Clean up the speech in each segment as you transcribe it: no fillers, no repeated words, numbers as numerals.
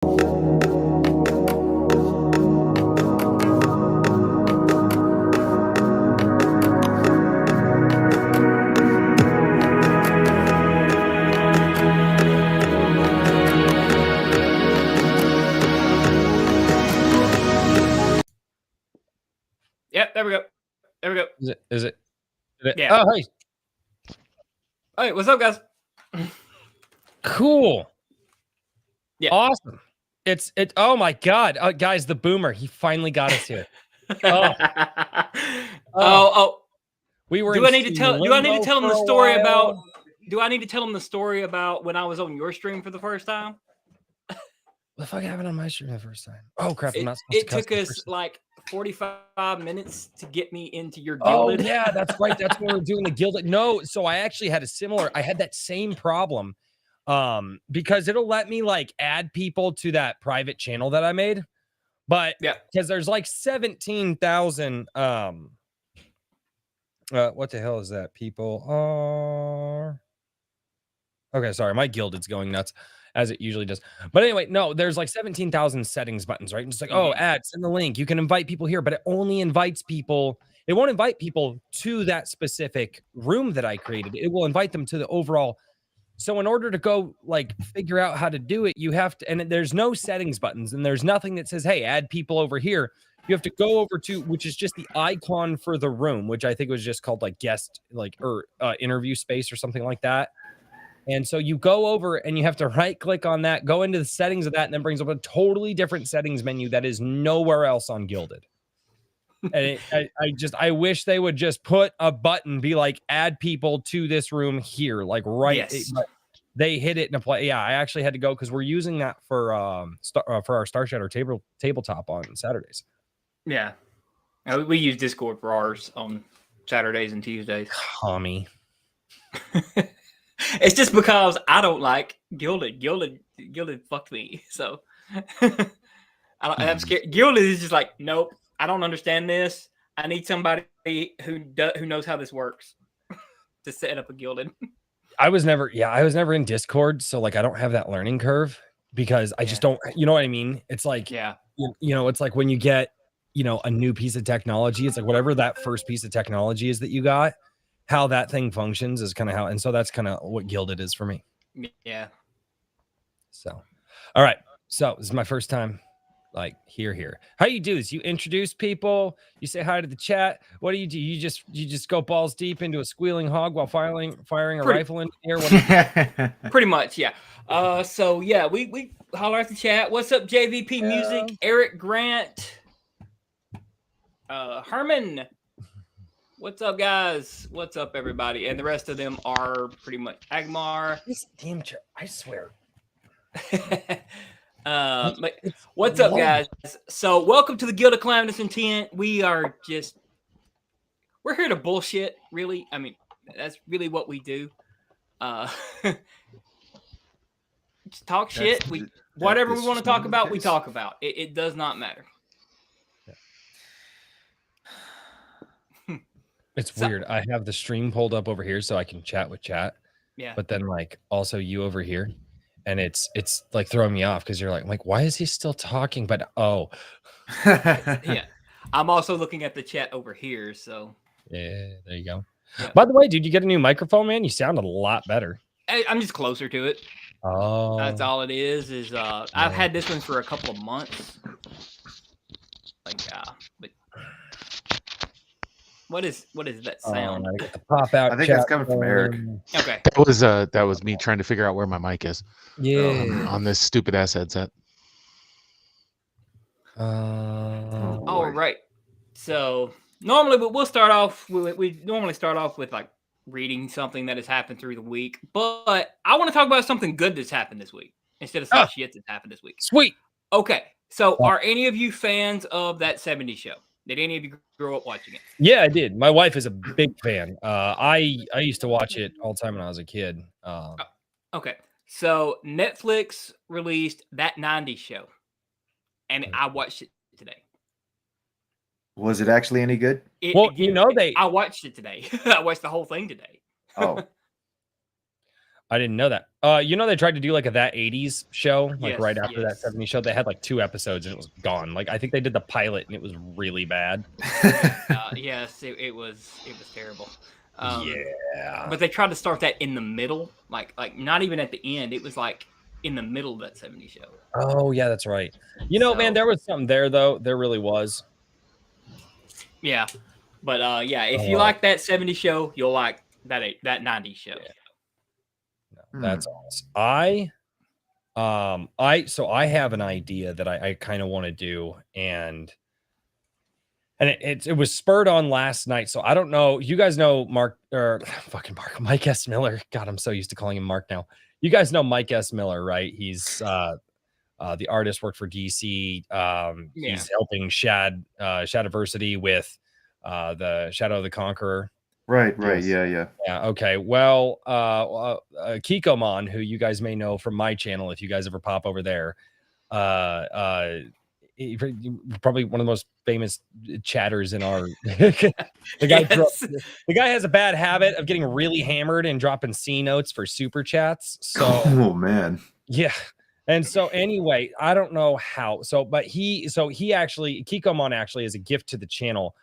Yep, there we go. There we go. Is it? Yeah. Oh, hey. Hey, what's up, guys? Cool. Yeah. Awesome. Oh my God. Guys, the boomer, he finally got us here. We were do I need to tell him the story about when I was on your stream for the first time? What the fuck happened on my stream the first time? Oh crap! It took us like 45 minutes to get me into your gilded. Oh yeah, that's right. That's when we were doing the gilded. No, so I actually had I had that same problem, because it'll let me like add people to that private channel that I made, but yeah, because there's like 17,000. What the hell is that? People are okay. Sorry, my gilded's going nuts, as it usually does. But anyway, no, there's like 17,000 settings buttons, right? And it's like, oh, add, send the link. You can invite people here, but it only invites people. It won't invite people to that specific room that I created. It will invite them to the overall. So in order to go like figure out how to do it, you have to, and there's no settings buttons and there's nothing that says, hey, add people over here. You have to go over to, which is just the icon for the room, which I think was just called like guest, like, or interview space or something like that. And so you go over and you have to right click on that, go into the settings of that, and then brings up a totally different settings menu that is nowhere else on Gilded. And I wish they would just put a button, be like, add people to this room here, like right. Yes. They hit it in a play. Yeah, I actually had to go because we're using that for our Star Shadow tabletop on Saturdays. Yeah, we use Discord for ours on Saturdays and Tuesdays. Homie. It's just because I don't like Gilded. Gilded fucked me. So I'm scared. Gilded is just like, nope, I don't understand this. I need somebody who knows how this works to set up a Gilded. I was never in Discord, so like I don't have that learning curve because I just don't, you know what I mean? It's like, it's like when you get, a new piece of technology, it's like whatever that first piece of technology is that you got, how that thing functions is kind of how, and so that's kind of what Gilded is for me. Yeah. So, all right. So this is my first time like here. How you do this? You introduce people, you say hi to the chat. What do? You just go balls deep into a squealing hog while firing a rifle in the air? Pretty much, yeah. So yeah, we holler at the chat. What's up, JVP Music, Eric Grant, Herman. What's up, guys? What's up, everybody? And the rest of them are pretty much Agmar. This damn chair, I swear. What's up, guys? So welcome to the Guild of Calamitous Intent. We're here to bullshit, really. I mean, that's really what we do. Just talk shit. Whatever we want to talk about, we talk about. It does not matter. It's weird. I have the stream pulled up over here so I can chat with chat. Yeah. But then like also you over here. And it's like throwing me off because you're like, why is he still talking? But yeah, I'm also looking at the chat over here. So yeah, there you go. Yeah. By the way, did you get a new microphone, man? You sound a lot better. I'm just closer to it. Oh, that's all it is. I've had this one for a couple of months. But what is that sound? I get the pop out. I think it's coming from Eric. Okay. That was me trying to figure out where my mic is. Yeah. On this stupid ass headset. All right. So normally we'll start off. We normally start off with like reading something that has happened through the week, but I want to talk about something good that's happened this week instead of some shit that's happened this week. Sweet. Okay. So are any of you fans of that 70s show? Did any of you grow up watching it? Yeah, I did. My wife is a big fan. I used to watch it all the time when I was a kid. Okay. So Netflix released that 90s show, and I watched it today. Was it actually any good? I watched it today. I watched the whole thing today. Oh. I didn't know that. You know, they tried to do like that 80s show, like Yes, right after that yes. 70s show. They had like 2 episodes and it was gone. Like I think they did the pilot and it was really bad. Yes, it was terrible. Yeah. But they tried to start that in the middle, like not even at the end. It was like in the middle of that 70s show. Oh yeah, that's right. You know, man, there was something there though. There really was. Yeah, but yeah, if you like that 70s show, you'll like that 90s show. Yeah. No, that's awesome. I have an idea that I kind of want to do, and it was spurred on last night. So I don't know. You guys know Mike S. Miller. God, I'm so used to calling him Mark now. You guys know Mike S. Miller, right? He's the artist, worked for DC. He's helping Shadiversity with the Shadow of the Conqueror. Right. Yeah. Okay. Well, Kikomon, who you guys may know from my channel, if you guys ever pop over there, probably one of the most famous chatters in our. the guy has a bad habit of getting really hammered and dropping C notes for super chats. So, oh man, yeah. And so anyway, I don't know how. But Kikomon actually, as a gift to the channel,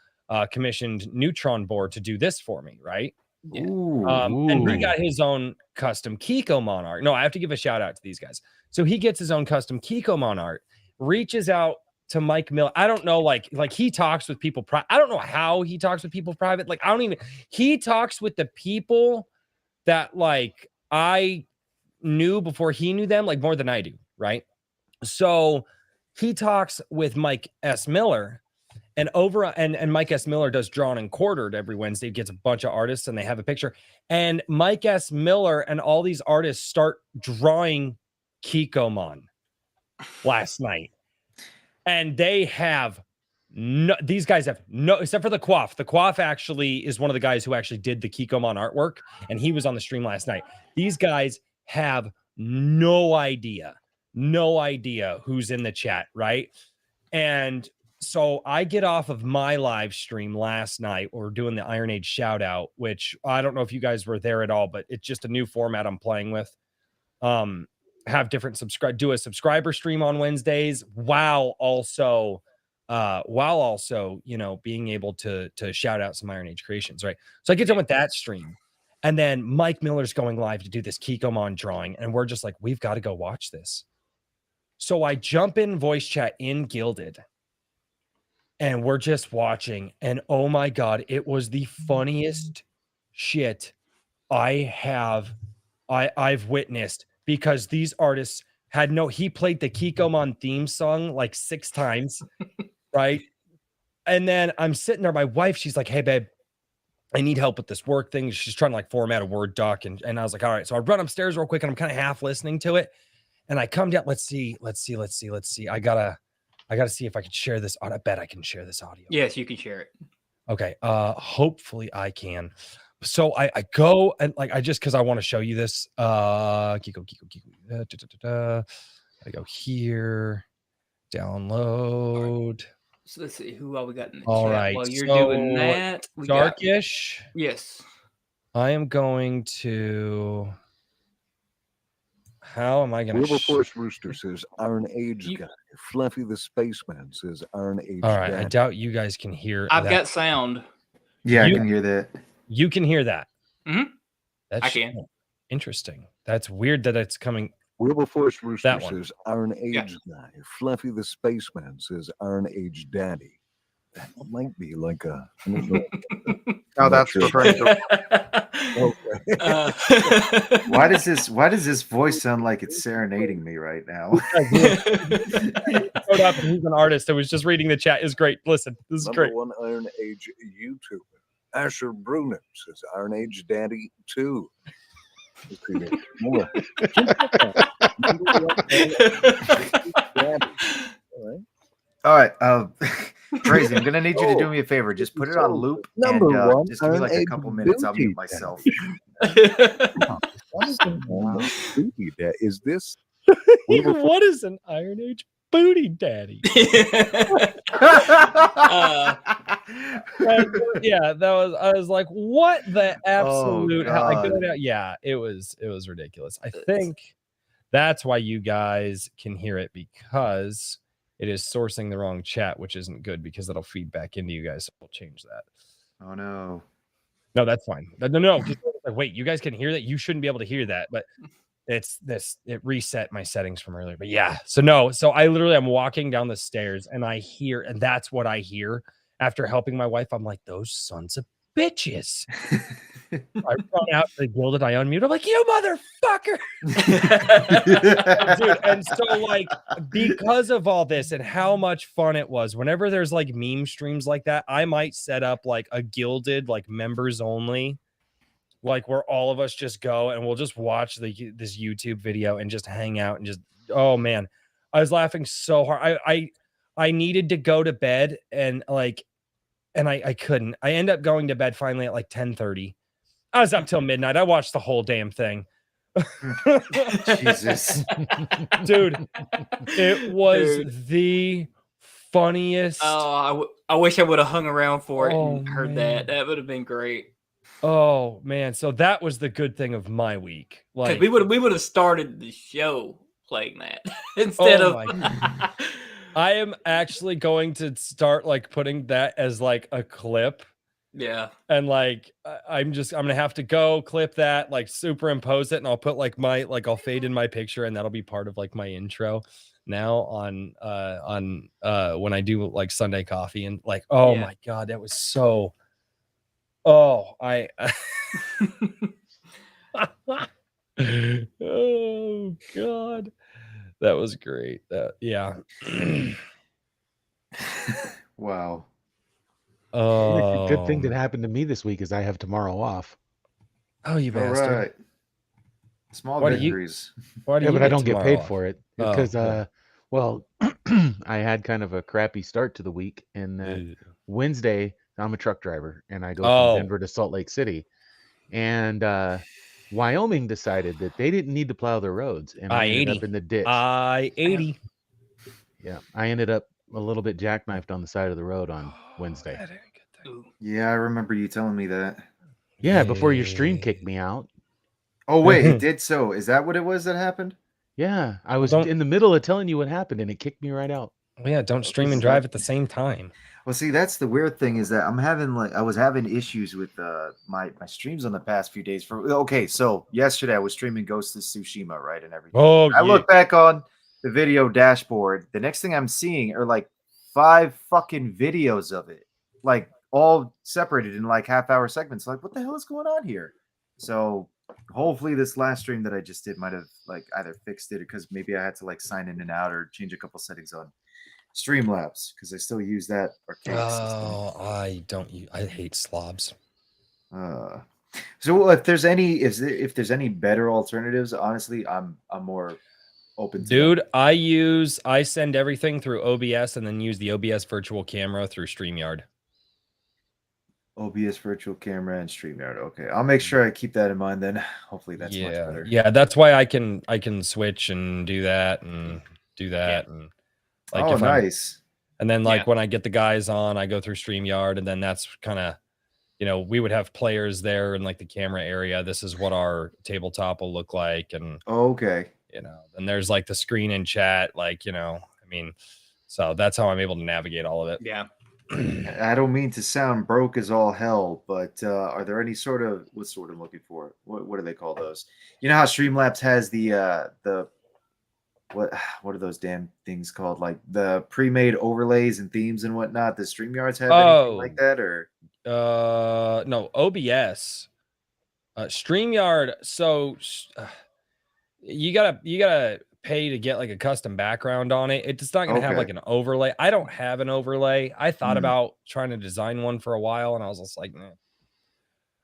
commissioned Neutron Board to do this for me, right? Yeah. And he got his own custom Kikomon art. No, I have to give a shout out to these guys. So he gets his own custom Kikomon art, reaches out to Mike Miller. I don't know, like he talks with people. I don't know how he talks with people private. Like he talks with the people that like I knew before he knew them, like more than I do, right? So he talks with Mike S. Miller. And and Mike S. Miller does Drawn and Quartered every Wednesday. He gets a bunch of artists and they have a picture. And Mike S. Miller and all these artists start drawing Kikomon last night. And they have these guys have except for the Quaff. The Quaff actually is one of the guys who actually did the Kikomon artwork. And he was on the stream last night. These guys have no idea who's in the chat, right? And so I get off of my live stream last night. We're doing the Iron Age shout out, which I don't know if you guys were there at all, but it's just a new format I'm playing with. Have different do a subscriber stream on Wednesdays while also, you know, being able to shout out some Iron Age creations, right? So I get done with that stream. And then Mike Miller's going live to do this Kikomon drawing. And we're just like, we've got to go watch this. So I jump in voice chat in Gilded. And we're just watching, and oh my God, it was the funniest shit I've witnessed, because these artists he played the Kikomon theme song like 6 times, right? And then I'm sitting there, my wife, she's like, hey babe, I need help with this work thing. She's trying to like format a Word doc. And I was like, all right. So I run upstairs real quick and I'm kind of half listening to it. And I come down, let's see. I gotta see if I can share this. I bet I can share this audio. Yes, you can share it. Okay. Hopefully I can. So I go and like because I want to show you this. Kiko. I go here. Download. So let's see who all we got in the all chat. right. While you're doing that, we Darkish. Yes. I am going to. How am I going to? Wilberforce Rooster says Iron Age guy. Fluffy the Spaceman says Iron Age. All right, I doubt you guys can hear. I've got sound. Yeah, I can hear that. You can hear that. Mm-hmm. I can. Interesting. That's weird that it's coming. Wilberforce Rooster says Iron Age guy. Fluffy the Spaceman says Iron Age daddy. That might be like a. Oh, that's referring to. Why does this voice sound like it's serenading me right now? Showed up and he's an artist. I was just reading the chat. Is great. Listen, this is great. One Iron Age YouTuber, Asher Bruner says Iron Age Daddy 2. More. All right. Crazy. I'm gonna need you to do me a favor. Just put it on loop and just give me like a couple minutes. I'll mute myself. Is this? What is an Iron Age booty daddy. Yeah, that was. I was like, what the absolute hell? I go down. Yeah, it was ridiculous. I think that's why you guys can hear it, because it is sourcing the wrong chat, which isn't good because that'll feed back into you guys. So we'll change that. Oh no. No, that's fine. No. Like, wait, you guys can hear that? You shouldn't be able to hear that, but it reset my settings from earlier. But yeah, so I literally am walking down the stairs and I hear, and that's what I hear after helping my wife. I'm like, those sons of bitches. I run out, they gilded, I unmute. I'm like, you motherfucker. Dude, and so like, because of all this and how much fun it was, whenever there's like meme streams like that, I might set up like a gilded, like members only, like where all of us just go and we'll just watch this YouTube video and just hang out and just, oh man, I was laughing so hard. I needed to go to bed and like, and I couldn't. I end up going to bed finally at like 10:30. I was up till midnight. I watched the whole damn thing. Jesus. Dude, it was the funniest. Oh, I wish I would have hung around for it and heard man. that. That would have been great. Oh man, so that was the good thing of my week. Like we would have started the show playing that instead of. I am actually going to start like putting that as like a clip. Yeah. And like I'm gonna have to go clip that, like superimpose it, and I'll put like I'll fade in my picture, and that'll be part of like my intro now on when I do like Sunday coffee. And like, oh my god, that was so oh god, that was great. Wow. Oh, good thing that happened to me this week is I have tomorrow off. Oh, you bastard! All right. Small victories. Why do yeah, you but I don't get paid off? for it because well, I had kind of a crappy start to the week, and Wednesday I'm a truck driver and I go from Denver to Salt Lake City, and Wyoming decided that they didn't need to plow their roads, and I ended up in the ditch. I-80. Yeah, I ended up a little bit jackknifed on the side of the road on Wednesday. Yeah, I remember you telling me that. Yeah, before your stream kicked me out. Oh wait, it did so. Is that what it was that happened? Yeah, I was in the middle of telling you what happened and it kicked me right out. Well, yeah, don't stream and drive at the same time. Well, see, that's the weird thing is that I was having issues with my streams on the past few days. So yesterday I was streaming Ghost of Tsushima, right, and everything. I look back on the video dashboard. The next thing I'm seeing are like 5 fucking videos of it, like all separated in like half-hour segments. Like, what the hell is going on here? So hopefully this last stream that I just did might have like either fixed it, because maybe I had to like sign in and out or change a couple settings on Streamlabs, because I still use that archaic system. I hate slobs. So if there's any better alternatives, honestly, I'm more open to Dude, that. I send everything through OBS and then use the OBS virtual camera through StreamYard. OBS virtual camera and StreamYard. Okay, I'll make sure I keep that in mind then. Hopefully that's much better. Yeah, that's why I can switch and do that and do that. And like nice. And then like when I get the guys on, I go through StreamYard, and then that's kind of, we would have players there in like the camera area. This is what our tabletop will look like. And okay. And there's like the screen and chat, like, so that's how I'm able to navigate all of it. Yeah. I don't mean to sound broke as all hell, but are there any sort of, what's the word I'm looking for? What do they call those? You know how Streamlabs has the what are those damn things called? Like the pre-made overlays and themes and whatnot. Does StreamYards have anything like that, or no, OBS, StreamYard. So you gotta pay to get like a custom background on it. It's not gonna have like an overlay. I don't have an overlay. I thought about trying to design one for a while, and I was just like, nah,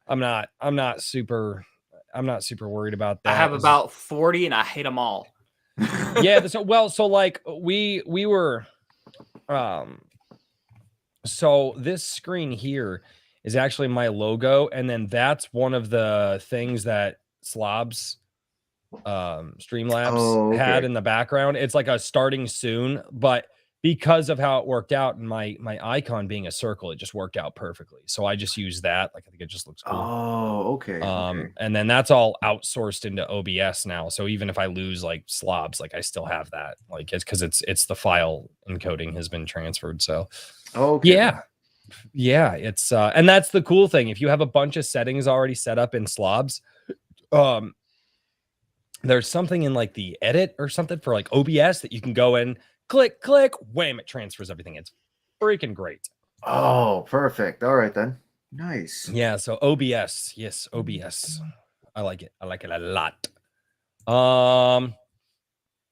I'm not super worried about that. I have about 40 and I hate them all. Yeah. So like we were, so this screen here is actually my logo, and then that's one of the things that slobs Streamlabs had in the background. It's like a starting soon, but because of how it worked out and my icon being a circle, it just worked out perfectly. So I just use that. Like I think it just looks cool. Oh, okay. And then that's all outsourced into OBS now. So even if I lose like slobs, like I still have that. Like it's because it's the file encoding has been transferred. So yeah, it's and that's the cool thing. If you have a bunch of settings already set up in slobs, there's something in like the edit or something for like OBS that you can go in, click, wham, it transfers everything. It's freaking great. Oh, perfect. All right then. Nice. Yeah, so OBS. Yes, OBS. I like it. I like it a lot.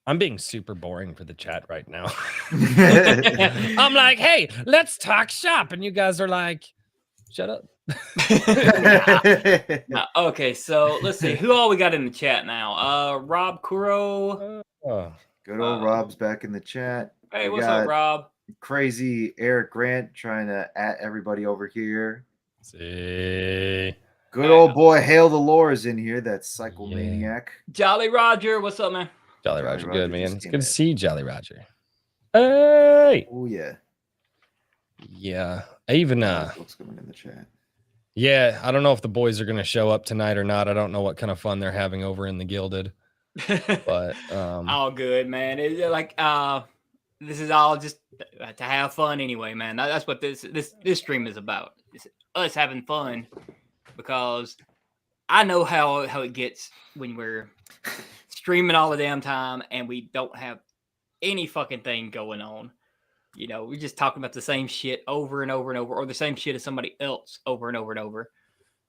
I'm being super boring for the chat right now. I'm like, hey, let's talk shop. And you guys are like, shut up. Okay, so let's see who all we got in the chat now. Rob Kuro. Good old Rob's back in the chat. Hey, what's up, Rob? Crazy Eric Grant trying to at everybody over here. See. Good old boy Hail the Lore is in here. That's Cycle Maniac. Jolly Roger, what's up, man? Jolly Roger, good man. It's good to see Jolly Roger. Hey. Oh yeah. Yeah. I even what's going in the chat. Yeah, I don't know if the boys are gonna show up tonight or not. I don't know what kind of fun they're having over in the Gilded. But all good, man. It's like this is all just to have fun anyway, man. That's what this stream is about. It's us having fun because I know how it gets when we're streaming all the damn time and we don't have any fucking thing going on. You know, we're just talking about the same shit over and over and over, or the same shit as somebody else over and over and over.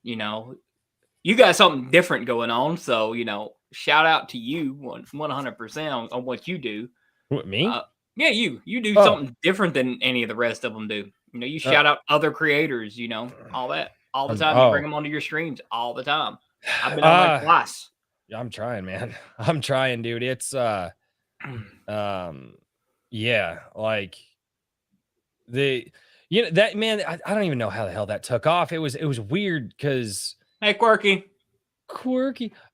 You know, you got something different going on, so you know, shout out to you 100% on what you do. What, me? Yeah, you do something different than any of the rest of them do. You know, you shout out other creators. You know, all that all the time. You bring them onto your streams all the time. I've been on like twice. Yeah, I'm trying, man. I'm trying, dude. It's yeah, like that man. I don't even know how the hell that took off. It was weird because hey, Quirky.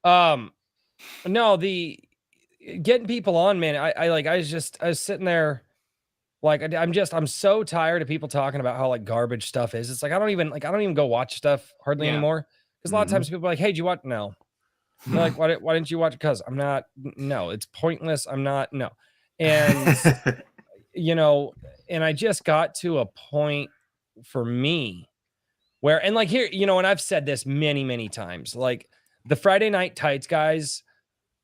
No, the getting people on, man. I was sitting there like I'm so tired of people talking about how like garbage stuff is. It's like I don't even go watch stuff hardly anymore because a lot of times people are like, hey, did you watch? No. They're like, why didn't you watch it? Because I'm not. No, it's pointless. I'm not. No, and you know, and I just got to a point for me where, and like here, you know, and I've said this many times, like the Friday Night Tights guys,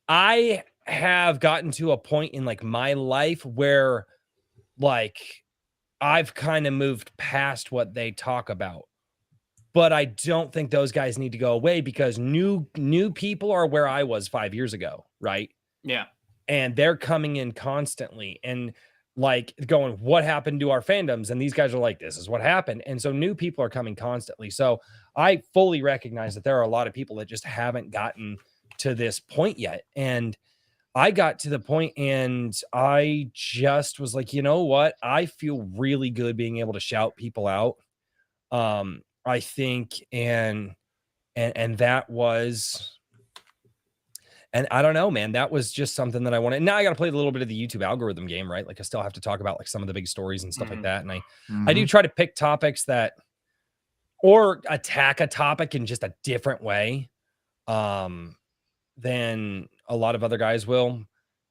I have gotten to a point in like my life where like I've kind of moved past what they talk about. But I don't think those guys need to go away because new people are where I was 5 years ago, right? Yeah. And they're coming in constantly and like going, what happened to our fandoms? And these guys are like, this is what happened. And so new people are coming constantly. So I fully recognize that there are a lot of people that just haven't gotten to this point yet. And I got to the point and I just was like, you know what? I feel really good being able to shout people out. I think, and that was, and I don't know, man, that was just something that I wanted. Now I got to play a little bit of the YouTube algorithm game, right? Like I still have to talk about like some of the big stories and stuff like that. And I do try to pick topics that, or attack a topic in just a different way than a lot of other guys will,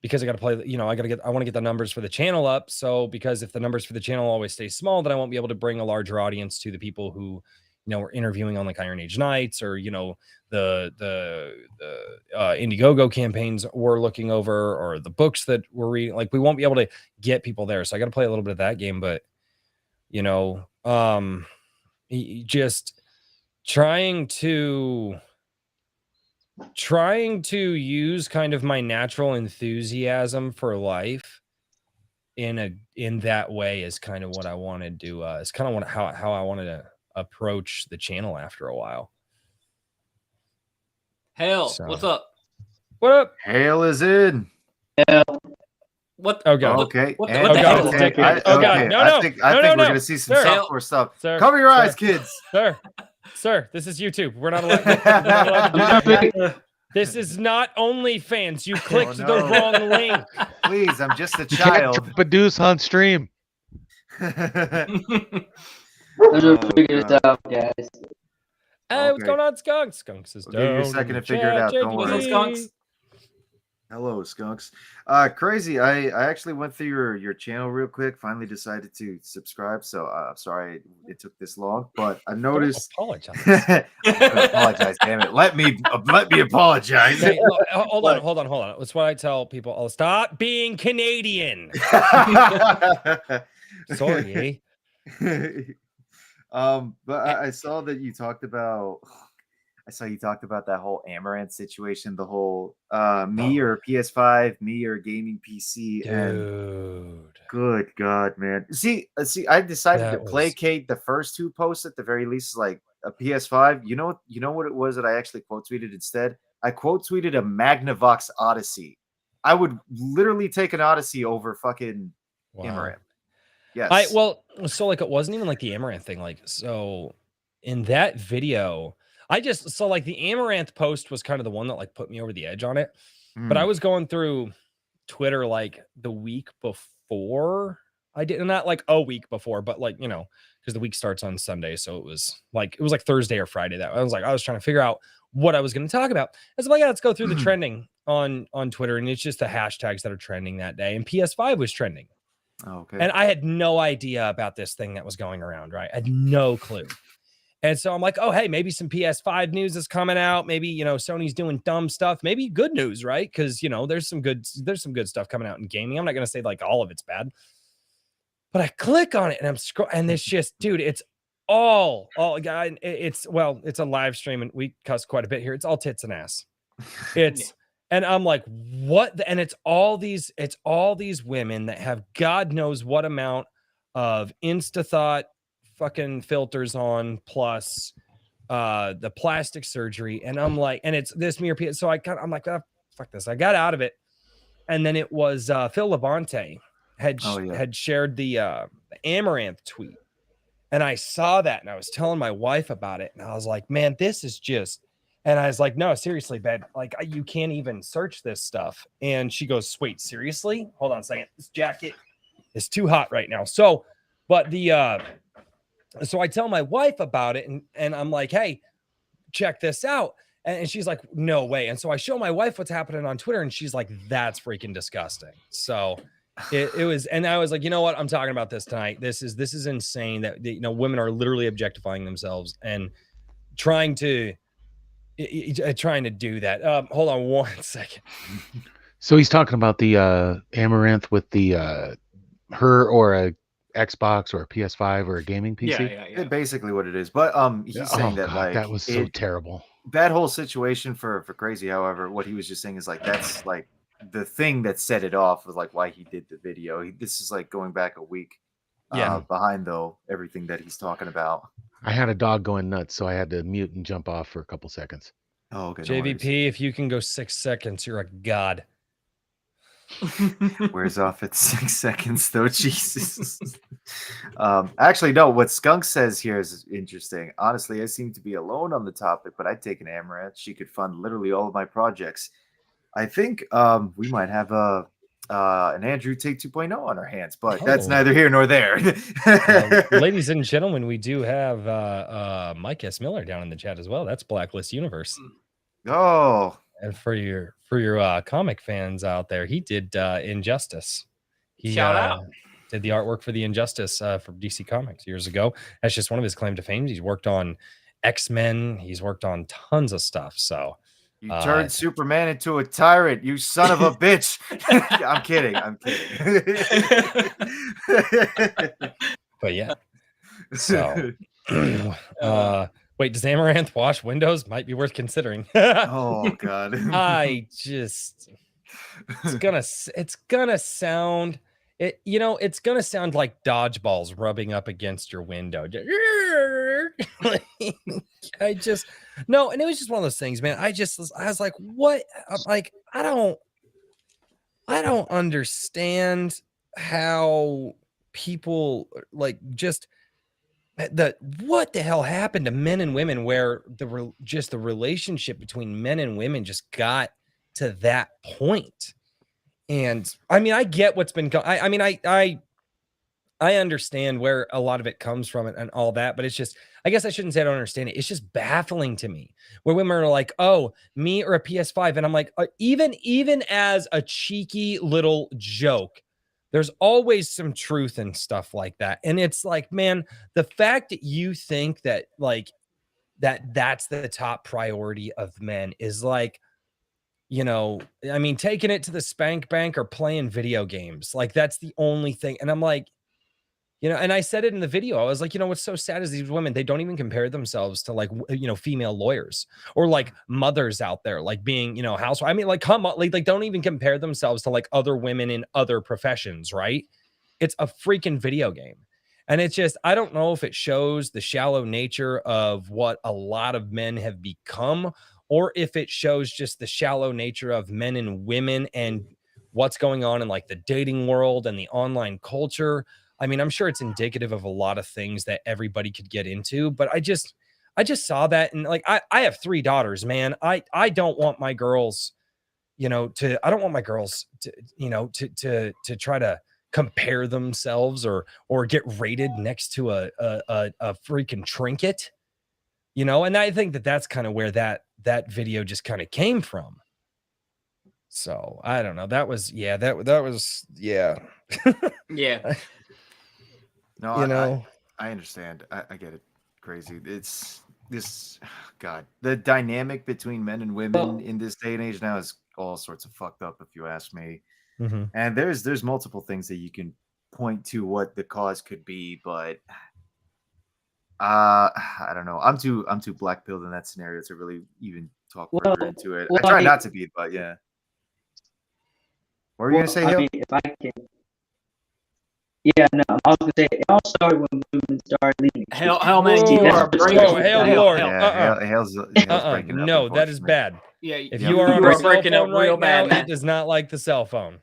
because I got to play, you know, I want to get the numbers for the channel up. So, because if the numbers for the channel always stay small, then I won't be able to bring a larger audience to the people who, you know, we're interviewing on like Iron Age Nights or, you know, the Indiegogo campaigns we're looking over or the books that we're reading. Like we won't be able to get people there. So I got to play a little bit of that game, but you know, just trying to use kind of my natural enthusiasm for life in that way is kind of what I wanted to is kind of how I wanted to approach the channel after a while. Hell, what's up? What up? Hail is in. What? Oh god. Okay. What the hell? Oh god. No. I think we're gonna see some software stuff. Sir, cover your eyes, kids. Sir, this is YouTube. We're not allowed to do that. This is not OnlyFans. You clicked Oh, the no. wrong link. Please, I'm just a You can't child. drop a deuce on stream. Those are figure this out, guys. Hey, what's Okay. going on, Skunks? Skunks is I'll give you a down second in the to figure it chat, out. Don't JVP. worry. Skunks? Hello, Skunks. Crazy. I actually went through your channel real quick. Finally decided to subscribe. So I'm sorry it took this long, but I noticed. Don't apologize. Apologize, damn it. Let me apologize. Hey, look, hold on. That's what I tell people. I'll stop being Canadian. Sorry. But I saw that you talked about. I saw you talked about that whole Amaranth situation, the whole me or PS5, me or gaming PC, and Dude. good God, man. See, I decided to That was- placate the first two posts at the very least, like a PS5. You know what it was that I actually quote tweeted instead? I quote tweeted a Magnavox Odyssey. I would literally take an Odyssey over fucking Amaranth. Yes. So like it wasn't even like the Amaranth thing. Like, so in that video, I just saw like the Amaranth post was kind of the one that like put me over the edge on it. But I was going through Twitter like the week before. I did not like a week before, but like, because the week starts on Sunday. So it was like Thursday or Friday that I was trying to figure out what I was going to talk about. And so I'm like, yeah, let's go through the trending on Twitter. And it's just the hashtags that are trending that day. And PS5 was trending. Okay. And I had no idea about this thing that was going around, right? I had no clue. And so I'm like, oh, hey, maybe some PS5 news is coming out. Maybe, Sony's doing dumb stuff. Maybe good news, right? Because, there's some good stuff coming out in gaming. I'm not going to say like all of it's bad. But I click on it and I'm scrolling, and it's just, dude, it's all it's a live stream and we cuss quite a bit here. It's all tits and ass. And I'm like, what? And it's all these women that have God knows what amount of Instathought fucking filters on, plus the plastic surgery. And I'm like, and it's this mirror. So I'm like, oh, fuck this. I got out of it. And then it was Phil Labonte had shared the Amaranth tweet. And I saw that and I was telling my wife about it. And I was like, man, this is just. And I was like, no, seriously, babe, like you can't even search this stuff. And she goes, wait, seriously? Hold on a second. This jacket is too hot right now. So, but so I tell my wife about it and I'm like, hey, check this out. And she's like, no way. And so I show my wife what's happening on Twitter and she's like, that's freaking disgusting. So it was, and I was like, you know what? I'm talking about this tonight. This is insane that, women are literally objectifying themselves and trying to do that. Hold on one second. So he's talking about the Amaranth with the her or a Xbox or a PS5 or a gaming PC. Yeah. Basically what it is. But he's saying that like that was so terrible. That whole situation for Crazy, however, what he was just saying is like that's like the thing that set it off was like why he did the video. This is like going back a week behind though everything that he's talking about. I had a dog going nuts, so I had to mute and jump off for a couple seconds. Oh, okay. JVP, if you can go 6 seconds, you're a god. Wears off at 6 seconds, though. Jesus. Actually, no. What Skunk says here is interesting. Honestly, I seem to be alone on the topic, but I'd take an Amaranth. She could fund literally all of my projects. I think we might have an Andrew Tate 2.0 on our hands, but that's neither here nor there. Ladies and gentlemen, we do have Mike S. Miller down in the chat as well. That's Blacklist Universe. Oh, and for your comic fans out there, he did Injustice. He shout out. Did the artwork for the Injustice for DC Comics years ago. That's just one of his claim to fame. He's worked on X-Men. He's worked on tons of stuff. So. You turned Superman into a tyrant, you son of a bitch. I'm kidding. But yeah. So wait, does Amaranth wash windows? Might be worth considering. Oh God. It's gonna sound like dodgeballs rubbing up against your window. No, and it was just one of those things, man. I was like, what? I'm like, I don't understand how people like just what the hell happened to men and women where the relationship between men and women just got to that point. And I mean, I get what's been going. I mean, I understand where a lot of it comes from and all that, but it's just, I guess I shouldn't say I don't understand it. It's just baffling to me where women are like, oh, me or a PS5. And I'm like, even as a cheeky little joke, there's always some truth and stuff like that. And it's like, man, the fact that you think that like that's the top priority of men is like, you know, I mean, taking it to the spank bank or playing video games. Like that's the only thing. And I'm like, you know, and I said it in the video. I was like, you know, what's so sad is these women, they don't even compare themselves to like, you know, female lawyers or like mothers out there, like being, you know, housewife. I mean, like, come on, like don't even compare themselves to like other women in other professions, right? It's a freaking video game. And it's just, I don't know if it shows the shallow nature of what a lot of men have become, or if it shows just the shallow nature of men and women and what's going on in like the dating world and the online culture. I mean, I'm sure it's indicative of a lot of things that everybody could get into, but I just saw that. And like, I have 3 daughters, man. I don't want my girls, you know, I don't want my girls to, you know, to try to compare themselves or get rated next to a freaking trinket, you know? And I think that that's kind of where that video just kind of came from. So I don't know. That was, yeah. Yeah. No, you know, I understand. I get it. Crazy. It's this, God, the dynamic between men and women in this day and age now is all sorts of fucked up, if you ask me. Mm-hmm. And there's multiple things that you can point to what the cause could be, but I don't know. I'm too black pilled in that scenario to really even talk further into it. I try not to be, but yeah. What were you gonna say, Hale? I mean, if I can. Yeah, no, I was gonna say it all started when women started leaving. Hell, man, you are breaking. Hale's breaking up. No, that is bad. Yeah, if you are on a cell breaking up phone real right bad, now, man. it does not like the cell phone.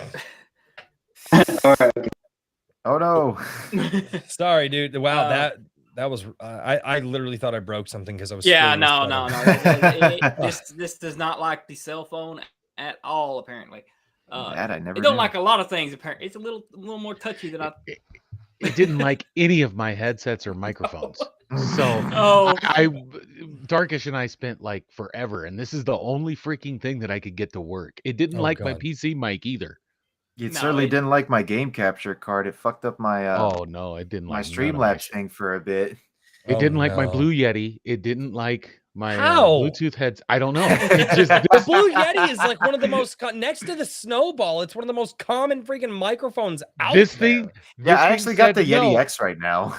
All right, okay. Oh no! Sorry, dude. Wow, that was. I literally thought I broke something because I was. Yeah, no. This does not like the cell phone at all. Apparently, that I never. It don't knew. like a lot of things. Apparently, it's a little more touchy than I. It didn't like any of my headsets or microphones. So Darkish and I spent like forever, and this is the only freaking thing that I could get to work. It didn't like my PC mic either. It certainly didn't like my game capture card. It fucked up my oh no, it didn't my like Streamlabs thing for a bit. It didn't like my Blue Yeti. It didn't like my Bluetooth heads. I don't know. It just the Blue Yeti is like one of the most next to the Snowball. It's one of the most common freaking microphones out there. I actually got the Yeti X right now.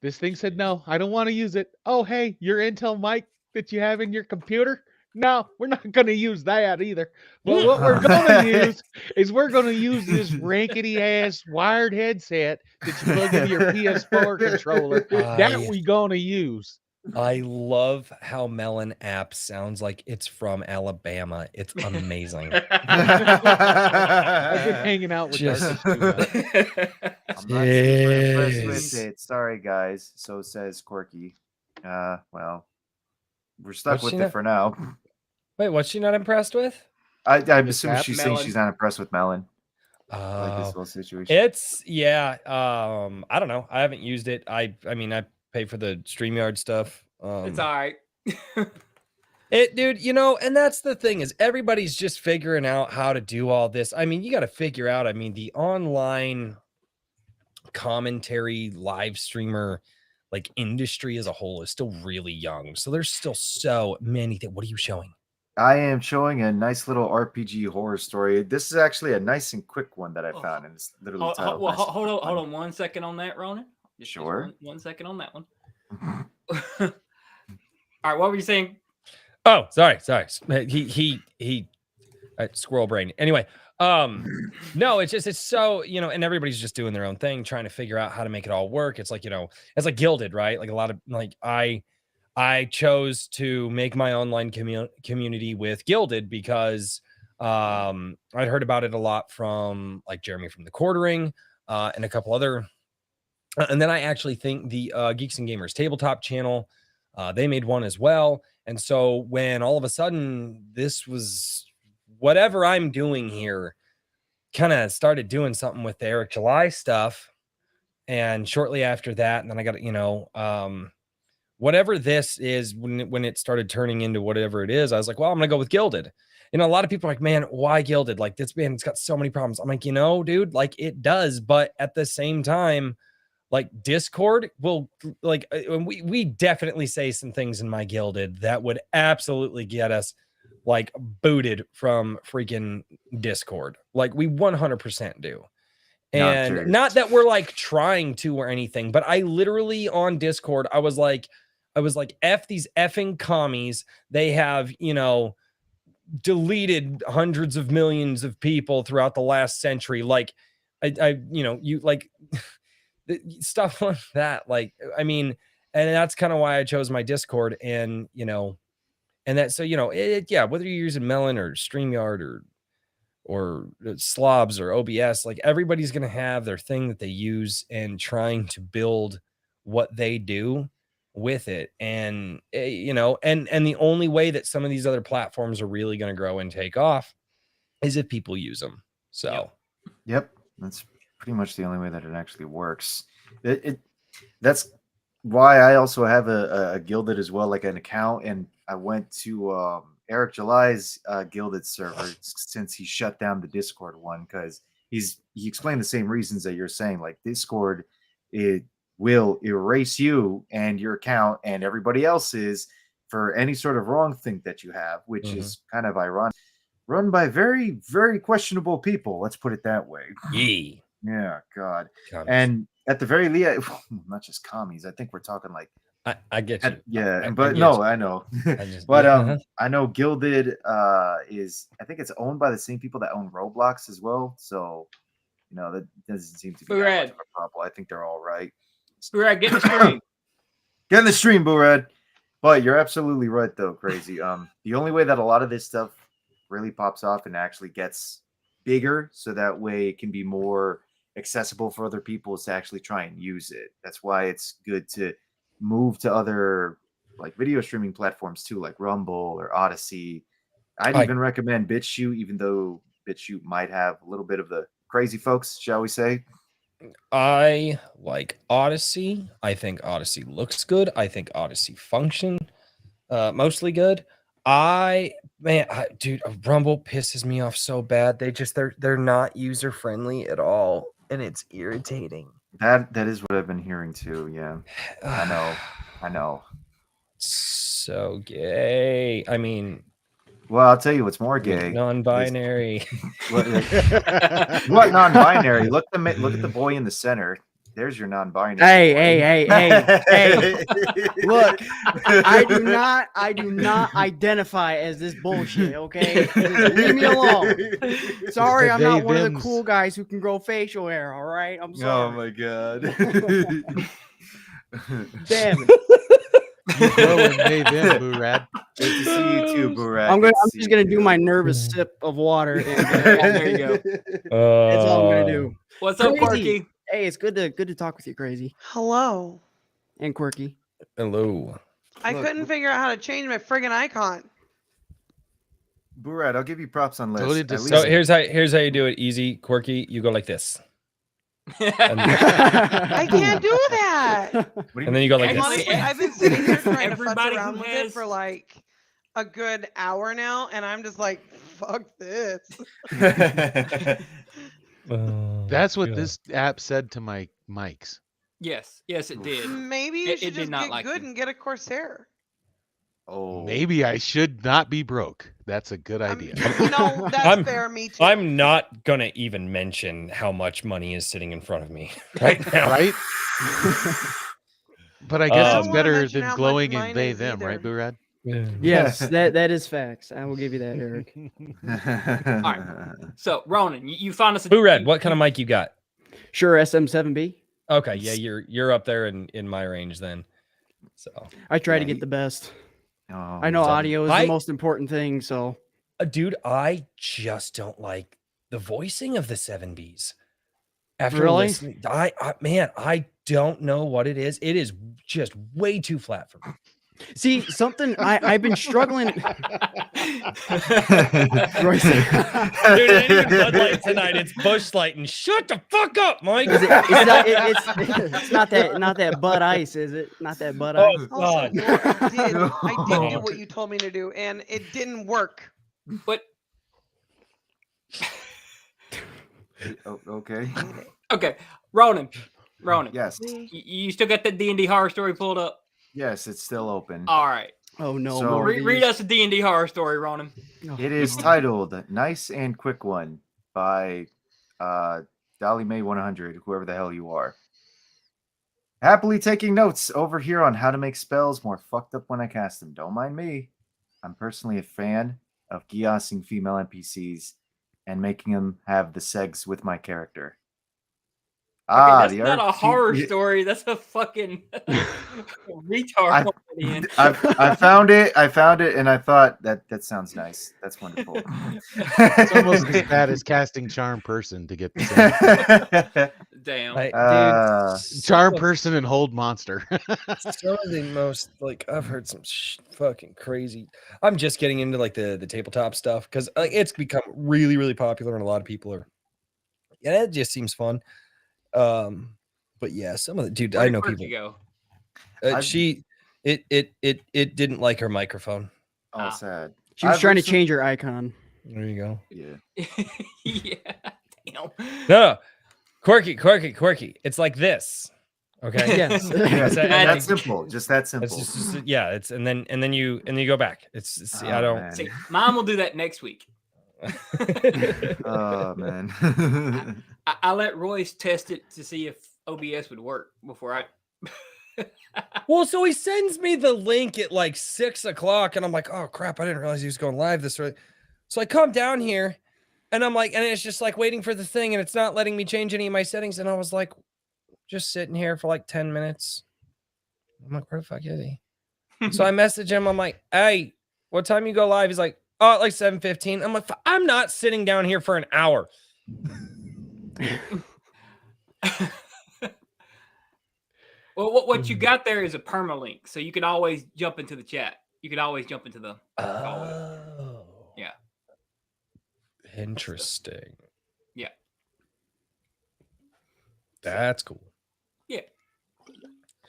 This thing said no. I don't want to use it. Oh hey, your Intel mic that you have in your computer. No, we're not going to use that either. But what we're going to use is we're going to use this rankety-ass wired headset that you plug into your PS4 controller. That we're going to use. I love how Melon app sounds like it's from Alabama. It's amazing. I've been hanging out with Darkish too. I'm not super impressed with it. Sorry, guys. So says Quirky. Well, we're stuck with it for now. Wait, what's she not impressed with? I'm assuming she's saying she's not impressed with Melon. Like this whole situation. It's I don't know. I haven't used it. I mean, I pay for the StreamYard stuff. It's all right. Dude, you know, and that's the thing is everybody's just figuring out how to do all this. I mean, you got to figure out. I mean, the online commentary live streamer like industry as a whole is still really young. So there's still so many things. What are you showing? I am showing a nice little RPG horror story. This is actually a nice and quick one that I found, and it's literally titled. Well, hold on 1 second on that, Ronin. Sure. Just 1 second on that one. All right, what were you saying? Oh, sorry. He squirrel brain. Anyway, no, it's so, you know, and everybody's just doing their own thing, trying to figure out how to make it all work. It's like, you know, it's like Gilded, right? Like a lot of like I chose to make my online community with Gilded because I'd heard about it a lot from like Jeremy from the Quartering and a couple other And then I actually think the Geeks and Gamers tabletop channel, they made one as well. And so when all of a sudden this was whatever I'm doing here, kind of started doing something with the Eric July stuff. And shortly after that, and then I got, whatever this is, when it started turning into whatever it is, I was like, well, I'm gonna go with Gilded. A lot of people are like, man, why Gilded? Like, this band, it's got so many problems. I'm like, dude, like, it does, but at the same time, like, Discord will, like, we definitely say some things in my Gilded that would absolutely get us like booted from freaking Discord. Like, we 100% do. And not that we're like trying to or anything, but I literally on Discord, I was like, F these effing commies. They have, deleted hundreds of millions of people throughout the last century. Like, you like stuff like that. Like, I mean, and that's kind of why I chose my Discord. And, and that, so, yeah, whether you're using Melon or StreamYard or Slobs or OBS, like, everybody's going to have their thing that they use and trying to build what they do with it. And, and the only way that some of these other platforms are really going to grow and take off is if people use them. So, yep, that's pretty much the only way that it actually works. That's why I also have a Gilded as well, like an account, and I went to Eric July's Gilded server since he shut down the Discord one, because he explained the same reasons that you're saying. Like, Discord, it will erase you and your account and everybody else's for any sort of wrong thing that you have, which is kind of ironic. Run by very, very questionable people. Let's put it that way. Yeah, God. Commies. And at the very least, not just commies. I think we're talking like, I get you. Yeah, but no, I know. But I know Gilded is, I think it's owned by the same people that own Roblox as well. So, that doesn't seem to be that much of a problem. I think they're all right. Boorad, get in the stream. Get in the stream, Boorad. But you're absolutely right, though, Crazy. The only way that a lot of this stuff really pops off and actually gets bigger, so that way it can be more accessible for other people, is to actually try and use it. That's why it's good to move to other like video streaming platforms too, like Rumble or Odyssey. I'd even recommend BitChute, even though BitChute might have a little bit of the crazy folks, shall we say. I like Odyssey. I think Odyssey looks good. I think Odyssey function mostly good. Dude, Rumble pisses me off so bad. They're not user friendly at all, and it's irritating. That is what I've been hearing too. Yeah, I know. So gay. I mean, well, I'll tell you what's more gay. Non-binary. What non-binary? Look at the boy in the center. There's your non-binary. Hey. Look, I do not identify as this bullshit, okay? Just leave me alone. Sorry, I'm not one of the cool guys who can grow facial hair, all right? I'm sorry. Oh my god. Damn it. You grow and they them, Boorad. Good to see you too, Boorad. I'm just gonna do my nervous sip of water. There you go. That's all I'm gonna do. What's up, Quirky? Hey, it's good to talk with you, Crazy. Hello. And Quirky. Hello. I couldn't figure out how to change my friggin' icon. Boorad, I'll give you props on list. So here's how you do it easy, Quirky. You go like this. I can't do that. And then you go like this. Honestly, I've been sitting here trying to futz around with it for like a good hour now, and I'm just like, fuck this. That's what this app said to my mics. Yes, it did. Maybe you should just get good and get a Corsair. Oh, maybe I should not be broke. That's a good idea. That's fair. Me too. I'm not gonna even mention how much money is sitting in front of me right now. Right? But I guess it's better than glowing in they them, right, Boorad? Yes, that is facts. I will give you that, Eric. All right. So, Ronin, you found us a Boorad, what kind of mic you got? Sure, SM7B. Okay, yeah, you're up there in my range then. So I try to get the best. I know audio is the most important thing, so dude, I just don't like the voicing of the 7Bs. After really? listening, I don't know what it is. It is just way too flat for me. See, something I've been struggling. Dude, it ain't even Bud Light tonight. It's Busch Light, and shut the fuck up, Mike. It's not that Bud Ice, is it? Not that Bud Ice. Also, Lord, I did do what you told me to do, and it didn't work. But Okay. okay, Ronin. Yes. You still got that D&D horror story pulled up? Yes, it's still open. All right. Oh no! So- more of Read these. us a D&D horror story, Ronin. It is titled "Nice and Quick One" by Dolly May 100, whoever the hell you are. Happily taking notes over here on how to make spells more fucked up when I cast them. Don't mind me. I'm personally a fan of geossing female NPCs and making them have the segs with my character. Okay, that's not a horror story. That's a fucking retard. I found it, and I thought that sounds nice. That's wonderful. It's almost as bad as casting Charm Person to get the same. Damn. Dude, Charm Person and Hold Monster. some of the most, like, I've heard some fucking crazy. I'm just getting into like the tabletop stuff because like it's become really, really popular, and a lot of people are. Yeah, it just seems fun. But yeah, some of the dude, I know Where'd people. you go? It didn't like her microphone. Oh, sad. She was trying to change her icon. There you go. Yeah. Yeah. Damn. No, Quirky. It's like this. Okay. Yes. That's simple. Just that simple. It's just yeah. It's and then you go back. It's I don't man. See, Mom will do that next week. Oh man. I let Royce test it to see if OBS would work before I. Well, so he sends me the link at like 6 o'clock, and I'm like, oh crap, I didn't realize he was going live this early. So I come down here, and I'm like, and it's just like waiting for the thing, and it's not letting me change any of my settings. And I was like, just sitting here for like 10 minutes. I'm like, where the fuck is he? So I message him. I'm like, hey, what time you go live? He's like, oh, like 7:15. I'm like, I'm not sitting down here for an hour. Well, what you got there is a permalink, so you can always jump into the chat. You can always jump into the. Oh, yeah. Interesting. Yeah. That's cool. Yeah.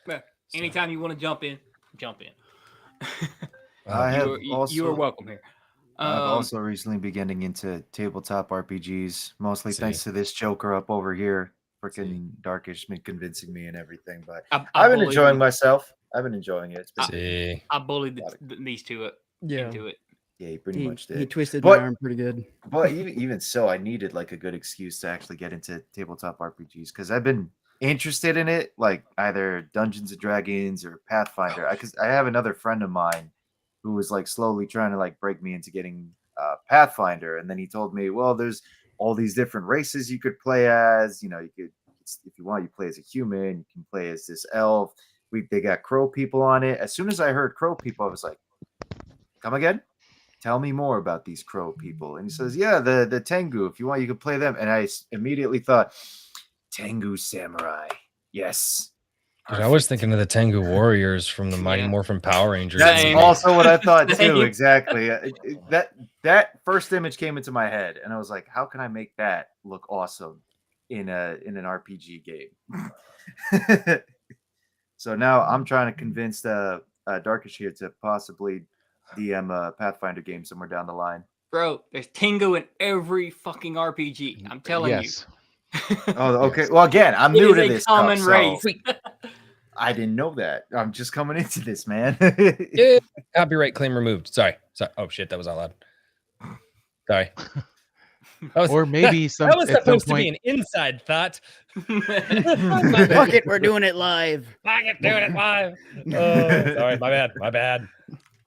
Well, anytime you want to jump in, jump in. You are welcome here. I've also recently been getting into tabletop RPGs, mostly thanks to this joker up over here. Freaking Darkish been convincing me and everything, but I've been enjoying myself. I've been enjoying it. I bullied these two into it. Yeah, he pretty much did. He twisted my arm pretty good. But even so, I needed like a good excuse to actually get into tabletop RPGs because I've been interested in it, like either Dungeons and Dragons or Pathfinder. Because I have another friend of mine who was like slowly trying to like break me into getting Pathfinder, and then he told me, well, there's all these different races you could play as. You know, you could, if you want, you play as a human. You can play as this elf. They got crow people on it. As soon as I heard crow people, I was like, come again? Tell me more about these crow people. And he says, yeah, the Tengu. If you want, you can play them. And I immediately thought, Tengu Samurai. Yes. Dude, I was thinking of the Tengu Warriors from the Mighty Morphin Power Rangers. That's also what I thought too. Exactly. That first image came into my head, and I was like, "How can I make that look awesome in an RPG game?" So now I'm trying to convince Darkish here to possibly DM a Pathfinder game somewhere down the line. Bro, there's Tengu in every fucking RPG. I'm telling you. Oh, okay. Well, again, I'm new to this common stuff, race. So I didn't know that. I'm just coming into this, man. Yeah, copyright claim removed. Sorry. Oh shit, that was out loud. Sorry. Or maybe that was supposed to be an inside thought. Fuck it, we're doing it live. Fuck it, doing it live. Oh, sorry, my bad.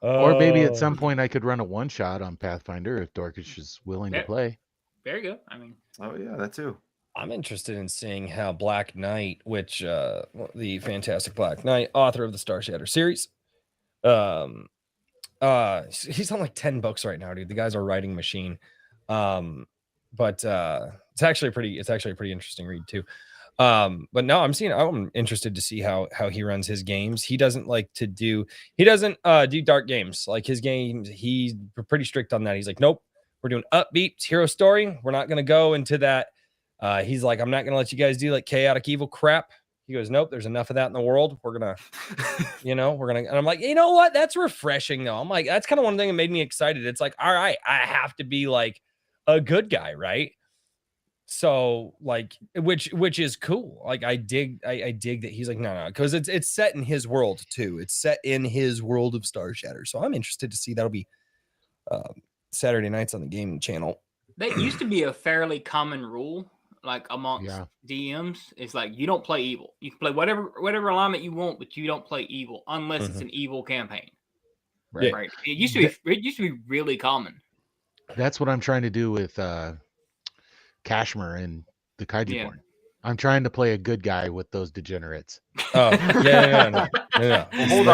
Or maybe at some point I could run a one shot on Pathfinder if Darkish is willing to play. Very good. I mean, oh yeah, that too. I'm interested in seeing how Black Knight, which the fantastic Black Knight, author of the Star Shatter series, he's on like 10 books right now, dude. The guy's a writing machine. But it's actually a pretty interesting read too. But no, I'm interested to see how he runs his games. He doesn't do dark games. Like his games, he's pretty strict on that. He's like, nope, we're doing upbeat hero story. We're not gonna go into that. He's like, I'm not gonna let you guys do like chaotic evil crap. He goes, nope, there's enough of that in the world. We're gonna, and I'm like, you know what? That's refreshing though. I'm like, that's kind of one thing that made me excited. It's like, all right, I have to be like a good guy, right? So like, which is cool. Like I dig that he's like, no, because it's set in his world too. It's set in his world of Star Shatter. So I'm interested to see. That'll be Saturday nights on the gaming channel. That used to be a fairly common rule, like amongst DMs. It's like you don't play evil. You can play whatever alignment you want, but you don't play evil unless it's an evil campaign. Right. It used to be really common. That's what I'm trying to do with Kashmir and the Kaiju Born. I'm trying to play a good guy with those degenerates. Oh, yeah. Well, hold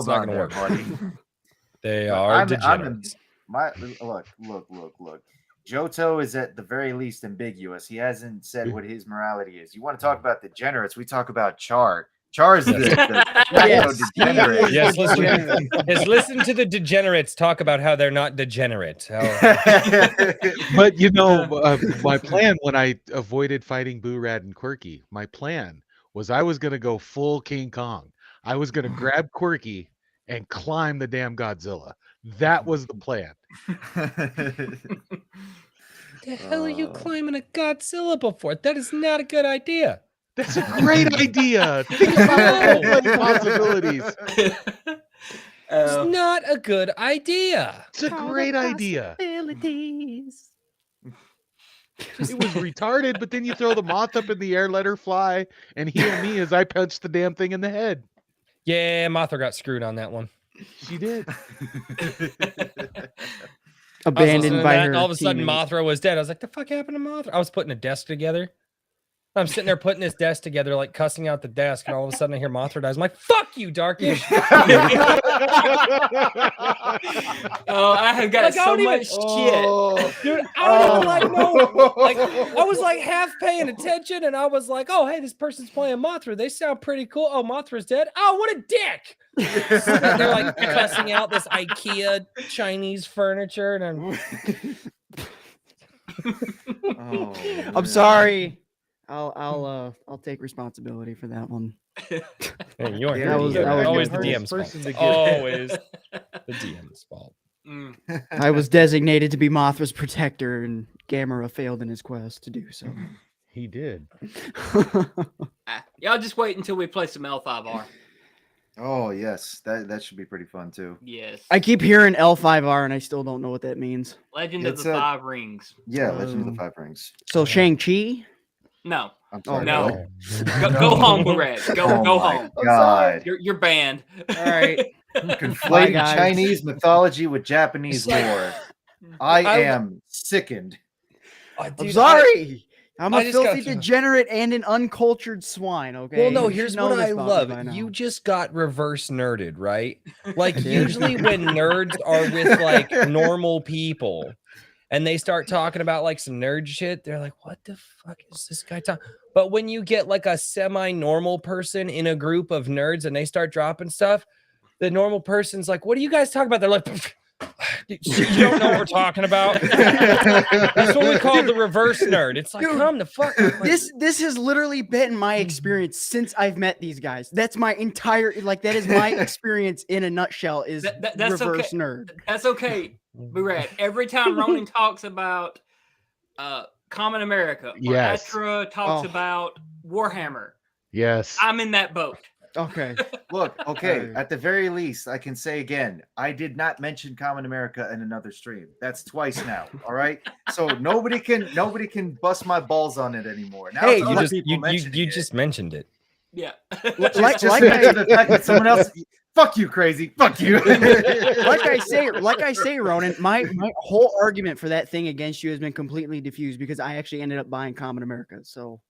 on there, buddy. They are degenerates. Look. Johto is at the very least ambiguous. He hasn't said what his morality is. You want to talk about degenerates? We talk about Char. Char is the degenerate. Yes, listen to the degenerates talk about how they're not degenerate. But my plan when I avoided fighting Boorad and Quirky, my plan was I was going to go full King Kong. I was going to grab Quirky and climb the damn Godzilla. That was the plan. The hell are you climbing a Godzilla before? That is not a good idea. That's a great idea. Think about all the possibilities. It's not a good idea. It's a great idea. It was retarded, but then you throw the moth up in the air, let her fly, and heal me as I punch the damn thing in the head. Yeah, Mothra got screwed on that one. She did. Abandoned by her. All of a sudden, Mothra was dead. I was like, the fuck happened to Mothra? I was putting a desk together. I'm sitting there putting this desk together, like cussing out the desk, and all of a sudden I hear Mothra dies. I'm like, fuck you, Darkish. I have got so much shit. Dude, I was like half paying attention, and I was like, oh, hey, this person's playing Mothra. They sound pretty cool. Oh, Mothra's dead. Oh, what a dick. They're like cussing out this IKEA Chinese furniture, and I'm sorry. I'll take responsibility for that one. Hey, you aren't always the DM's fault. Always the DM's fault. I was designated to be Mothra's protector, and Gamera failed in his quest to do so. He did. Y'all just wait until we play some L5R. Oh yes, that should be pretty fun too. Yes. I keep hearing L5R, and I still don't know what that means. Legend of the Five Rings. Yeah, Legend of the Five Rings. So Shang-Chi? No. I'm sorry, no. Go home, Boorad. Go home. God. You're banned. All right. Conflating Chinese mythology with Japanese lore. I am sickened. I'm sorry. I'm a filthy degenerate and an uncultured swine, okay? Well, no, here's what I love. You just got reverse nerded, right? Like, usually when nerds are with, like, normal people, and they start talking about like some nerd shit, they're like, what the fuck is this guy talking? But when you get like a semi-normal person in a group of nerds and they start dropping stuff, the normal person's like, what are you guys talking about? They're like, you don't know what we're talking about. That's what we call the reverse nerd. It's like, dude, come the fuck. Like, this has literally been my experience since I've met these guys. That's my entire, like, that is my experience in a nutshell, is that's reverse nerd. That's okay. Boorad, every time Ronin talks about Common America, or Astra talks about Warhammer, I'm in that boat. Okay. Look, okay, at the very least, I can say again, I did not mention Common America in another stream. That's twice now. All right. So nobody can bust my balls on it anymore. Now hey, you just mentioned it. Yeah. The fact that someone else. Fuck you, crazy. Fuck you. like I say, Ronin, my whole argument for that thing against you has been completely diffused because I actually ended up buying Common America. So,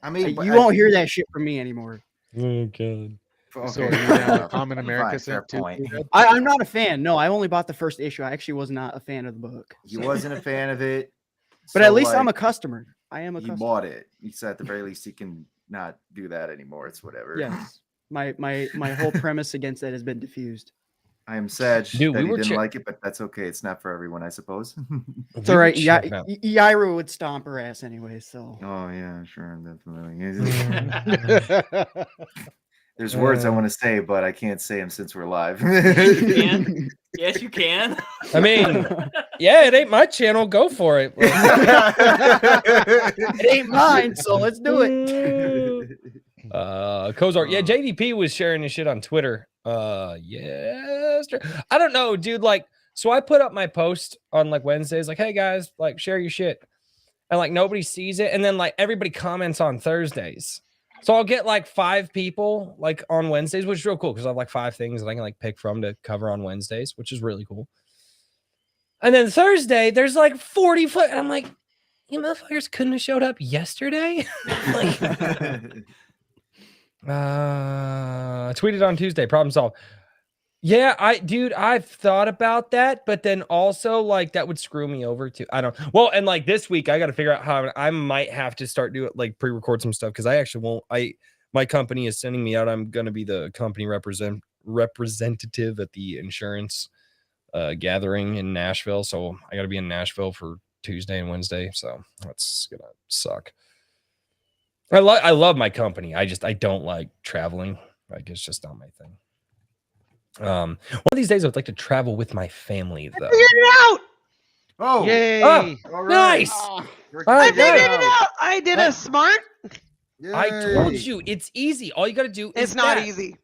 I mean, you won't hear that shit from me anymore. Oh god. Okay. So are you now Common America? Fair point. I'm not a fan. No, I only bought the first issue. I actually was not a fan of the book. You wasn't a fan of it. But at least I'm a customer. I am a He customer. bought it. He said at the very least he can not do that anymore. It's whatever. Yes. My whole premise against that has been diffused. I am sad Dude, that we he were didn't like it, but that's okay. It's not for everyone, I suppose. It's all right. Yaira would stomp her ass anyway. So. Oh yeah, sure, definitely. There's words I want to say, but I can't say them since we're live. You can. Yes, you can. I mean, yeah, it ain't my channel. Go for it. It ain't mine, so let's do it. Kozar, yeah, JDP was sharing his shit on Twitter. Yes, I don't know, dude. Like, so I put up my post on like Wednesdays, like, hey guys, like, share your shit, and like nobody sees it, and then like everybody comments on Thursdays. So I'll get like 5 people like on Wednesdays, which is real cool because I have like 5 things that I can like pick from to cover on Wednesdays, which is really cool. And then Thursday, there's like 40 foot, and I'm like, you motherfuckers couldn't have showed up yesterday. Like, tweeted on Tuesday, problem solved. Yeah, I've thought about that, but then also like that would screw me over too. I don't. Well, and like this week, I got to figure out how I might have to start doing like pre-record some stuff because I actually won't. My company is sending me out. I'm gonna be the company representative at the insurance gathering in Nashville, so I got to be in Nashville for Tuesday and Wednesday. So that's gonna suck. I love my company. I don't like traveling. Like it's just not my thing. One of these days I would like to travel with my family though. I figured it out. Oh, yay! All right. Nice. I figured it out. I did a smart. I told you it's easy. All you got to do is It's not that. easy.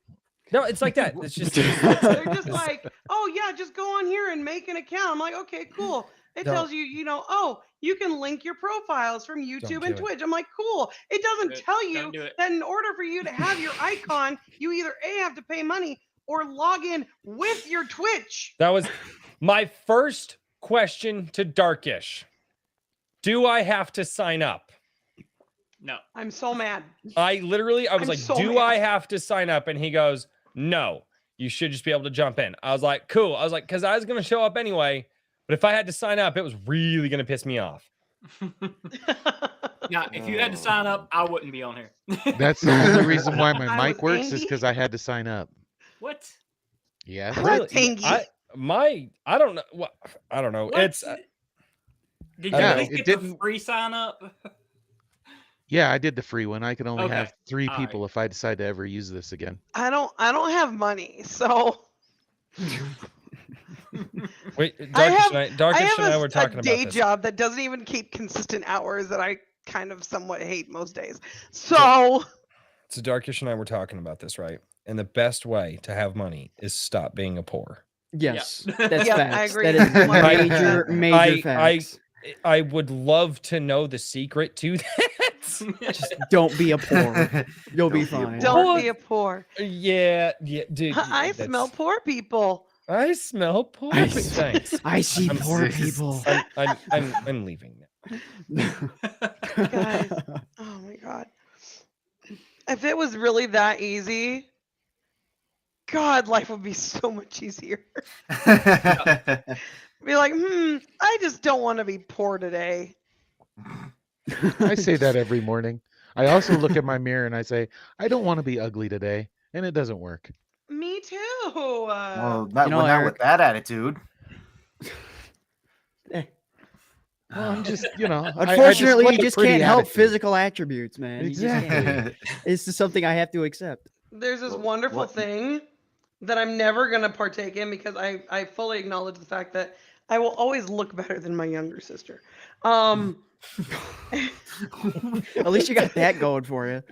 No, it's like that. It's just They're just like, oh yeah, just go on here and make an account. I'm like, okay, cool. It Don't. tells you, oh, you can link your profiles from YouTube and do it. Twitch. I'm like, cool. It doesn't tell you do it. that in order for you to have your icon, you either have to pay money or log in with your Twitch. That was my first question to Darkish. Do I have to sign up? No. I'm so mad. I was I'm like, so do mad. I have to sign up? And he goes, no, you should just be able to jump in. I was like, cool. I was like, because I was going to show up anyway. But if I had to sign up, it was really going to piss me off. Now, if you had to sign up, I wouldn't be on here. That's the only reason why my I mic was works is angry. because I had to sign up. What? Yeah. What? Tangy. I don't know. What I don't know. What? It's Did you I at don't least know. get It the didn't- free sign up? Yeah, I did the free one. I can only Okay. have 3 All people if I decide to ever use this again. I don't have money, so wait. I have Darkish and I were a talking about day this. job that doesn't even keep consistent hours that I kind of somewhat hate most days. So So Darkish and I were talking about this, right? And the best way to have money is stop being a poor. Yes, Yeah. that's Yep, I facts. agree. That is 100%. major facts. I would love to know the secret to that. Just don't be a poor. You'll be fine. don't be a poor. Yeah, dude. I smell poor people. I smell poor. Thanks. I see I'm poor serious. people. I'm leaving now. Guys, oh my god. If it was really that easy, God, life would be so much easier. Be like, I just don't want to be poor today. I say that every morning. I also look at my mirror and I say, I don't want to be ugly today. And it doesn't work. Me too. Well, not, You know, well, not Eric- with that attitude. Well, I'm just, I Unfortunately, display you a just pretty can't help attitude. physical attributes, man. You just can't. Exactly. It's just something I have to accept. There's this wonderful what- thing that I'm never going to partake in because I fully acknowledge the fact that I will always look better than my younger sister. At least you got that going for you.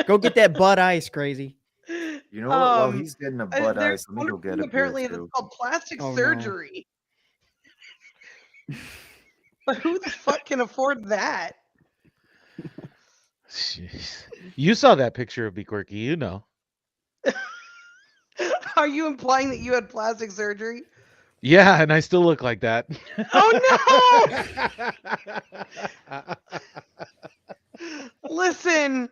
Go get that Bud Ice, crazy. You know what? Well, he's getting a Bud there's Ice. Let me go wonderful get thing it. apparently it's called plastic Oh, no. surgery. But who the fuck can afford that? Jeez. You saw that picture of me, Quirky. You know. Are you implying that you had plastic surgery? Yeah, and I still look like that. Oh no! Listen,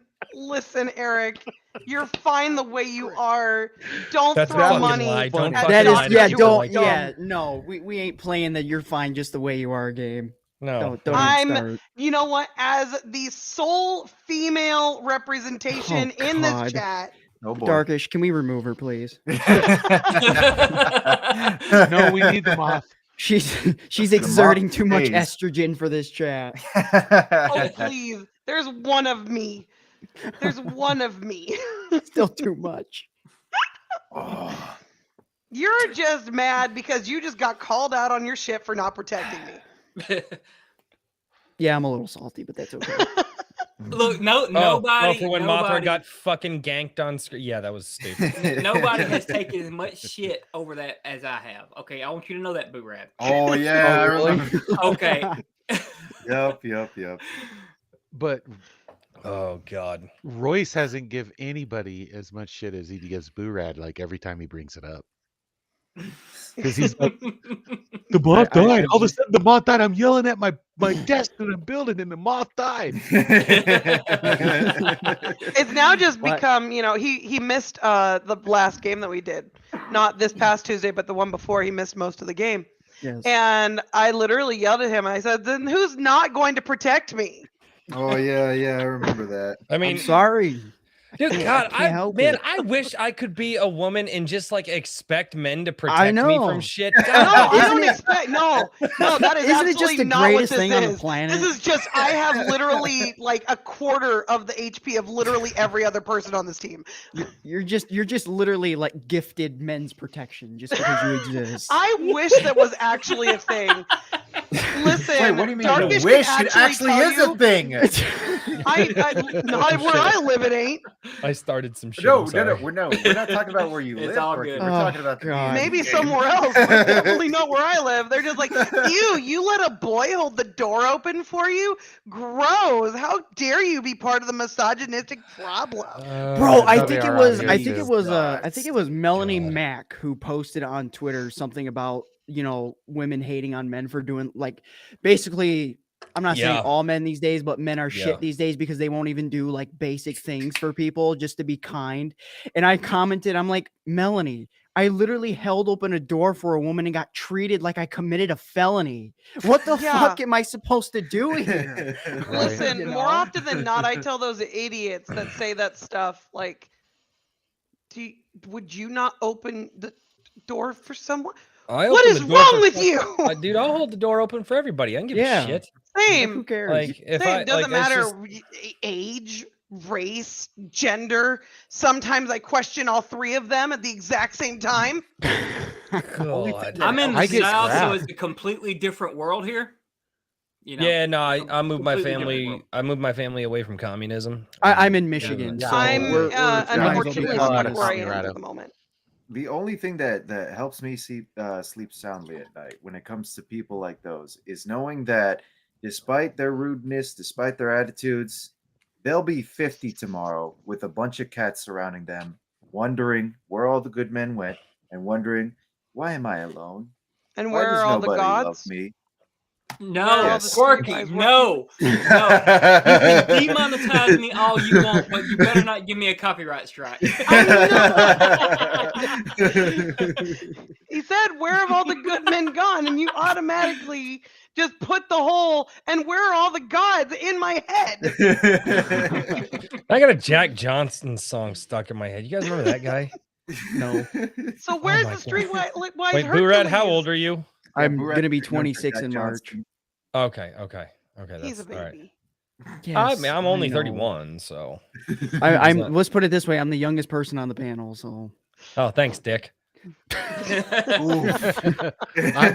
Eric. You're fine the way you are. Don't That's a throw fucking money. lie. Don't at fucking That is, lie. doctors yeah, who don't, are dumb. yeah, no, we ain't playing that you're fine just the way you are game. No. Don't even start. You know what? As the sole female representation in this God. chat. Oh boy. Darkish, can we remove her, please? No, we need them off. She's exerting too much estrogen for this chat. Oh, please. There's one of me. There's one of me. Still too much. Oh. You're just mad because you just got called out on your shit for not protecting me. Yeah, I'm a little salty, but that's okay. Look, nobody. For when nobody, Mothra got fucking ganked on screen. Yeah, that was stupid. Nobody has taken as much shit over that as I have. Okay, I want you to know that, Boorad. Oh yeah, I remember. Okay. Yep. But Oh god. Royce hasn't give anybody as much shit as he gives Boorad, like every time he brings it up. Because he's like, the moth died. All of a sudden, the moth died. I'm yelling at my desk that I'm building, and the moth died. It's now just become, he missed the last game that we did. Not this past Tuesday, but the one before. He missed most of the game. Yes. And I literally yelled at him. I said, then who's not going to protect me? Oh yeah, I remember that. I mean, I'm sorry. Dude, God, I I wish I could be a woman and just like expect men to I protect me know. from shit. No, God, I don't expect. No, that is Isn't it absolutely just the not what greatest this thing is. on the planet? This is just I have literally like a quarter of the HP of literally every other person on this team. You're just literally like gifted men's protection just because you exist. I wish that was actually a thing. Listen, Wait, what do you mean? Darkish You wish can it actually tell is you- a thing. Not where I live, it ain't. I started some shit. No, I'm sorry. we're not talking about where you It's live. all Quirky. good. We're talking about the God. Maybe somewhere else, but definitely not where I live. They're just like, you let a boy hold the door open for you? Gross. How dare you be part of the misogynistic problem? Bro, I how think they it are was out I here, think too. it was Melanie God. Mack who posted on Twitter something about, women hating on men for doing like basically I'm not saying Yeah. all men these days, but men are Yeah. shit these days because they won't even do like basic things for people just to be kind. And I commented, I'm like, Melanie, I literally held open a door for a woman and got treated like I committed a felony. What the Yeah. fuck am I supposed to do here? Listen, You know? more often than not, I tell those idiots that say that stuff like, would you not open the door for someone? I What opened is the door wrong for with fuck- you? Dude, I'll hold the door open for everybody. I don't give Yeah. a shit. Like, Same. who cares? Like if Same. I Doesn't like, it's matter just- age, race, gender. Sometimes I question all three of them at the exact same time. God. I'm in I the get South, so scrapped. it's a completely different world here. Yeah, no, I moved my completely different family. world. I moved my family away from communism. I'm in Michigan. Yeah. So I'm we're unfortunately might as well stuck be where I am communist. at the moment. The only thing that helps me sleep soundly at night when it comes to people like those is knowing that despite their rudeness, despite their attitudes, they'll be 50 tomorrow with a bunch of cats surrounding them, wondering where all the good men went and wondering, why am I alone? And Why where does are all the nobody love gods? me? No, Yes. Quirky, Guys, no. You can demonetize me all you want, but you better not give me a copyright strike. He said, where have all the good men gone? And you automatically just put the whole, and where are all the gods in my head? I got a Jack Johnson song stuck in my head. You guys remember that guy? No. So where's my the streetwise Wait, Boorad, how old are you? I'm Boorad, gonna be younger 26 Jack in March. Johnson. Okay. He's a That's all right. baby. I mean, I'm only know. 31, so. I'm not- let's put it this way, I'm the youngest person on the panel, so Oh, thanks, Dick. I'm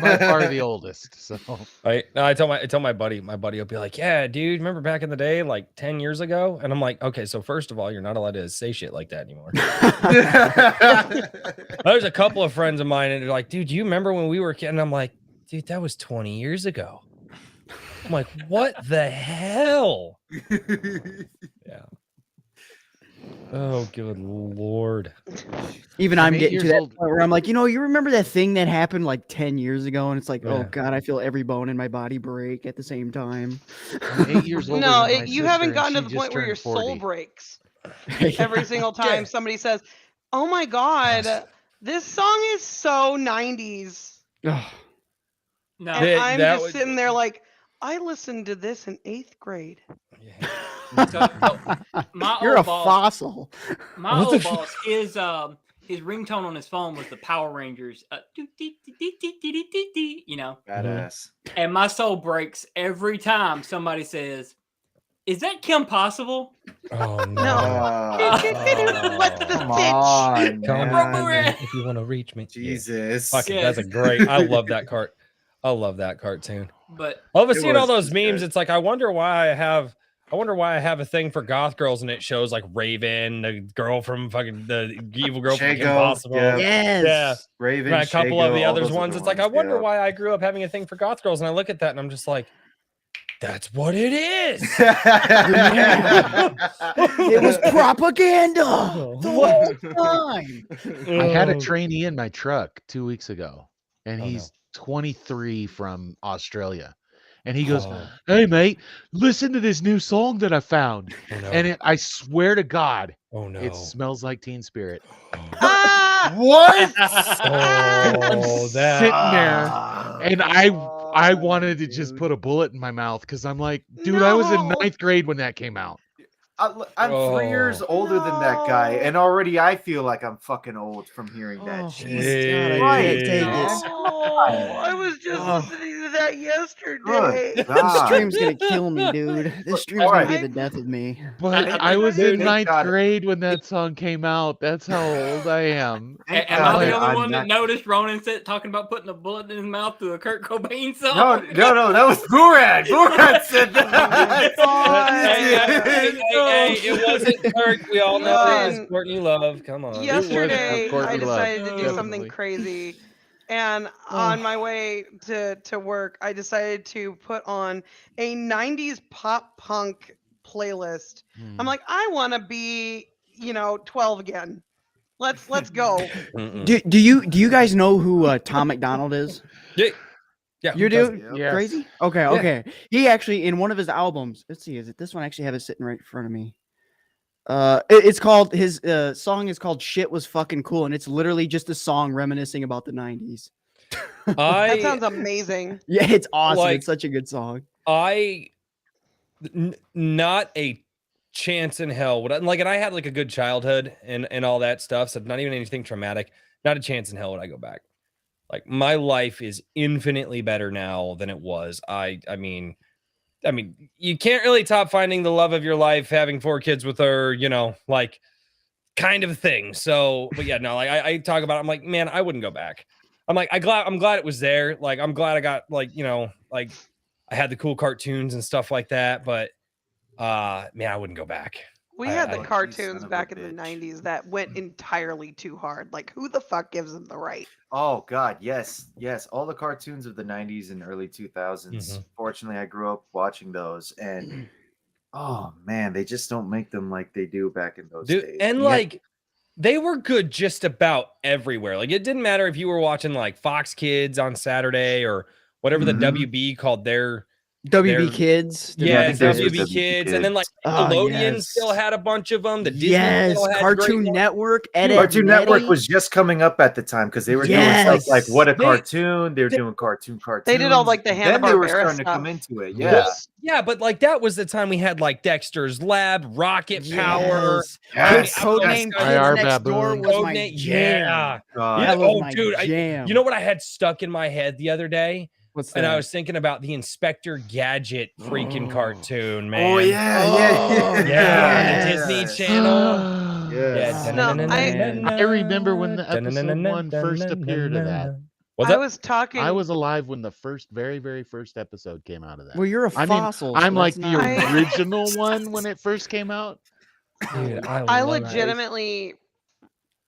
by far the oldest, so I tell my buddy will be like, yeah, dude, remember back in the day, like 10 years ago? And I'm like, okay, so first of all, you're not allowed to say shit like that anymore. There's a couple of friends of mine, and they're like, dude, do you remember when we were kids? And I'm like, dude, that was 20 years ago. I'm like, what the hell? Yeah. Oh, good Lord. even I'm I'm 8 getting to years that old. point where I'm like, you remember that thing that happened like 10 years ago? And it's like, oh Yeah. God, I feel every bone in my body break at the same time. I'm 8 years older No, than my you haven't sister, gotten to and the she point just where your turned soul 40. breaks. Every single time somebody says, oh my God, this song is so 90s. Ugh. No, And I'm that just was- sitting there like, I listened to this in 8th grade. So, my You're old a boss, fossil. my old boss, his ringtone on his phone was the Power Rangers. You know, Badass. and my soul breaks every time somebody says, "Is that Kim Possible?" Oh no! What's the Come stitch? on, Come man. on, if you want to reach me. Jesus. Fuck it, Yes. that's a great. I love that cart. I love that cartoon. But All of us It seeing all was those just memes, good. it's like I wonder why I have a thing for goth girls, and it shows like Raven, the girl from fucking the evil girl from Kim Shago, Possible. yeah. Yes. Yeah. Raven, And a couple Shago, of the all others those ones. other It's like I wonder yeah. why I grew up having a thing for goth girls, and I look at that and I'm just like, that's what it is. It was propaganda the whole time. I had a trainee in my truck 2 weeks ago, and Oh, he's 23 from Australia. And he goes, Oh. "Hey, mate, listen to this new song that I found." Oh, no. And I swear to God, Oh no. it smells like Teen Spirit. Ah! What? Oh, that. Sitting there, and I wanted to just dude. put a bullet in my mouth because I'm like, dude, I was in No. 9th grade when that came out. I'm 3 years older than that guy, and already I feel like I'm fucking old from hearing that. Oh, Jesus God, I Christ, can't take man. it. Oh, I was just Oh. listening to that yesterday. Good This God. stream's gonna kill me, dude. This stream's Alright. gonna be the death of me. But And- I was dude, in thank 9th God. grade when that song came out. That's how old I am. Thank am God I the that only I'm one that not- noticed Ronin said talking about putting a bullet in his mouth through a Kurt Cobain song? No, that was Boorad. Boorad said that. Hey, it wasn't Kirk. We all know it was Listen, Courtney Love. Come on. Yesterday, Courtney I Love, decided to do definitely. something crazy. And on my way to work, I decided to put on a 90s pop punk playlist. I'm like, I want to be, 12 again. Let's go. Do you guys know who Tom McDonald is? Yeah. You do? Yes. Crazy? Okay. He actually, in one of his albums, let's see, is it this one? I actually have it sitting right in front of me. It's called, his song is called Shit Was Fucking Cool, and it's literally just a song reminiscing about the 90s. That sounds amazing. Yeah, it's awesome. Like- It's such a good song. Not a chance in hell would I, like, and I had like a good childhood and all that stuff, so not even anything traumatic. Not a chance in hell would I go back. Like, my life is infinitely better now than it was. I mean, you can't really top finding the love of your life, having 4 kids with her, like, kind of thing. So, but yeah, no, like I talk about it, I'm like, man, I wouldn't go back. I'm like, I'm glad it was there. Like, I'm glad I got, like, like I had the cool cartoons and stuff like that, but man, I wouldn't go back. We had the You son cartoons of a back in the bitch. 90s that went entirely too hard. Like, who the fuck gives them the right? Oh God, yes. All the cartoons of the 90s and early 2000s. Mhm. Fortunately, I grew up watching those, and oh man, they just don't make them like they do back in those Dude, days. and You had- like they were good just about everywhere. Like, it didn't matter if you were watching like Fox Kids on Saturday or whatever the Mhm. WB called their WB They're- Kids. I yeah, think theirs was WB WB Kids, and then like Oh, Nickelodeon yes. still had a bunch of them. The Disney Yes, still had great Cartoon ones. Network. Ed, Cartoon Ed, Network Nettie. was just coming up at the time because they were doing Yes. stuff like What a They- Cartoon. They were doing cartoons. They did all, like, the Then they were Hanna-Barbera starting to come stuff. into it. Yeah. Yeah, but like that was the time we had like Dexter's Lab, Rocket Power. Yes. Codename yes. Kids IR Next Door Baboon. was my Codename- jam. yeah. God. Yeah. That was Oh, my dude, jam. You know what I had stuck in my head the other day? What's And I that? was thinking about the Inspector Gadget freaking cartoon, man. Oh yeah, Oh, Yeah, yes. the Disney Channel. Yes. Yeah. No, I remember when the episode 1 first appeared of that. What's I up? was talking. I was alive when the very, very first episode came out of that. Well, you're a I mean, fossil. I'm so like that's the not- original one when it first came out. Dude, I love legitimately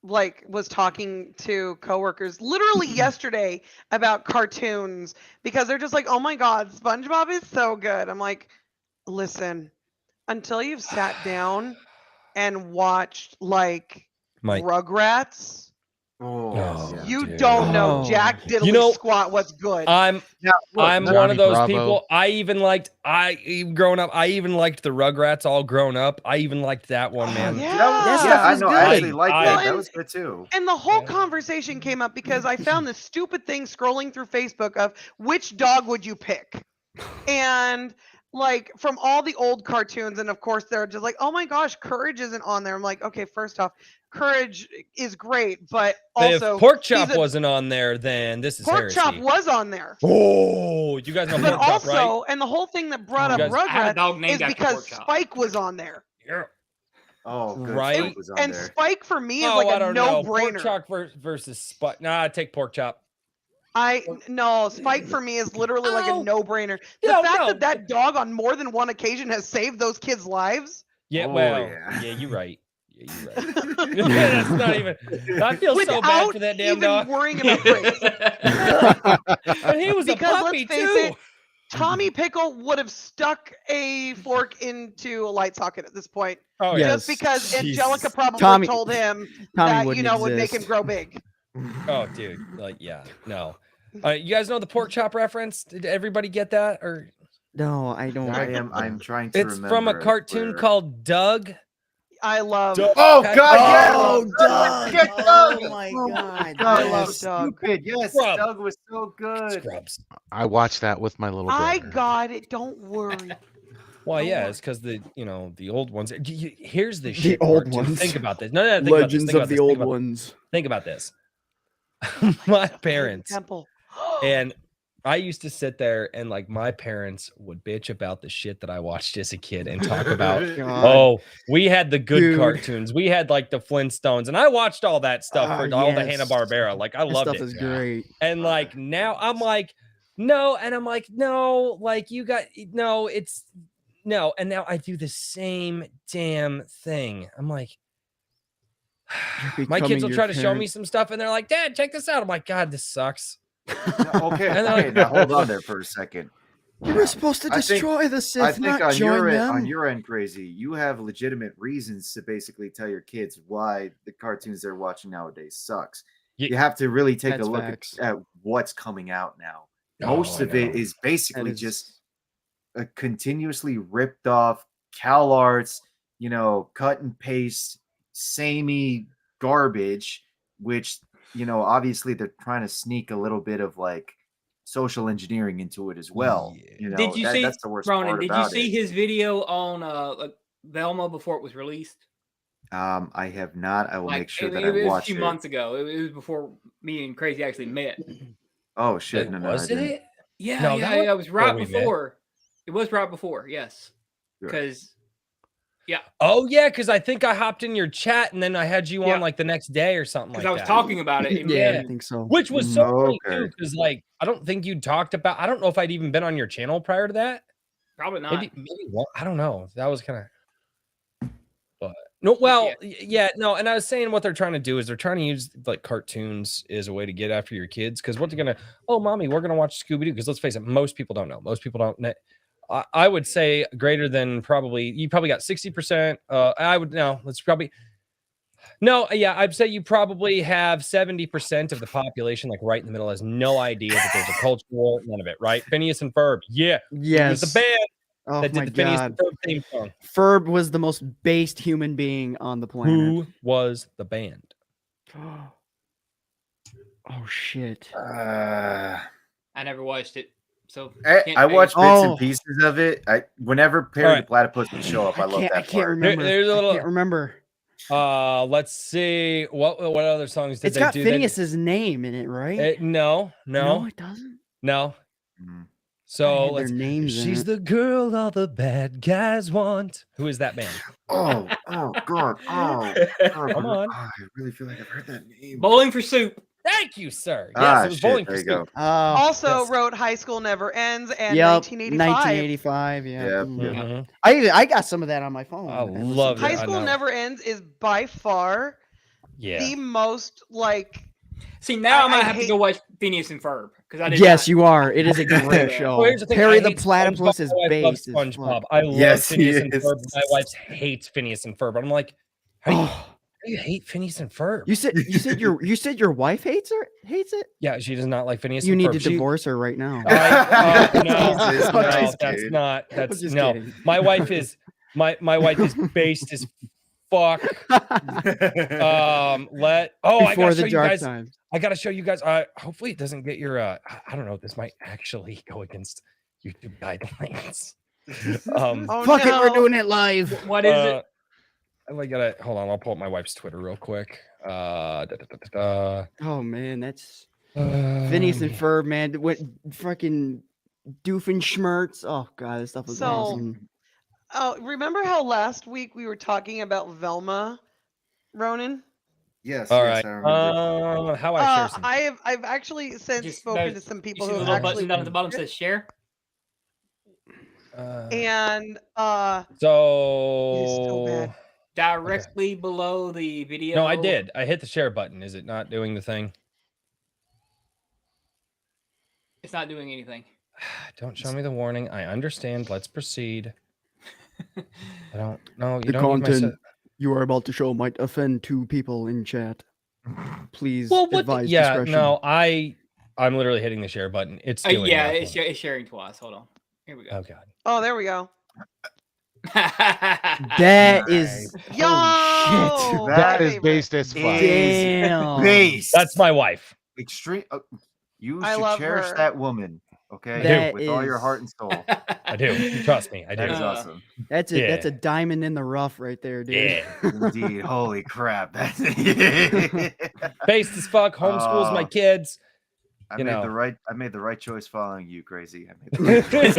was talking to coworkers literally yesterday about cartoons because they're just like, "Oh my god, SpongeBob is so good." I'm like, "Listen, until you've sat down and watched like Mike. Rugrats, Oh, you dude. don't know Oh. Jack Diddley You know- Squat what's good." I'm one Johnny of those Bravo. people. Growing up, I even liked the Rugrats all grown up. I even liked that one, man. yeah. That stuff I was know. good. I actually like I- that. Well, That and- was good too. And the whole conversation came up because I found this stupid thing scrolling through Facebook of which dog would you pick? And like from all the old cartoons, and of course they're just like, oh my gosh, Courage isn't on there. I'm like, okay, first off, Courage is great, but also if Pork Chop wasn't on there, then this is Pork heresy. Chop was on there. Oh, you guys know But Pork Chop, right? also, and the whole thing that brought up guys- I have a dog Rugrats named is after because Pork Chop. Spike was on there. Yeah. Oh, good. Right? Spike was on And there. Spike for me is Oh, like I a don't know. Pork no-brainer. Chop versus Spike. Nah, I take Pork Chop. No, Spike for me is literally like a no-brainer. The No, fact no. that that dog on more than one occasion has saved those kids' lives. Yeah, Oh, well, yeah. yeah, you're right. Yeah, you're right. That's not even. I feel so bad for that damn even dog. worrying about race. But he was Because a puppy let's face too. it, Tommy Pickle would have stuck a fork into a light socket at this point. Oh Yeah. Just because Angelica probably Tommy- told him Tommy that, wouldn't would make him exist. grow big. Oh, dude. Like, yeah, no. You guys know the Pork Chop reference? Did everybody get that? Or No, I don't. I'm trying to it's remember. from a cartoon where- called Doug. I love. Oh God! Yes! Oh, Doug! Get Oh Doug! my Oh, God! Doug I love was Doug. stupid. Yes, Scrub. Doug was so good. Scrubs. I watched that with my little brother. I got it. Don't worry. Well, Don't yeah, worry. it's because the old ones. Here's the The shit. old part, too. ones. Think about this. No, think about this, Legends think about of the this, old think about- ones. Think about this. My parents Temple. and I used to sit there and like my parents would bitch about the shit that I watched as a kid and talk about. God. Oh, we had the good Dude. cartoons. We had like the Flintstones, and I watched all that stuff for all the yes. Hanna-Barbera. Like I That loved stuff it. is great. And like now I'm like, no, and I'm like, no, like you got no, it's no, and now I do the same damn thing. I'm like, You're my kids becoming will your try to show me parent. some stuff, and they're like, Dad, check this out. I'm like, God, this sucks. No, okay, And they're okay, like- now hold on there for a second. You were supposed to I think- destroy the Sith, I think not on join your them. on your end, Crazy, you have legitimate reasons to basically tell your kids why the cartoons they're watching nowadays sucks. Ye- You have to really take a That's look facts. at what's coming out now. Oh, Most I of it know. is basically That is- just a continuously ripped off Cal Arts, cut and paste, samey garbage, which obviously they're trying to sneak a little bit of like social engineering into it as well. Yeah. Did you see that's the worst Ronin? part Did you about see it. his video on like Velma before it was released? I have not. I will Like make sure it, that it I was a watch few it. months ago. It was before me and Crazy actually met. Oh shit! No, was I didn't. it? Yeah, No, yeah, that was yeah. It was right before we met. before. It was right before. Yes, Good. because Oh yeah, because I think I hopped in your chat and then I had you Yeah. on like the next day or something like I was that. talking about it. And Yeah, I then- think so. Which was so funny too, Okay. because like I don't think you talked about. I don't know if I'd even been on your channel prior to that. probably not. Maybe one, I don't know. That was kind of. But no, well, yeah, no. And I was saying what they're trying to do is they're trying to use like cartoons as a way to get after your kids because what they're gonna. Oh, mommy, we're gonna watch Scooby Doo because let's face it, most people don't know. Most people don't. I would say greater than probably you probably got 60%. I would no. Let's probably. No, yeah, I'd say you probably have 70% of the population, like right in the middle, has no idea that there's a culture war, none of it, right? Phineas and Ferb, yeah. It Yes. was the band Oh that my did the Phineas God. and Ferb theme song. Ferb was the most based human being on the planet. Who was the band? Oh shit. I never watched it, so I can't I say- watch bits Oh. and pieces of it. Whenever Perry Alright. the Platypus would show up, I love I that can't part. remember. there's a I little- can't remember. Let's see. What other songs did It's they got do? Phineas's name in it, right? No, No, it doesn't. no. Mhm. So had their let's. names in She's it. the girl all the bad guys want. Who is that band? Oh God! Oh, Come on. I really feel like I've heard that name. Bowling for Soup. Thank you, sir. Yes, it was shit, Bowling there for you go. Soup. Oh, Also yes. wrote High School Never Ends and yep. 1985. 1985. Yeah. Yep, Mm. yep. Mhm. I got some of that on my phone. I listened love to it. High I School know. Never Ends is by far Yeah. the most like. See, now I I might have to hate- go watch Phineas and Ferb because I did. Yes, not. you are. It is a great show. Well, here's the thing, Perry I the hate Platypus SpongeBob. is My wife based. loves as SpongeBob. fuck. I love Yes, he Phineas and is. Ferb. My wife hates Phineas and Ferb. I'm like, how do you, Oh, you hate Phineas and Ferb? you said your wife hates it? Yeah, she does not like Phineas You and need Ferb. to She- divorce her right now. no, Jesus no, Christ, that's dude. not. I'm That's just no. kidding. My wife is my wife is based as fuck. I Before gotta the show you dark guys. times. I gotta show you guys. Hopefully it doesn't get your. I don't know. This might actually go against YouTube guidelines. Oh, Fuck it, we're no. doing it live. What is it? I gotta hold on. I'll pull up my wife's Twitter real quick. Oh man, that's Phineas and Ferb, man. What fucking Doofenshmirtz. Oh god, this stuff was So- awesome. Oh, remember how last week we were talking about Velma, Ronin? Yes. All yes, right. I remember. How I share some. I've actually since Just spoken to those- some You people see the who little actually button down at the bottom says share. and So so bad. Directly below the video. no, I did. I hit the share button. Is it not doing the thing? It's not doing anything. Don't show me the warning. I understand. Let's proceed. I don't know. You The don't need my content you are about to show might offend 2 people in chat. Please Well, what? advise Yeah, discretion. no. I'm literally hitting the share button. It's doing Yeah, nothing. it's sharing twice. Hold on. Here we go. Oh god. Oh, there we go. That is Yo, oh, That my is favorite. based as fuck. damn. Base. That's my wife. Extreme. You I should love cherish her. that woman. Okay, That with all your is- heart and soul. I do. Trust me. I That is do. awesome. That's Yeah. a diamond in the rough right there, dude. Yeah. Indeed. Holy crap. That's Based as fuck. Homeschools my Oh. kids. I You made know. I made the right choice following you, Crazy. I made the right choice.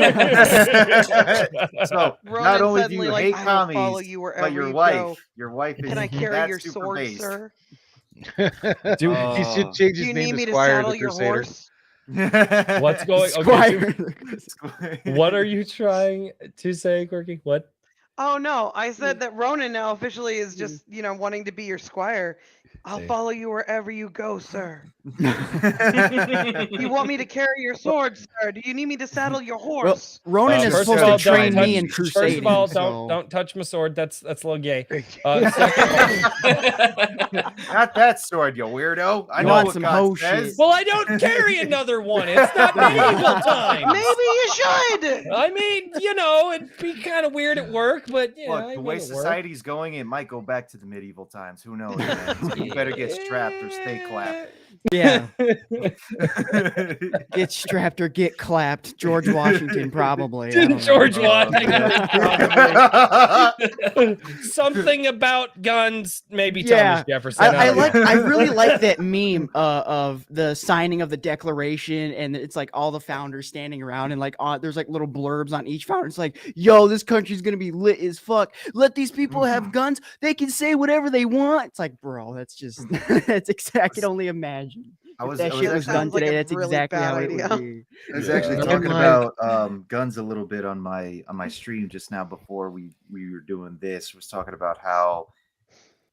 So not Ronan only do suddenly you like, hate I will follow commies, you wherever but your you wife, go. your wife is Can I carry that your super sword, based. sir? Dude, Oh. he should change Do his you name need to me to Squire saddle the your Crusader. horse? What's going? Squire. Okay. What are you trying to say, Quirky? What? Oh no, I said that Ronan now officially is just, wanting to be your squire. I'll See. follow you wherever you go, sir. You want me to carry your sword, sir? Do you need me to saddle your Well, horse? Ronan is First supposed of all, to train don't me in touch- crusading. First of all, so- don't touch my sword. That's a little gay. Second Not that sword, you weirdo. I You know want what some God hoe says. shit. well, I don't carry another one. It's not medieval times. Maybe you should. I mean, it'd be kind of weird at work, but yeah, Look, I the way mean, it work. society's going, it might go back to the medieval times. Who knows, man? So you better get strapped or stay clapped. Yeah, get strapped or get clapped. George Washington probably. I don't know. George Oh, Washington. Something about guns, maybe Yeah. Thomas Jefferson. I don't know. I really like that meme of the signing of the Declaration, and it's like all the founders standing around, and like there's like little blurbs on each founder. It's like, yo, this country's gonna be lit as fuck. Let these people have guns. They can say whatever they want. It's like, bro, that's just that's exact. I can only imagine. If that shit was done sounds like today, a that's really exactly bad how it idea. would be. I was actually Yeah. talking I'm about guns a little bit on my stream just now before we were doing this. Was talking about how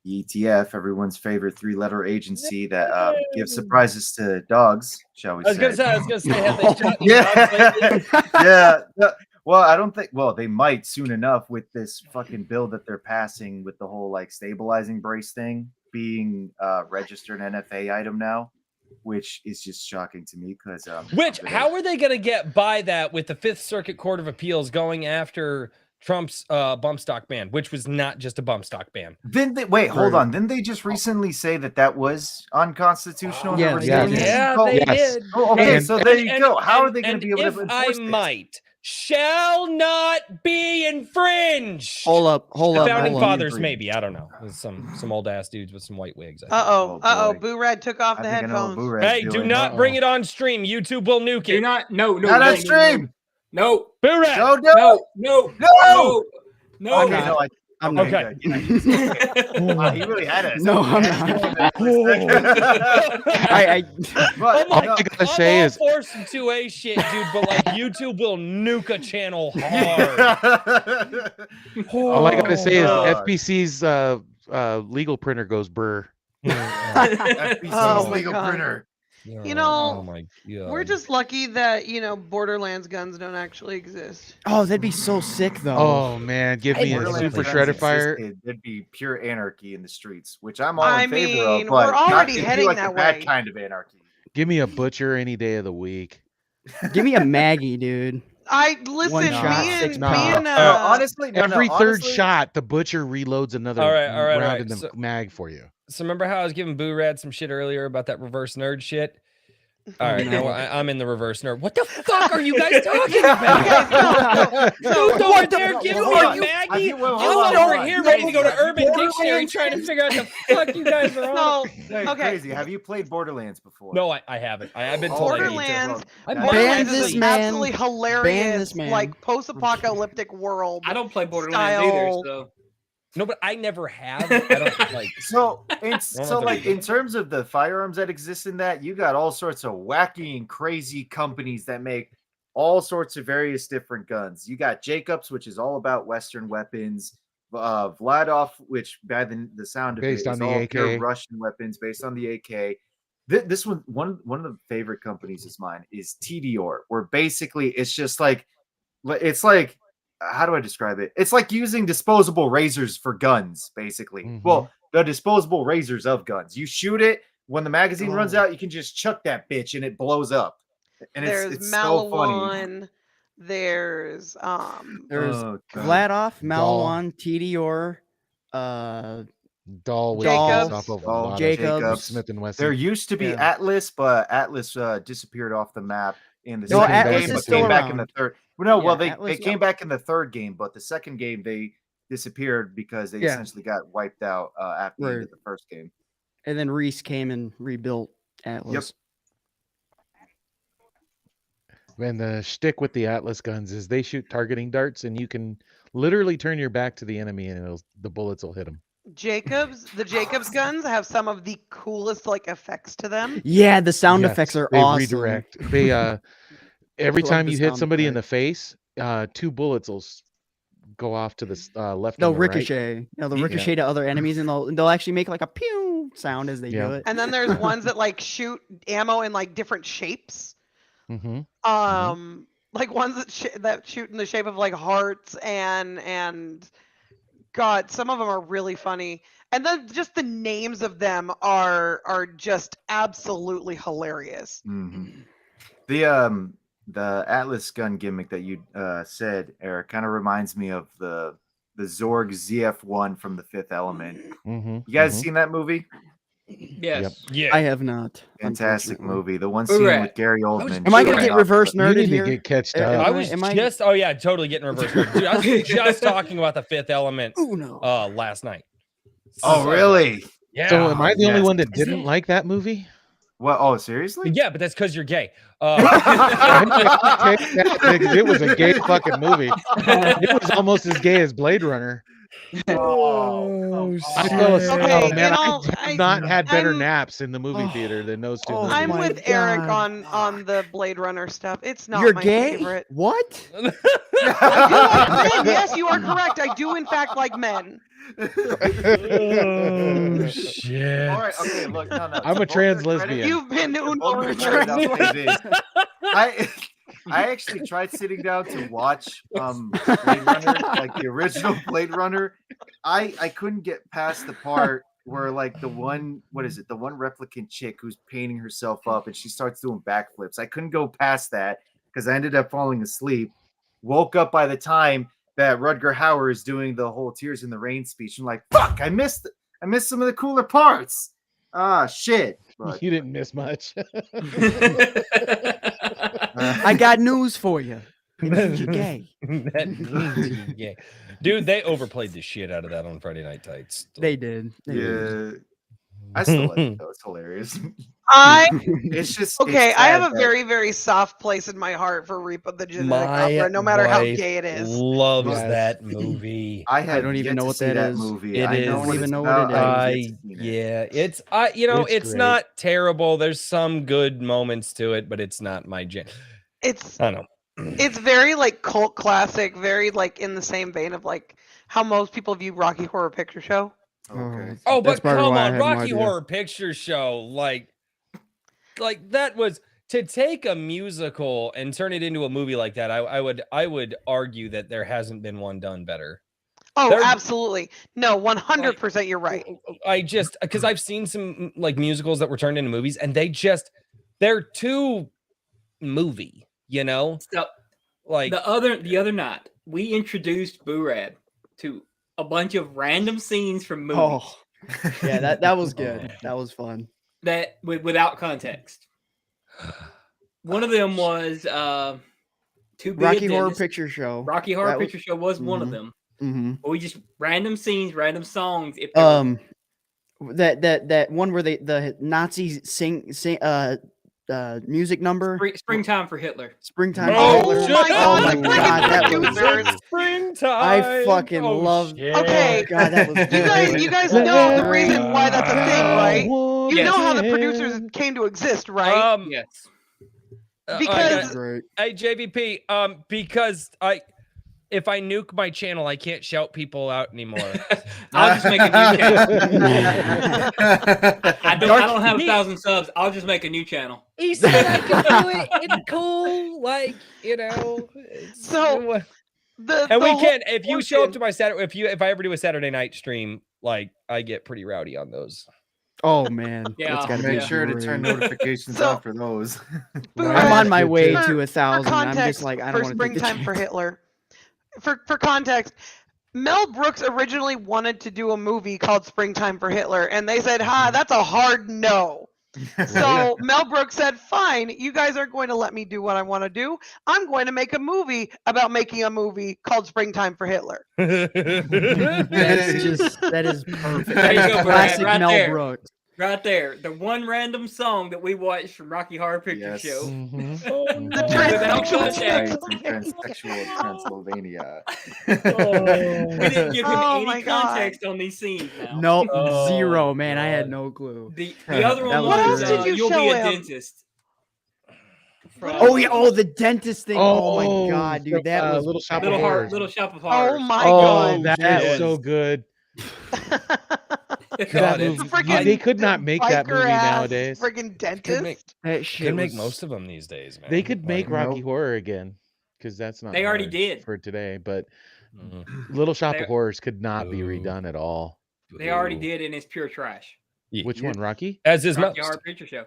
the ETF, everyone's favorite 3-letter agency that gives surprises to dogs, shall we I was gonna say? say, have they shot any Yeah. dogs lately? Yeah. Well, I don't think. Well, they might soon enough with this fucking bill that they're passing with the whole like stabilizing brace thing being registered NFA item now, which is just shocking to me because How are they gonna get by that with the Fifth Circuit Court of Appeals going after Trump's bump stock ban, which was not just a bump stock ban? Then they wait, hold Right. on. Didn't they just recently say that was unconstitutional? Yeah, They yeah, were Yeah, still- they Yes. did. Oh, okay, And- so there you and- go. How are and- they going and to be able if to enforce I this? might, shall not be infringed. Hold up, hold The up. founding hold up. fathers, maybe. I don't know. There's some old ass dudes with some white wigs. I think. Uh-oh. Oh, boy. Boorad took off I the think I know what headphones. Boorad's Hey, do doing. not bring it on stream. YouTube will nuke Do it. not. No. Not no, on stream. No. Boorad. No, No. no. No. No. I'm Okay, not. no, I'm okay, not. Okay. good. Yeah, wow, he really had it. No, I'm not. I But, All no, I gotta I'm say all is for some 2A shit, dude, but like YouTube will nuke a channel hard. all I gotta say is God. FBC's legal printer goes burr. FBC's Oh my legal God. printer. You know, oh my God. We're just lucky that, Borderlands guns don't actually exist. oh, that'd be so sick though. Oh man, give me a Borderlands super guns shredder fire. existed, there'd be pure anarchy in the streets, which I'm all I in favor mean, of. But we're already not to heading like that the bad way. kind of anarchy. Give me a butcher any day of the week. Give me a Maggie, dude. I listen, One me shot, and six me pounds. and Honestly, no, Every no, third honestly, shot, the butcher reloads another All right, round in the so- mag for you. So remember how I was giving Boorad some shit earlier about that reverse nerd shit? All right, no. now I'm in the reverse nerd. What the fuck are you guys talking about? So Who's over there giving me a Maggie? I'm over here ready to go to Urban Dictionary trying to figure out the fuck you guys are on. okay. Crazy. Have you played Borderlands before? No, I haven't. I've been told Borderlands. I need to. Borderlands Ban is this an man. absolutely Ban hilarious, this man. like post-apocalyptic world. I don't play Borderlands either, so. No, but I never have. I don't like. So like in terms of the firearms that exist in that, you got all sorts of wacky and crazy companies that make all sorts of various different guns. You got Jacobs, which is all about Western weapons. Vladov, which by the sound of Based it on is the all AK. pure Russian weapons based on the AK. This one of the favorite companies of mine is TDR, where basically it's just like how do I describe it? It's like using disposable razors for guns, basically. Mhm. Well, the disposable razors of guns. You shoot it when the magazine runs out, you can just chuck that bitch and it blows up. And There's it's so funny. Malawan. There's Vladov, Malawan, TDR, Dahl, which Jacobs. is off of a Oh, lot of Jacobs. Smith and Wesson. There used to be Yeah. Atlas, but Atlas disappeared off the map in the No, second Atlas game, is but still came back in around. the third. Well, no, well Yeah, they Atlas, came back in the third game, but the second game they disappeared because they Yeah. essentially got wiped out after the end of the first game. And then Reese came and rebuilt Atlas. And the shtick with the Atlas guns is they shoot targeting darts, and you can literally turn your back to the enemy, and the bullets will hit them. The Jacobs guns have some of the coolest like effects to them. Yeah, the sound Yes, effects are they awesome. redirect. They every Love time the you hit sound somebody in the effect. face, 2 bullets will go off to the left. They'll and the right. ricochet. They'll ricochet to other enemies, and they'll actually make like a pew sound as they Yeah. do it. And then there's ones that like shoot ammo in like different shapes. Mm-hmm. Like ones that shoot in the shape of like hearts and God, some of them are really funny. And then just the names of them are just absolutely hilarious. Mm-hmm. The Atlas gun gimmick that you said, Eric, kind of reminds me of the Zorg ZF1 from The Fifth Element. Mm-hmm. You guys seen that movie? Yes. Yeah. I have not. Fantastic unfortunately. movie. The one scene Boorad. with Gary Oldman. Am I gonna Boorad. get reverse You nerded need here? to get catched Am up. I was am I- just totally getting reverse nerd. Dude, I was just talking about The Fifth Element Ooh, no. last night. Oh, really? Yeah. So am I the only yes. one that didn't like that movie? What? Oh, seriously? Yeah, but that's because you're gay. Because it was a gay fucking movie. It was almost as gay as Blade Runner. Oh, I fell asleep. Okay, Oh, man, you know, I have not had better I'm- naps in the movie theater than those two. Oh, movies. I'm my with Eric God. on the Blade Runner stuff. It's not You're my gay? favorite. What? I do like men. Yes, you are correct. I do in fact like men. Oh, shit. All right. Okay. Look. No. I'm a To trans both their credit- lesbian. You've been to to Uno both their credit, I'll say this. I actually tried sitting down to watch Blade Runner, like the original Blade Runner. I couldn't get past the part where like the one replicant chick who's painting herself up and she starts doing backflips. I couldn't go past that because I ended up falling asleep. Woke up by the time that Rutger Hauer is doing the whole Tears in the Rain speech. I'm like, fuck, I missed some of the cooler parts. Ah, shit. But, You didn't miss much. I got news for you. It means you're gay. That means you're gay. Dude, they overplayed the shit out of that on Friday Night Tights. They did. They did. yeah. I still like it though. It's hilarious. It's just Okay, it's I have sad a that- very, very soft place in my heart for Reap of the Genetic My Opera, no matter how wife gay it is. loves Yes. that movie. I don't even yet know to what see that is. movie. It I is. know Don't what even it's know what about. it I have is. yet to see it. Yeah, it's It's it's great. not terrible. There's some good moments to it, but it's not my jam. It's I don't it's very like cult classic, very like in the same vein of like how most people view Rocky Horror Picture Show. Okay. Oh, That's but probably come why I on, have no Rocky idea. Horror Picture Show, like that was to take a musical and turn it into a movie like that. I would argue that there hasn't been one done better. Oh, They're- absolutely. No, 100% you're right. I just because I've seen some like musicals that were turned into movies, and they're too movie, you know. So Like the other night, we introduced Boorad to a bunch of random scenes from movies Oh, yeah, that was good. That was fun. that without context. One of them was To Be Rocky a Horror Dentist. Picture Show. Rocky Horror That was- Picture Show was one of them. Mm-hmm. But we just random scenes, random songs. If they were- that one where the Nazis sing music number. Springtime for Hitler. Springtime Oh for Hitler. my God, Oh my the God, that freaking was producers. Springtime. I fucking love. Okay. God, that was You guys know the reason why that's a thing, right? You Yes. know how the producers came to exist, right? Yes. Because hey JVP, because if I nuke my channel, I can't shout people out anymore. I'll just make a new channel. I don't have 1,000 subs. I'll just make a new channel. He said I could do it. It's cool, like So and we can. If you show up to my Saturday, if I ever do a Saturday night stream, like I get pretty rowdy on those. Oh man, Yeah, that's gotta Make be sure to great. turn notifications So- on for those. I'm on my way For- to 1,000. For I'm context, just like I for don't want to take the Springtime for chance. Hitler. For context, Mel Brooks originally wanted to do a movie called Springtime for Hitler, and they said, that's a hard no. So Mel Brooks said, fine, you guys aren't going to let me do what I want to do. I'm going to make a movie about making a movie called Springtime for Hitler. That is perfect. There you That is go, Brad, classic right Mel there. Brooks. Right there. The one random song that we watched from Rocky Horror Picture Yes. Show. The Without transsexual context. Transsexual Transylvania. We didn't give him Oh any my God. context on these scenes now. Nope, Oh, zero, man. I had God. no clue. The other That one was was great. What else did you You'll show Be a him? Dentist. From, Oh yeah, oh the dentist thing. Oh, my Oh, God, dude, that was Little Shop of Little Horrors. Little Shop of Horrors. Oh my Oh, God. that that is was- so good. God, That it- movie, Freaking they could not make that movie biker-ass nowadays. Friggin' dentist. that shit Could make was- most of them these days, man. They could make Like, Rocky Horror again, because that's not. They already hard did. for today. But mhm. Little Shop They- of Horrors could not be Ooh. redone at all. They already Ooh. did, and it's pure trash. Which one, Rocky? As is Rocky most. Horror Picture Show.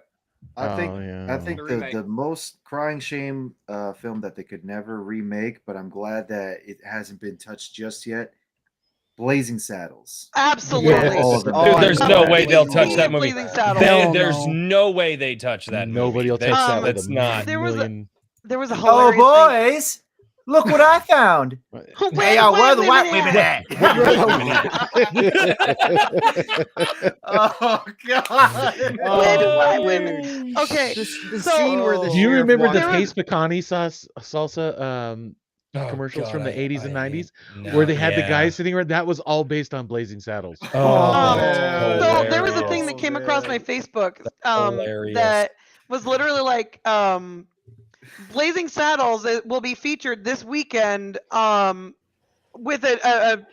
I think Oh, yeah. I think The the remake. most crying shame film that they could never remake, but I'm glad that it hasn't been touched just yet. Blazing Saddles. Absolutely. Yes. All of them. Oh, Dude, I there's love no that way they'll movie. touch that movie. Blazing Saddles. Hell There's no. no way they touch that. Nobody will movie. touch That's, that with that's a not. There was a- million. There was a Oh hilarious boys, look what I found. thing. Hey, where are the white women at? Oh God. Where the white Oh, women? Okay, The so- scene where the Do you sheriff remember the walks- There Pace Picani salsa Oh, commercials God, from the 80s and I 90s, hate- where they had the yeah. guys sitting around? That was all based on Blazing Saddles. Oh, Yeah. So there was a hilarious. thing that came across my Facebook hilarious. that was literally like Blazing Saddles will be featured this weekend with a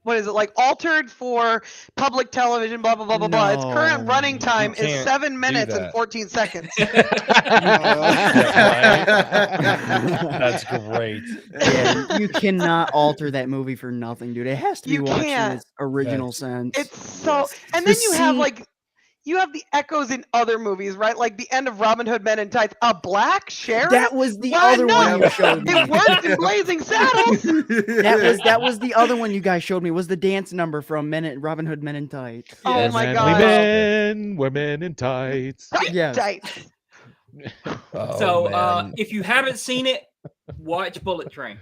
what is it, like altered for public television, blah blah blah blah blah. Its current No, running time is can't 7 minutes and that. 14 seconds. That's great. Yeah, you cannot alter that movie for nothing, dude. It has to be You watched in can't. its original sense. It's so, Yes. and The then you have scene- like, you have the echoes in other movies, right? Like the end of Robin Hood Men in Tights. A black sheriff? That was the Why other not? one you showed me. It worked in Blazing Saddles. That was the other one you guys showed me. Was the dance number from Robin Hood Men in Tights? Oh Yes. my Manly God. men, women in tights. Yes. Tights. Oh, So man. if you haven't seen it, watch Bullet Train.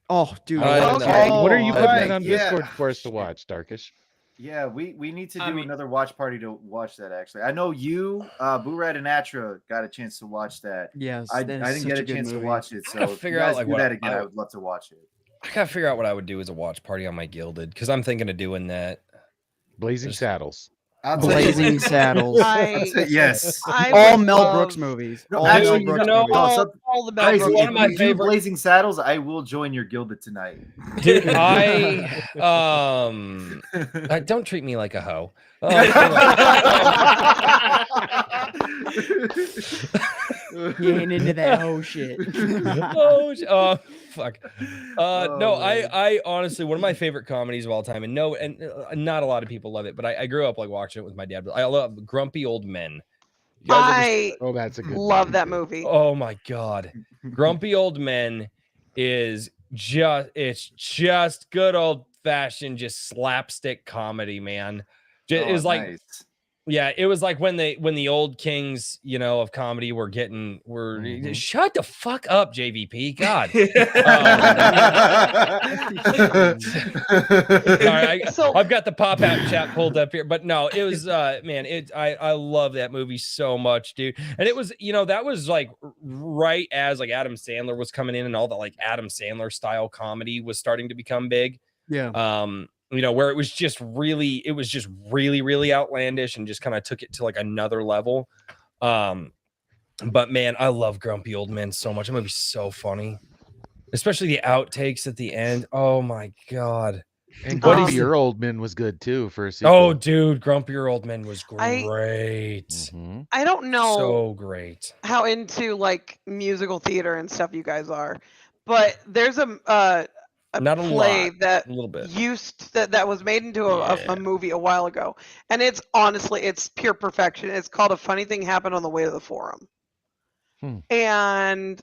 Oh, dude. I don't Okay. know. What are you putting Alright, it on yeah. Discord for us to watch, Darkish? Yeah, we need to do I mean- another watch party to watch that. Actually, I know you, Boorad and Atra got a chance to watch that. Yes. I that is didn't such get a a good chance to movie. watch it, I so gotta if you figure guys out, like, do what that again, I- I would love to watch it. I gotta figure out what I would do as a watch party on my Gilded because I'm thinking of doing that. Blazing Just- Saddles. I'll tell you- Blazing Saddles. I'll say yes. I All would Mel love Brooks movies. No, All actually, Mel Brooks you know, movies. all the Mel Guys, Brooks one if of my you do favorite- Blazing Saddles, I will join your Gilded tonight. Dude, I don't treat me like a hoe. He ain't into that whole shit. Fuck. No, Oh, man. I honestly, one of my favorite comedies of all time, and not a lot of people love it, but I grew up like watching it with my dad. But I love Grumpy Old Men. You guys ever- I Oh, that's a good love that movie. Oh my god, Grumpy Old Men is just good old fashioned just slapstick comedy, man. Oh, Is like nice. Yeah, it was like when the old kings, of comedy were shut the fuck up, JVP. God. Sorry, I've got the pop out chat pulled up here, but no, it was man, I love that movie so much, dude. And it was, that was like right as like Adam Sandler was coming in and all the like Adam Sandler style comedy was starting to become big. Yeah. Where it was just really, really outlandish and just kind of took it to like another level. But man, I love Grumpy Old Men so much. That movie's so funny, especially the outtakes at the end. Oh my God. And Grumpier Old Men was good too for a sequel. Oh, dude, Grumpier Old Men was great. I don't know so great how into like musical theater and stuff you guys are, but there's a play that that was made into a movie a while ago, and it's pure perfection. It's called A Funny Thing Happened on the Way to the Forum. And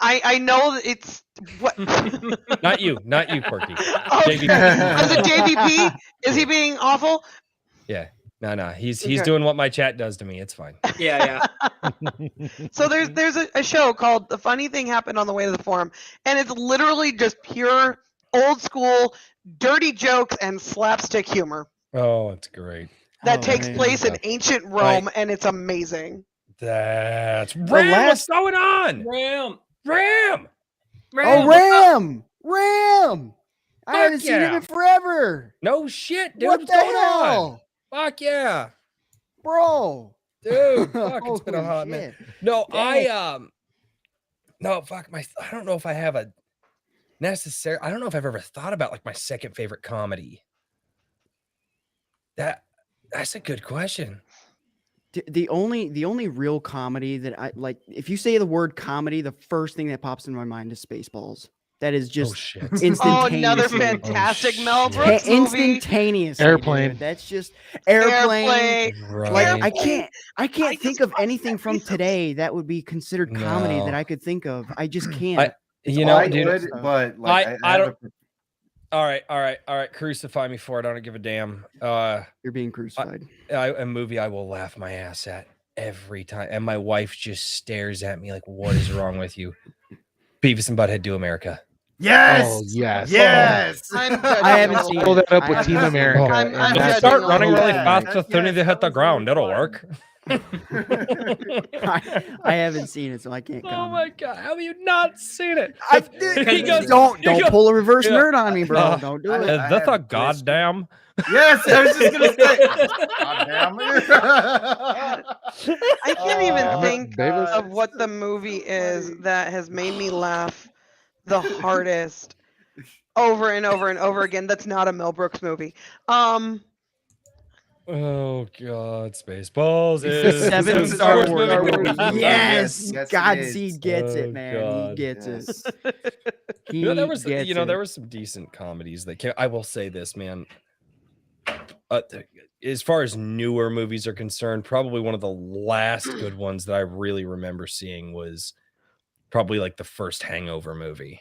I know that it's what not you Quirky. Okay. Is it JVP? Is he being awful? Yeah. No. He's doing what my chat does to me. It's fine. Yeah. So there's a show called The Funny Thing Happened on the Way to the Forum, and it's literally just pure old school dirty jokes and slapstick humor. Oh, it's great. That takes place in ancient Rome, and it's amazing. That's Ram. What's going on? Ram. Oh, Ram. I haven't seen him in forever. No shit, dude. What's going on? Fuck yeah, bro. Dude, fuck, it's been a hot minute. No, no, fuck I don't know if I have a necessary. I don't know if I've ever thought about like my second favorite comedy. That's a good question. The only real comedy that I like, if you say the word comedy, the first thing that pops in my mind is Spaceballs. That is just instantaneous. Oh, another fantastic Mel Brooks movie. Instantaneous. Airplane. That's just Airplane. Right. Like I can't think of anything from today that would be considered comedy that I could think of. I just can't. But like, I don't. All right. Crucify me for it. I don't give a damn. You're being crucified. A movie I will laugh my ass at every time, and my wife just stares at me like, "What is wrong with you?" Beavis and Butthead Do America. Yes. Oh, yes. Yes. I haven't seen Pull that up with Team America. I'm start running really fast as soon as they hit the ground. It'll work. I haven't seen it, so I can't comment. Oh my God, how have you not seen it? He goes, don't pull a reverse nerd on me, bro. Don't do it. Is this a goddamn? Yes, I was just gonna say. Goddamn. I can't even think of what the movie is that has made me laugh the hardest over and over and over again. That's not a Mel Brooks movie. Oh God, Spaceballs is 7 Star Wars movie. Yes, Yes, Godspeed gets it, man. God. He gets it. There was some decent comedies that came. I will say this, man. As far as newer movies are concerned, probably one of the last good ones that I really remember seeing was probably like the first Hangover movie.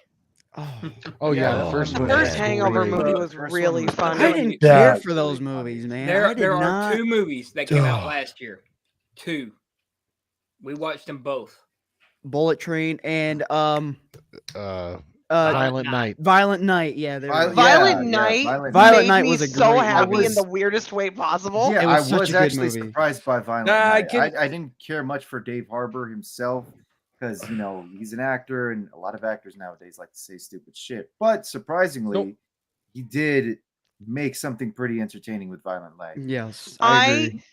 Oh yeah, the first Hangover movie was really fun. I didn't care for those movies, man. There are 2 movies that came out last year. 2. We watched them both. Bullet Train and Violent Night. Violent Night, yeah. Violent Night. Violent Night was so happy in the weirdest way possible. Yeah, I was actually surprised by Violent Night. I didn't care much for Dave Harbour himself because he's an actor, and a lot of actors nowadays like to say stupid shit. But surprisingly, he did make something pretty entertaining with Violent Night. Yes, I agree.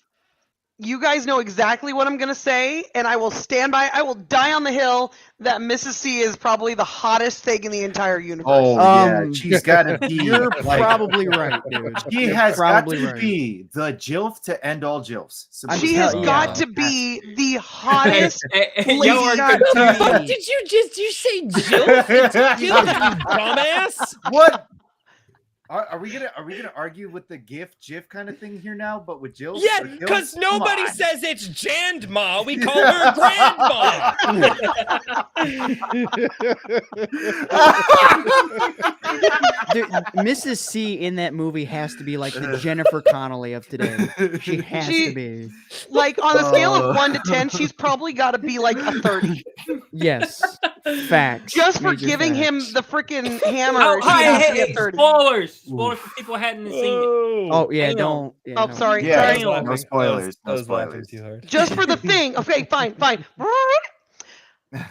You guys know exactly what I'm going to say, and I will stand by. I will die on the hill that Mrs. C is probably the hottest thing in the entire universe. Oh, yeah. She's got to be. You're probably right, dude. She has got to be the JILF to end all JILFs. She has got to be the hottest. What did you say, JILF? JILF, you dumbass? What? Are we gonna argue with the GIF kind of thing here now, but with Jill? Yeah, because nobody says it's Jandma. We call her Grandma. Dude, Mrs. C in that movie has to be like the Jennifer Connelly of today. She has to be. Like on a scale of 1 to 10, she's probably got to be like a 30. Yes, facts. Just for Major giving him facts. the freaking hammer. Oh, she has to be a hey, 30. spoilers for people who hadn't seen it. Oh yeah, Damn. don't. Yeah, Oh, no. sorry. Yeah, Sorry. no spoilers. I No was laughing spoilers. too hard. Just for the thing. Okay, fine.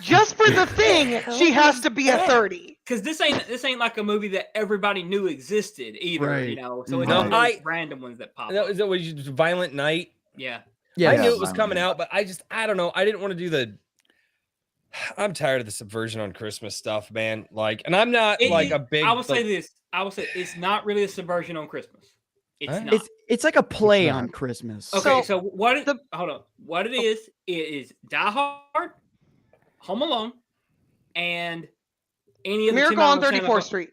Just for the thing, she has to be a 30. Because this ain't like a movie that everybody knew existed either, Right. you know. So it's No, not those random ones that pop No, up. is it was Violent Night? Yeah. Yeah, I knew it was Violent coming Night. out, but I don't know. I didn't want to do the. I'm tired of the subversion on Christmas stuff, man. Like, and I'm not like a big. I will say like, this. I will say it's not really a subversion on Christmas. It's Huh? not. It's like a play not. on Christmas. Okay, So, so what it, hold on. What it is Die Hard, Home Alone, and any of the Miracle Tim on Allen 34th Sandler- Street.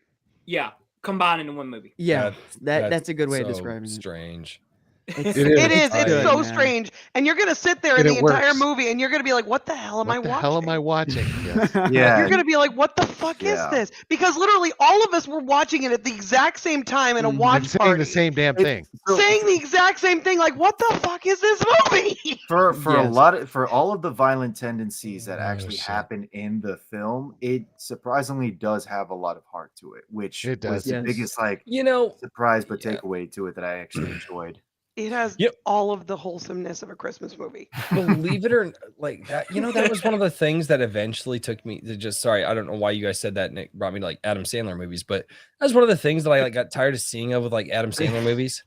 Yeah, combined into one movie. Yeah, that's a good way of so describing it. Strange. It's, It It is. it's It's good, so man. strange. And you're going to sit there in And the it entire works. movie and you're going to be like, what the hell am I What the watching? hell am I watching? Yes. Yeah, You're going to be like, what the fuck Yeah. is this? Because literally all of us were watching it at the exact same time in a Mhm. watch And saying party. the same damn thing. Saying the exact same thing. Like, what the fuck is this movie? for a Yes. lot of all of the violent tendencies that Oh, actually shit. happen in the film, it surprisingly does have a lot of heart to it, which It does. was the Yes. biggest like You know, surprise but Yeah. takeaway to it that I actually enjoyed. It has Yep. all of the wholesomeness of a Christmas movie. believe it or like that, that was one of the things that eventually took me to just. Sorry, I don't know why you guys said that, and it brought me to like Adam Sandler movies, but that was one of the things that I like got tired of seeing with like Adam Sandler movies.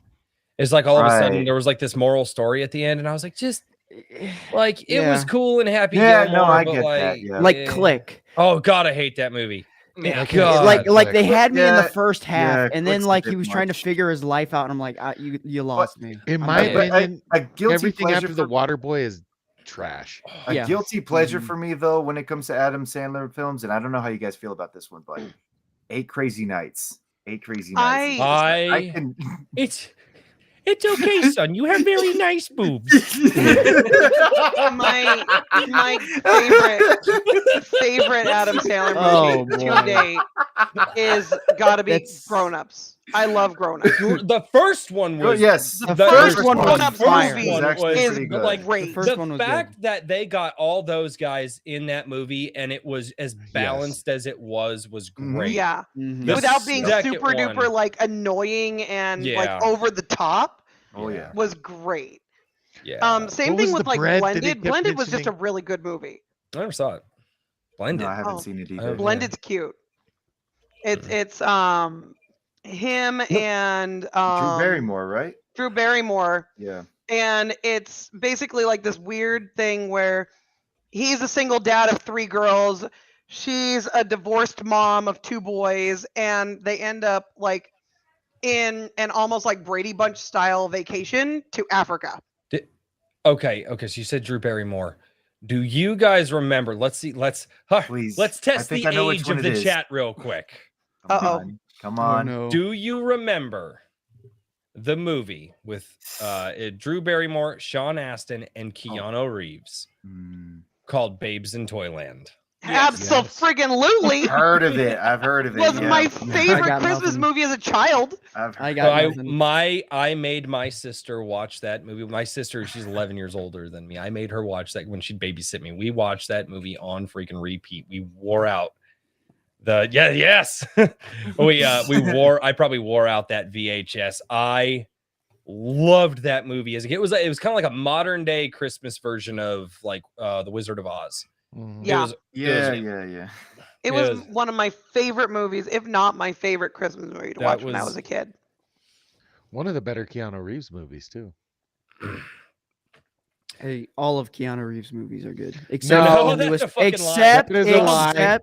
Is like all of a sudden Right. there was like this moral story at the end, and I was like, just like it Yeah. was cool and Happy Yeah, Gilmore, no, I but get like, that, yeah. Like yeah. Click. Oh God, I hate that movie. Yeah. Okay. God. Like they had me in the Yeah, first half, yeah, and then Click's a like he bit was trying to much. figure his life out, and I'm like, you lost me. In I'm my good. But opinion, a guilty everything pleasure after the for- Water Boy is trash. A Yeah. guilty pleasure Mhm. for me though when it comes to Adam Sandler films, and I don't know how you guys feel about this one, but Eight Crazy Nights. I can It's okay, son. You have very nice boobs. my favorite Adam Sandler Oh, movie to boy. date is got to be That's- Grown Ups. I love Grown Ups. The first one was yes, The first one was Grown-Ups fire. movie was actually is pretty good. like great. The first the one was fact good. that they got all those guys in that movie and it was as balanced as it was great. Yeah, Mhm. The without being second super duper one- like annoying and Yeah. like over the top Oh yeah. was great. Yeah. Same What thing was with the like bread that he Blended. kept Blended was just a mentioning? really good movie. I never saw it. Blended. No, I haven't Oh. seen it Oh, either. yeah. Blended's cute. It's him and Drew Barrymore, right? Drew Barrymore. Yeah. And it's basically like this weird thing where he's a single dad of 3 girls, she's a divorced mom of 2 boys, and they end up like in an almost like Brady Bunch style vacation to Africa. Okay. So you said Drew Barrymore. Do you guys remember? Let's see. Let's Please. test I think the I know which age one of it the is. chat real quick. Come Uh-oh. on. Come Oh, on. no. Do you remember the movie with Drew Barrymore, Sean Astin, and Keanu Reeves Mm. called Babes in Toyland? Absolutely. Heard of it. I've heard of it. Was yeah. my I favorite got Christmas nothing. movie as a child. I've I heard got So nothing. I made my sister watch that movie. My sister, she's 11 years older than me. I made her watch that when she'd babysit me. We watched that movie on freaking repeat. We wore out the I probably wore out that VHS. I loved that movie as a kid. It was kind of like a modern day Christmas version of like The Wizard of Oz. Mhm. Yeah. yeah. It It was was- one of my favorite movies, if not my favorite Christmas movie to That watch when I was- was a kid. One of the better Keanu Reeves movies too. Hey, all of Keanu Reeves' movies are good, No, except for the that's newest. a fucking lie. Except, That is a lie.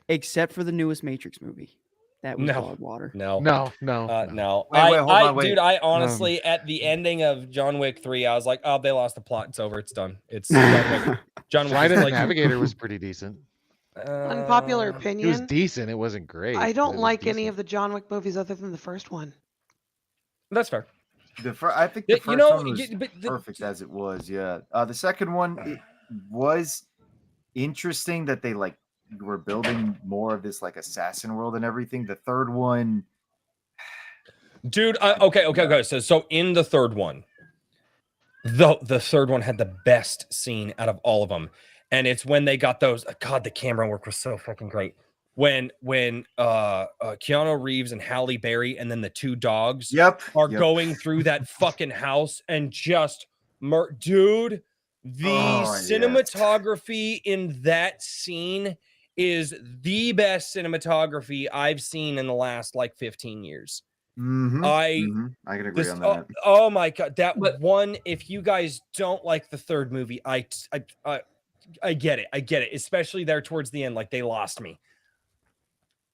except for the newest Matrix movie. That was No. dog water. No. No. No. Wait, hold on, wait. Dude, I honestly, at the ending of John Wick 3, I was like, oh, they lost the plot. It's over. It's done. It's John Wick. John Wick Flight is of the like, Navigator was pretty decent. Unpopular It was opinion. decent. It wasn't great. I but don't it was like any decent. of the John Wick movies other than the first one. That's fair. I think the first one was but perfect as it was. Yeah. The second one it was interesting that they like were building more of this like assassin world and everything. The third one, dude. Okay. So in the third one, the third one had the best scene out of all of them, and it's when they got those. God, the camera work was so fucking great. When Keanu Reeves and Halle Berry and then the two dogs are going through that fucking house and just dude, the cinematography in that scene is the best cinematography I've seen in the last like 15 years. I can agree on that. Oh my god, one. If you guys don't like the third movie, I get it, especially there towards the end, like they lost me.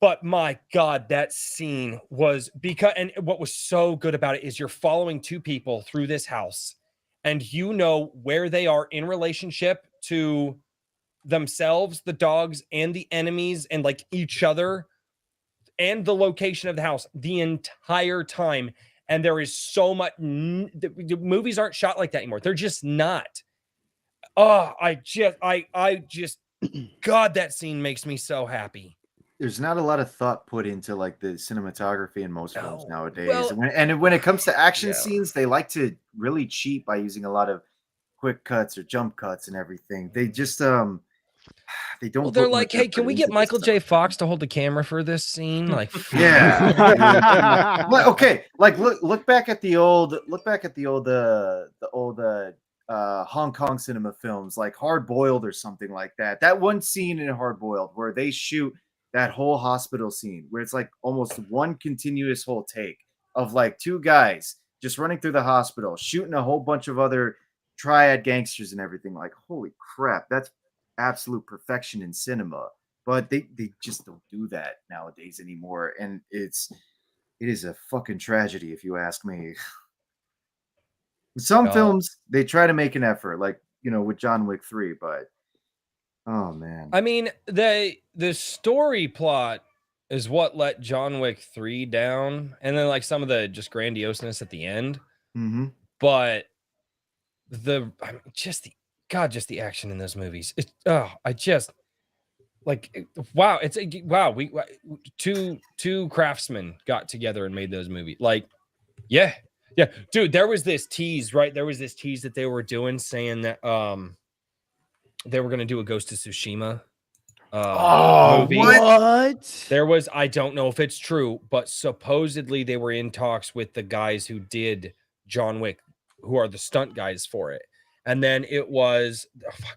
But my god, that scene was and what was so good about it is you're following two people through this house, and you know where they are in relationship to themselves, the dogs, and the enemies, and like each other. And the location of the house the entire time. And there is so much. The movies aren't shot like that anymore. They're just not. Oh, I just, God, that scene makes me so happy. There's not a lot of thought put into like the cinematography in most films nowadays. Well, when it comes to action scenes, they like to really cheat by using a lot of quick cuts or jump cuts and everything. They just they don't. Well, they're like, hey, can we get Michael J. Fox to hold the camera for this scene? Like, yeah. But okay, like look back at the old Hong Kong cinema films, like Hard Boiled or something like that. That one scene in Hard Boiled where they shoot that whole hospital scene, where it's like almost one continuous whole take of like two guys just running through the hospital, shooting a whole bunch of other triad gangsters and everything. Like, holy crap, that's absolute perfection in cinema. But they just don't do that nowadays anymore, and it is a fucking tragedy if you ask me. Some films they try to make an effort, like with John Wick 3, but oh man, I mean the story plot is what let John Wick 3 down, and then like some of the just grandioseness at the end. But just the action in those movies. I just like wow. We two craftsmen got together and made those movies. Like, yeah, dude. There was this tease, right? There was this tease that they were doing, saying that they were gonna do a Ghost of Tsushima movie. What? There was, I don't know if it's true, but supposedly they were in talks with the guys who did John Wick, who are the stunt guys for it. And then it was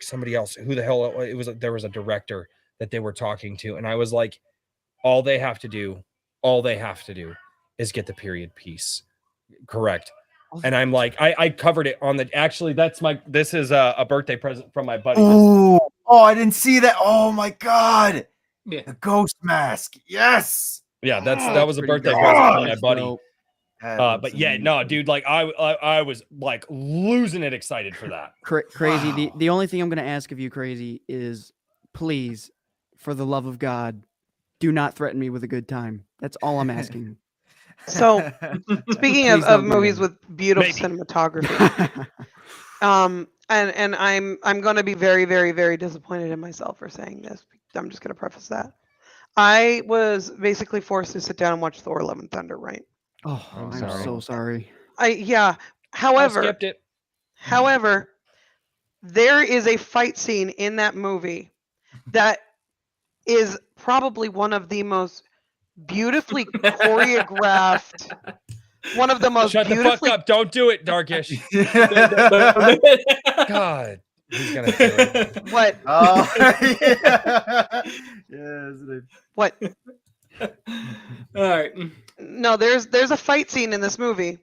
somebody else. Who the hell it was? There was a director that they were talking to, and I was like, all they have to do is get the period piece correct. And I'm like, I covered it on the. Actually, this is a birthday present from my buddy. Oh, I didn't see that. Oh my god, the ghost mask. Yes. Yeah, that was a birthday present from my buddy. But yeah, no, dude, like I was like losing it excited for that. Crazy. Wow. The only thing I'm going to ask of you, Crazy, is please, for the love of God, do not threaten me with a good time. That's all I'm asking. So, speaking of movies with beautiful cinematography, and I'm going to be very, very, very disappointed in myself for saying this. I'm just going to preface that. I was basically forced to sit down and watch Thor: Love and Thunder, right? Oh, I'm so sorry. However, I skipped it. However, there is a fight scene in that movie that is probably one of the most beautifully choreographed. One of the most Shut the fuck up! Don't do it, Darkish. God, he's gonna do it. What? Oh, yeah. What? All right. No, there's a fight scene in this movie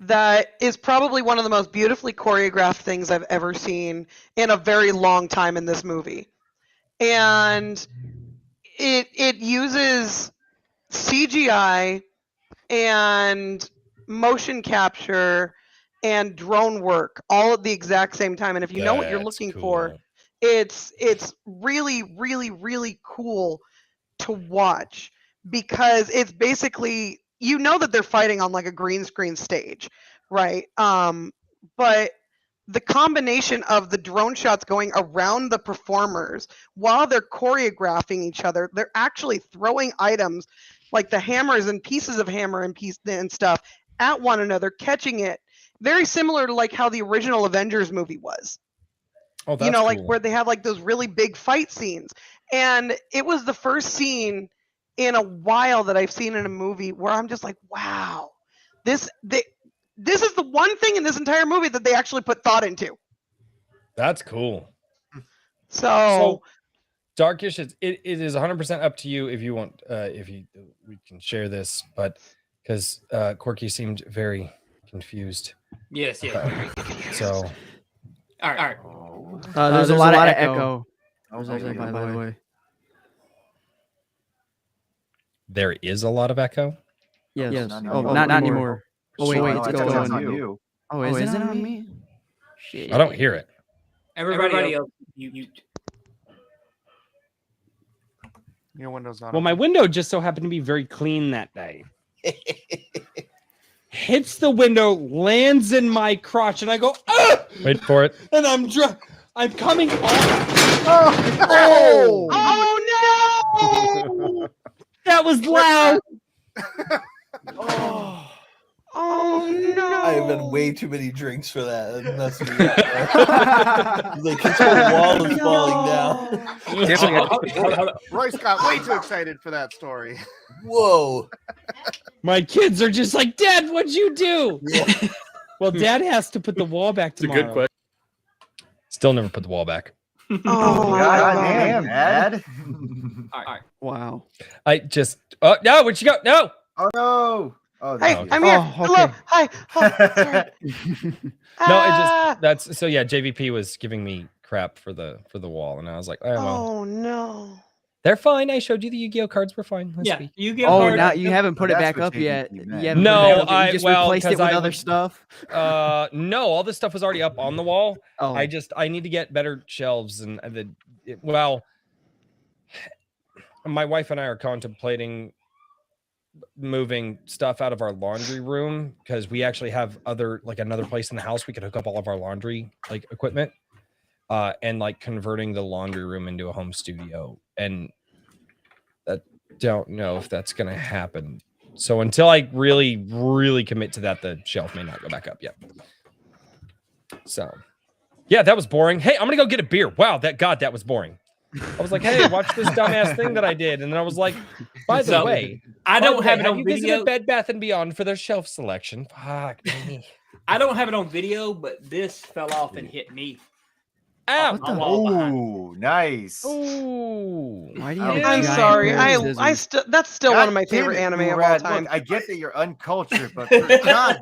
that is probably one of the most beautifully choreographed things I've ever seen in a very long time in this movie. And it uses CGI and motion capture and drone work all at the exact same time. And if you know what you're looking for, it's really, really, really cool to watch because it's basically, you know, that they're fighting on like a green screen stage, right? But the combination of the drone shots going around the performers while they're choreographing each other, they're actually throwing items like the hammers and pieces of hammer and stuff at one another, catching it. Very similar to like how the original Avengers movie was. Oh, that's you know, like cool. where they have like those really big fight scenes. And it was the first scene in a while that I've seen in a movie where I'm just like, wow, this is the one thing in this entire movie that they actually put thought into. That's cool. So Darkish, it is 100% up to you if you want. We can share this, but because Quirky seemed very confused. Yes. So, all right. There's a lot of echo. By the way. There is a lot of echo. Yes. Not Not anymore. Oh wait, No, it's I going thought it was on on you. Oh, is it on me? Shit. I don't hear it. Everybody else, you. Your window's not. Well, my window just so happened to be very clean that day. Hits the window, lands in my crotch, and I go, ah! Wait for it. And I'm coming off. Oh no! That was loud. Oh no! I have had way too many drinks for that. That's messing me up. Like his whole wall is falling down. Royce got way too excited for that story. Whoa! My kids are just like, Dad, what'd you do? Yeah. Well, Dad has to put the wall back tomorrow. It's a good question. Still never put the wall back. Oh damn, Dad. All right. Wow. I just. Oh no! Where'd you go? No. Oh no. Oh, Hey, no. I'm here. Oh, okay. Hello. Hi. Oh, sorry. No, it just that's so yeah. JVP was giving me crap for the wall, and I was like, oh well, Oh no. they're fine. I showed you the Yu-Gi-Oh cards were fine. Yeah, Week. you get. Oh, now you haven't put it That's back what up JVP yet. meant. You haven't No, put it back up yet? You just well, replaced it 'cause with I other was- stuff. No, all this stuff was already up on the wall. Oh, I need to get better shelves and my wife and I are contemplating moving stuff out of our laundry room because we actually have another place in the house we could hook up all of our laundry equipment and converting the laundry room into a home studio, and I don't know if that's gonna happen. So until I really commit to that, the shelf may not go back up yet. So yeah, that was boring. Hey, I'm gonna go get a beer. Wow, that was boring. I was like, hey, watch this dumbass thing that I did. And then I was like, by the way, I don't have it on you video. visited Bed Bath & Beyond for their shelf selection? Fuck me. I don't have it on video, but this fell off and hit me. Ow. On the wall behind. Ooh, nice. Ooh. why do you? I'm have I'm giant sorry. pair of scissors? I still that's still God one of my damn favorite it, anime of all Boorad. time. Look, I get that you're uncultured, but for God,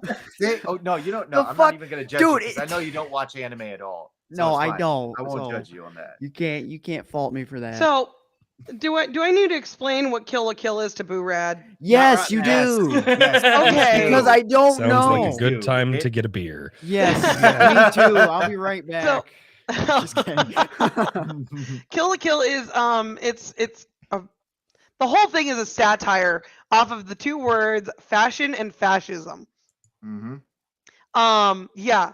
oh no, you don't know. The I'm fuck? not even gonna judge Dude, you because I know you don't watch anime at all. So No, it's I fine. don't. I won't So judge you on that. You can't fault me for that. So, do I need to explain what Kill la Kill is to Boorad? yes, you Yes. do. Yes, Okay. Because I don't Sounds know. like a good time to get a beer. Yes, me too. I'll be right back. Just kidding. Kill la Kill is the whole thing is a satire off of the two words fashion and fascism. Mm-hmm. Yeah,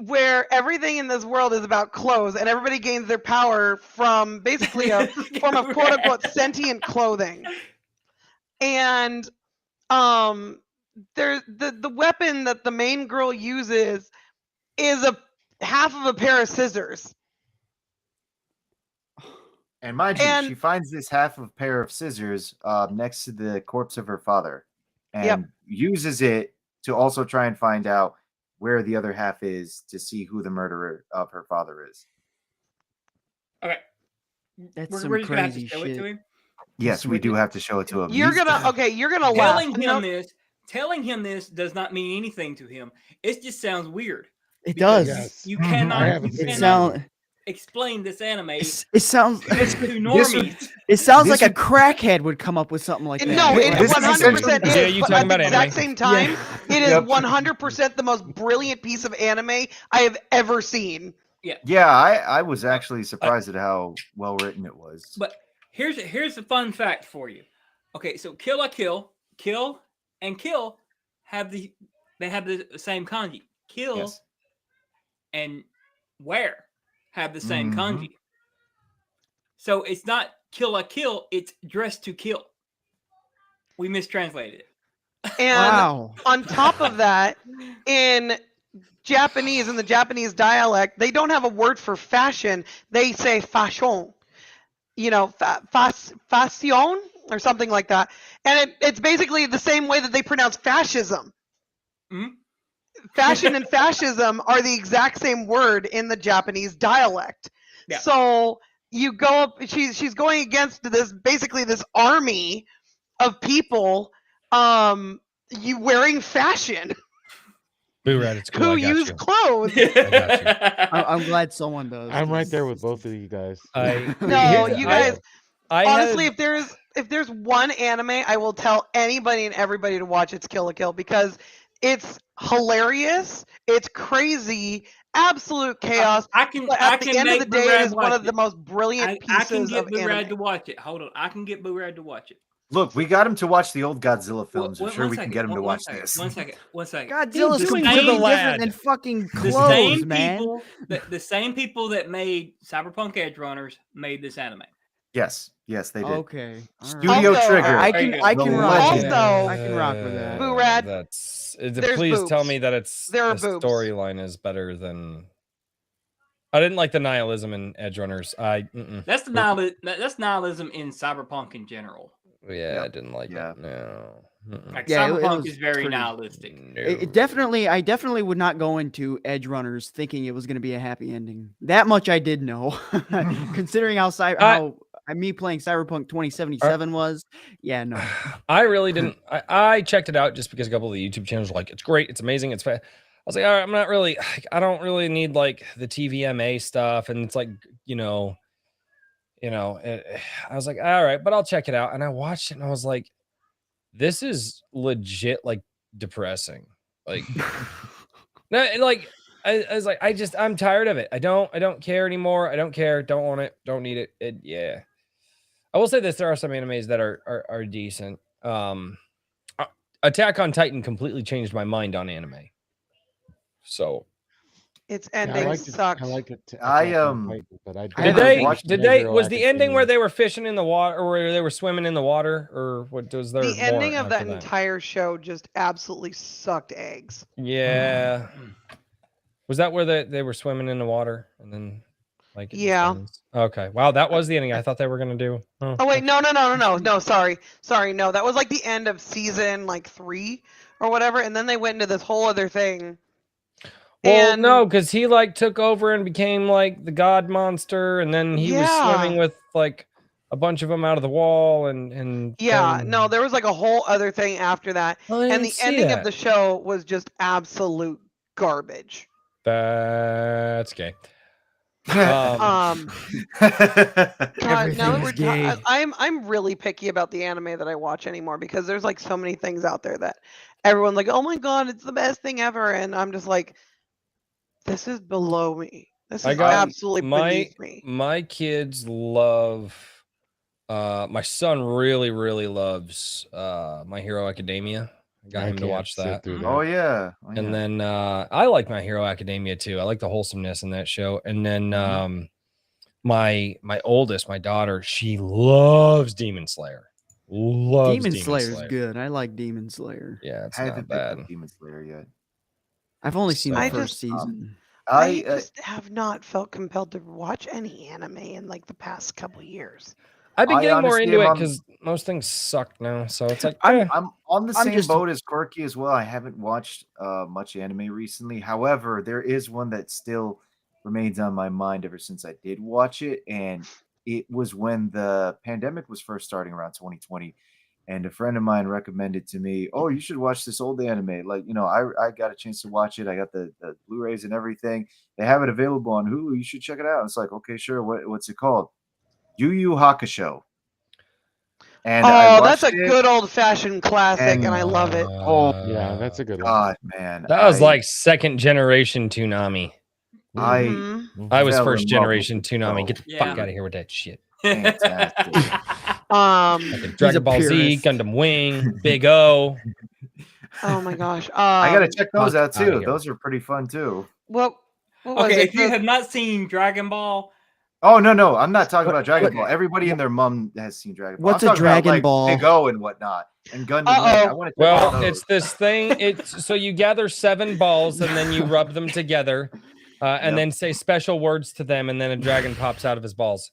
where everything in this world is about clothes, and everybody gains their power from basically a form of quote unquote sentient clothing. And there's the weapon that the main girl uses is a half of a pair of scissors. And mind you, And- she finds this half of pair of scissors next to the corpse of her father, and Yep. uses it to also try and find out where the other half is to see who the murderer of her father is. Okay. That's We're some just gonna have to crazy show it to shit. him. Yes, we do have to show it to him. You're He's- gonna laugh. Telling him this does not mean anything to him. It just sounds weird. It because does. You I cannot, haven't you seen It it. cannot sound. explain this anime It sounds. to normies. It sounds This like a crackhead would come up with something like that. No, it This is 100% is. Yeah, you but talking at about the anime. exact same time, it is Yep. 100% the most brilliant piece of anime I have ever seen. Yeah, I was actually surprised at how well written it was. But here's a fun fact for you. Okay, so Kill la Kill and Kill have the same kanji. Kill Yes. and Where have the same Mhm. kanji. So it's not Kill la Kill, it's Dress to Kill. We mistranslated it. And on top of that, in Japanese, in the Japanese dialect, they don't have a word for fashion. They say fashion, you know, fashion or something like that. And it's basically the same way that they pronounce fascism. Mm-hmm. Fashion and fascism are the exact same word in the Japanese dialect. Yeah. So you go up, she's going against this army of people you wearing fashion. Boorad, it's cool. Who I got use you. clothes. I got you. I'm glad someone does. I'm right there with both of you guys. No, you guys. Honestly, had- if there's one anime I will tell anybody and everybody to watch, it's Kill la Kill, because it's hilarious, it's crazy, absolute chaos. But at the end of the day, it is one of the most brilliant I can pieces get of Boorad anime. to watch it. Hold on, I can get Boorad to watch it. Look, we got him to watch the old Godzilla films. I'm One sure we second, can get him to one watch second, this. One second. Godzilla's The completely same- different than fucking The clothes, same man. people, the same people that made Cyberpunk Edge Runners made this anime. Yes, they did. Okay. Studio Also, Trigger. I can The rock with legend. that. Also, I can rock with that. Boorad, there's please tell boobs. me that it's There are the boobs. storyline is better than. I didn't like the nihilism in Edge Runners. That's nihilism in Cyberpunk in general. Yeah, I didn't like it. No. Like Yeah, it Cyberpunk was is very pretty- nihilistic. I definitely would not go into Edge Runners thinking it was going to be a happy ending. That much I did know, considering how me playing Cyberpunk 2077 was. Yeah, no. I really didn't. I checked it out just because a couple of the YouTube channels were like, it's great, it's amazing, it's fast. I was like, all right, I'm not really. I don't really need like the TVMA stuff, and it's like, I was like, all right, but I'll check it out. And I watched it and I was like, this is legit like depressing. Like, like I was like, I'm tired of it. I don't care anymore. I don't care. Don't want it. Don't need it. Yeah. I will say this: there are some animes that are decent. Attack on Titan completely changed my mind on anime. So. Its ending sucked. I like it. Was the ending where they were fishing in the water, or where they were swimming in the water, or what was there? The ending of that entire show just absolutely sucked eggs. Yeah. Was that where they were swimming in the water and then like? Yeah. Okay. Wow, that was the ending I thought they were gonna do. Oh wait, no, sorry, no, that was like the end of season 3 or whatever, and then they went into this whole other thing. Well, no, because he like took over and became like the god monster, and then he was swimming with like a bunch of them out of the wall, and no, there was like a whole other thing after that, and the ending of the show was just absolute garbage. That's gay. God, now that I'm really picky about the anime that I watch anymore, because there's like so many things out there that everyone's like, oh my god, it's the best thing ever, and I'm just like, this is below me. This is absolutely beneath me. My kids love. My son really loves My Hero Academia. I got him to watch that. Oh yeah. And then I like My Hero Academia too. I like the wholesomeness in that show. And then my oldest, my daughter, she loves Demon Slayer. Demon Slayer's good. I like Demon Slayer. Yeah, it's I not haven't bad. picked up Demon Slayer yet. I've only seen the first season. I just have not felt compelled to watch any anime in like the past couple of years. I've been getting more into it because most things suck now. So it's like I'm on the same boat as Quirky as well. I haven't watched much anime recently. However, there is one that still remains on my mind ever since I did watch it, and it was when the pandemic was first starting around 2020. And a friend of mine recommended to me, oh, you should watch this old anime. Like, I got a chance to watch it. I got the Blu-rays and everything. They have it available on Hulu. You should check it out. It's like, okay, sure. What's it called? Yu Yu Hakusho. And that's a good old-fashioned classic, and I love it. Oh, yeah, that's a good one. God, man. That was like second generation Toonami. I I was Fell first in love generation with the Toonami. show. Get the fuck out of here with that shit. Fantastic. Dragon Ball Z, Gundam Wing, Big O. Oh my gosh. I gotta check those out outta too. here. Those are pretty fun too. What was Okay, it? if you have not seen Dragon Ball, Oh no, I'm not talking about Dragon okay. Ball. Everybody and their mom has seen Dragon Ball. What's I'm a talking about, Dragon like, Ball? Big O and whatnot, and Gundam Wing. I want to. Well, it's this thing. It's so you gather 7 balls and then you rub them together, and then say special words to them, and then a dragon pops out of his balls.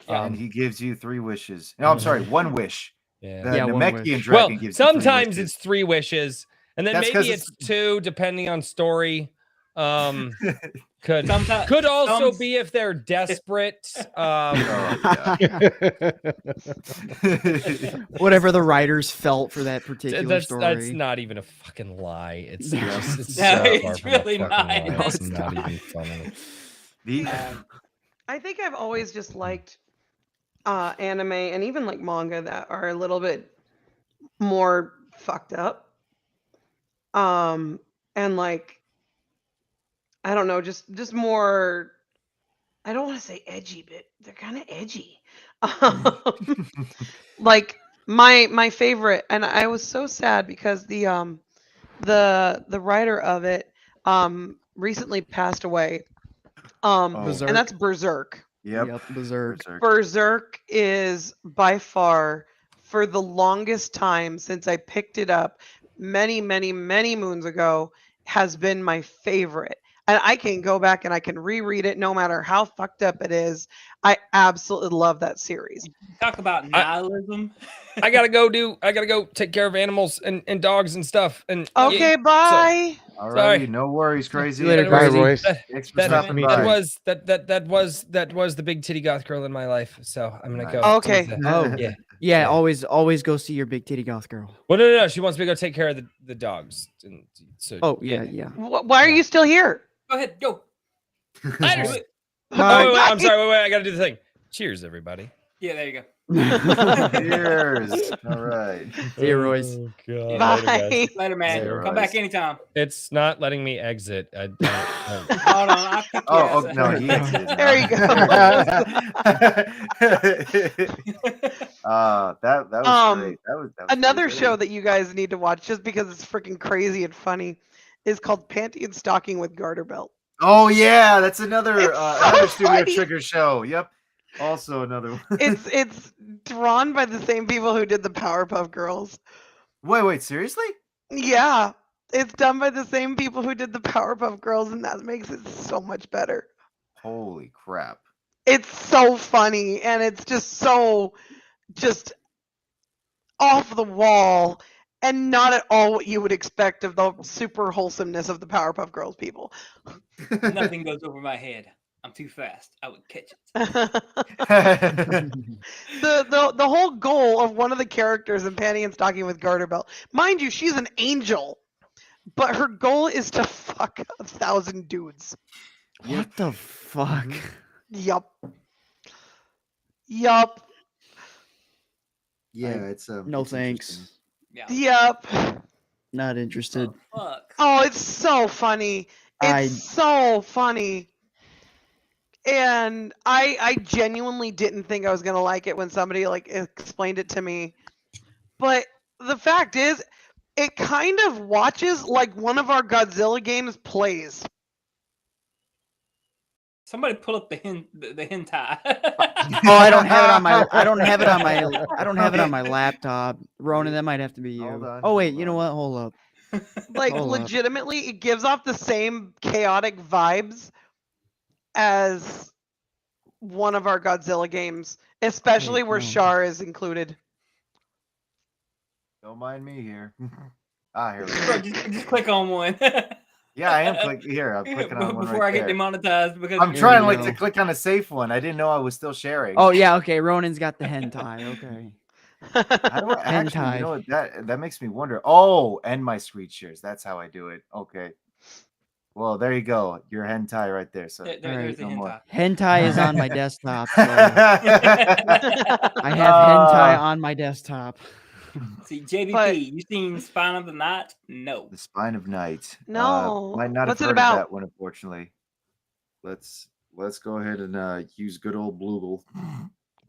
And he gives you 3 wishes. No, I'm sorry, 1 wish. Yeah. The one Namekian wish. dragon Well, gives you 3 sometimes wishes. it's 3 wishes, and then That's 'cause maybe it's 2 depending on story. Could Sometimes- also some- be if they're desperate. Whatever the writers felt for that particular story. That's not even a fucking lie. It's just it's, No, so it's far from really a fucking not. lie. No, It's it's not not. even funny. I think I've always just liked anime and even like manga that are a little bit more fucked up. And like I don't know, just more I don't want to say edgy, but they're kind of edgy. Like my favorite, and I was so sad because the writer of it recently passed away. And that's Berserk. Yep. Berserk. Berserk is by far, for the longest time since I picked it up many moons ago, has been my favorite. And I can go back and I can reread it no matter how fucked up it is. I absolutely love that series. Talk about nihilism. I gotta go take care of animals and dogs and stuff. And Okay, bye. All Sorry. right, no worries, crazy. See you later, Bye, Crazy. Royce. Thanks for That, stopping me by. that was the big titty goth girl in my life. So I'm gonna go. Okay. do Oh, yeah. Yeah, always go see your big titty goth girl. Well, no. She wants me to go take care of the dogs. And so, Oh, yeah. Why are you still here? Go ahead, go. I understand. Bye. Wait, I'm sorry. Wait. I gotta do the thing. Cheers, everybody. Yeah, there you go. Cheers. All right. See you, Royce. Oh, God. Bye. Later, guys. Later, man. Later, Come Royce. back anytime. It's not letting me exit. I don't. Hold on. I'll kick your Oh, ass no, out. he exited. There you go. That was great. That was Another pretty show good. that you guys need to watch just because it's freaking crazy and funny is called Panty and Stocking with Garter Belt. Oh yeah, that's another It's so another Studio funny. Trigger show. Yep. Also another one. It's drawn by the same people who did the Powerpuff Girls. Wait, seriously? Yeah, it's done by the same people who did the Powerpuff Girls, and that makes it so much better. Holy crap. It's so funny, and it's just off the wall, and not at all what you would expect of the super wholesomeness of the Powerpuff Girls people. Nothing goes over my head. I'm too fast. I would catch it. the whole goal of one of the characters in Panty and Stocking with Garter Belt, mind you, she's an angel, but her goal is to fuck 1,000 dudes. What the fuck? Yup. Yeah, it's No it's thanks. Yeah. Yup. Not interested. Fuck. Oh, it's so funny. It's so funny. And I genuinely didn't think I was gonna like it when somebody like explained it to me. But the fact is, it kind of watches like one of our Godzilla games plays. Somebody pull up the hentai. Oh, I don't have it on my I don't have it on my laptop. Ronan, that might have to be you. Hold on, Oh wait, hold you know what? Hold up. Like Hold up. legitimately, it gives off the same chaotic vibes as one of our Godzilla games, especially where no. Char is included. Don't mind me here. Here we Bro, go. just click on one. Yeah, I am clicking here. I'm clicking on one Before right I get there. demonetized because I'm There trying we like go. to click on a safe one. I didn't know I was still sharing. Oh yeah, okay. Ronan's got the hentai. Okay. How do I actually, hentai. you know what, that makes me wonder. Oh, and my screen shares. That's how I do it. Okay. Well, there you go. Your hentai right there. So there's the no more. hentai. Hentai is on my desktop. So I have hentai on my desktop. See, JVP, But- you seen Spine of the Night? No. The Spine of Night. No. Might not What's have it heard about? of that one, unfortunately. Let's let's go ahead and use good old Bloogle.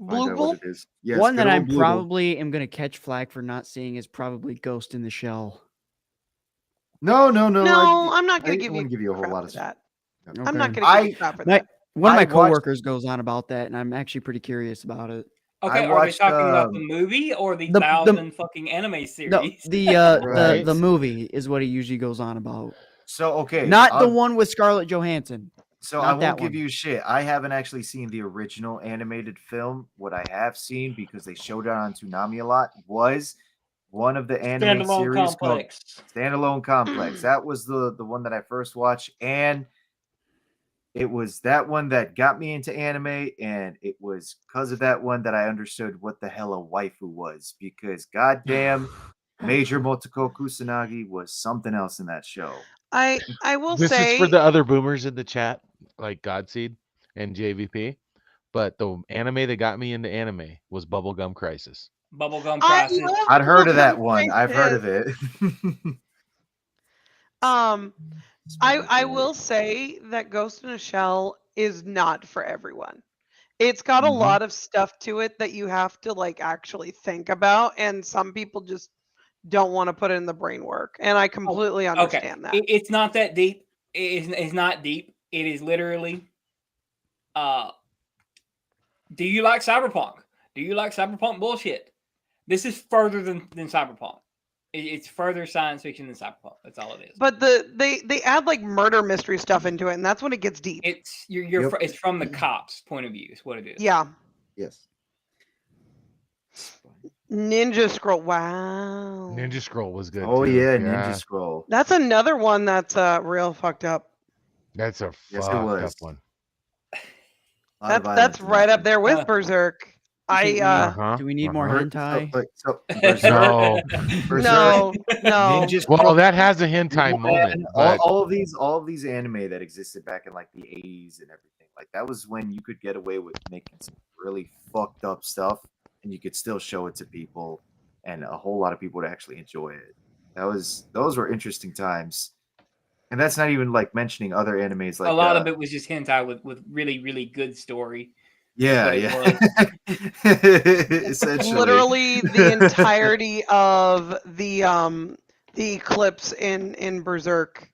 Bloogle? Yes, one that good I old Bloogle. probably am gonna catch flag for not seeing is probably Ghost in the Shell. No. I'm not going to I give you a whole lot for of that. Okay. I'm not going to give you crap for that. One of my I watched- coworkers goes on about that, and I'm actually pretty curious about it. Okay, I are they watched, talking about the movie or the the- 1,000 fucking anime series? No, the Right. the movie is what he usually goes on about. So okay, Not the one with Scarlett Johansson. So Not I won't that give one. you shit. I haven't actually seen the original animated film. What I have seen, because they showed it on Toonami a lot, was one of the anime Standalone series Complex. called Standalone Complex. That was the one that I first watched, and it was that one that got me into anime, and it was because of that one that I understood what the hell a waifu was, because goddamn Major Motoko Kusanagi was something else in that show. I will This say is for the other boomers in the chat, like Godseed and JVP. But the anime that got me into anime was Bubblegum Crisis. Bubblegum I Crisis. love I'd heard of that Bubblegum one. I've heard of Crisis. it. I will say that Ghost in a Shell is not for everyone. It's got a lot of stuff to it that you have to like actually think about, and some people just don't want to put in the brain work, and I completely understand that. It's not that deep. It's not deep. It is literally. Do you like cyberpunk? Do you like cyberpunk bullshit? This is further than cyberpunk. It's further science fiction than cyberpunk. That's all it is. But they add like murder mystery stuff into it, and that's when it gets deep. It's it's from the cops' point of view. Is what it is. Yeah. Yes. Ninja Scroll. Wow. Ninja Scroll was good. Oh too. yeah, Ninja Scroll. That's another one that's real fucked up. That's a Yes, it fucked was. up one. That's right up there with Berserk. Do we need more hentai? No. No. Ninja Scroll. Well, that has a hentai moment. But All of these anime that existed back in like the 80s and everything, like that was when you could get away with making some really fucked up stuff, and you could still show it to people, and a whole lot of people would actually enjoy it. Those were interesting times. And that's not even like mentioning other animes. Like a lot of it was just hentai with really, really good story. Yeah. Essentially, literally the entirety of the clips in Berserk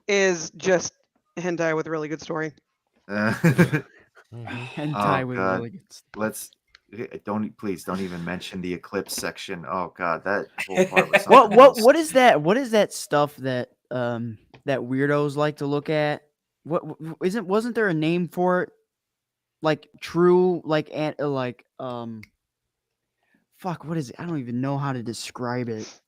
is just hentai with really good story. Hentai with God. really good Please don't even mention the Eclipse section. Oh God, that whole part was what is that? What is that stuff that that weirdos like to look at? Wasn't there a name for it? Like true, fuck, what is it? I don't even know how to describe it.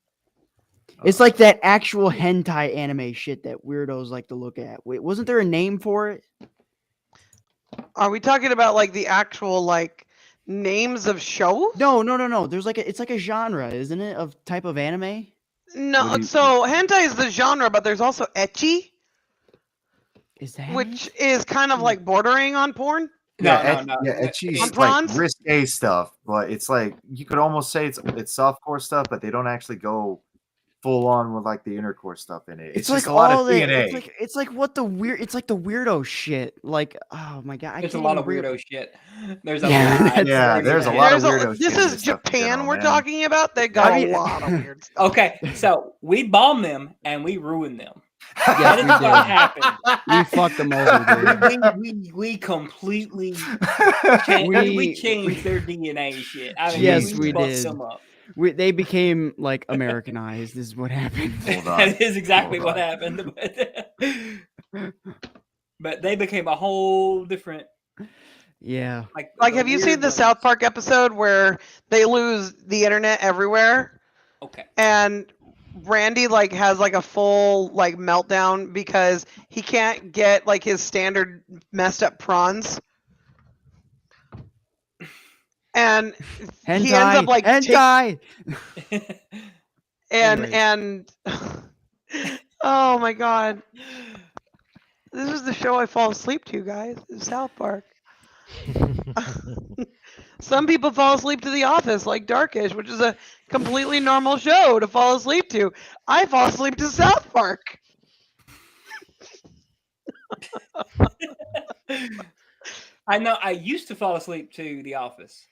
It's like that actual hentai anime shit that weirdos like to look at. Wait, wasn't there a name for it? Are we talking about like the actual like names of shows? No. There's it's like a genre, isn't it, of type of anime? No, so hentai is the genre, but there's also ecchi. Is that which is kind of like bordering on porn? No. Ecchi's like risque stuff, but it's like you could almost say it's softcore stuff, but they don't actually go full on with like the intercourse stuff in it. It's like just a lot all of the DNA. it's like what the weird. It's like the weirdo shit. Like, oh my god, there's a lot of weirdo shit. There's a there's a lot of weirdo shit. This is Japan we're talking about. They got a lot of weird stuff. Okay, so we bomb them and we ruin them. Yes, that is we what did. happened. We fucked them over, dude. We completely we changed their DNA shit. I mean, yes, we fucked did. them up. They became like Americanized. This is what happened. That is exactly what happened. But they became a whole different. Yeah. Like have you seen the South Park episode where they lose the internet everywhere? Okay. And Randy like has like a full like meltdown because he can't get like his standard messed up prawns. And hentai, he ends up like hentai. and oh my god. This is the show I fall asleep to, guys. South Park. Some people fall asleep to The Office, like Darkish, which is a completely normal show to fall asleep to. I fall asleep to South Park. I know. I used to fall asleep to The Office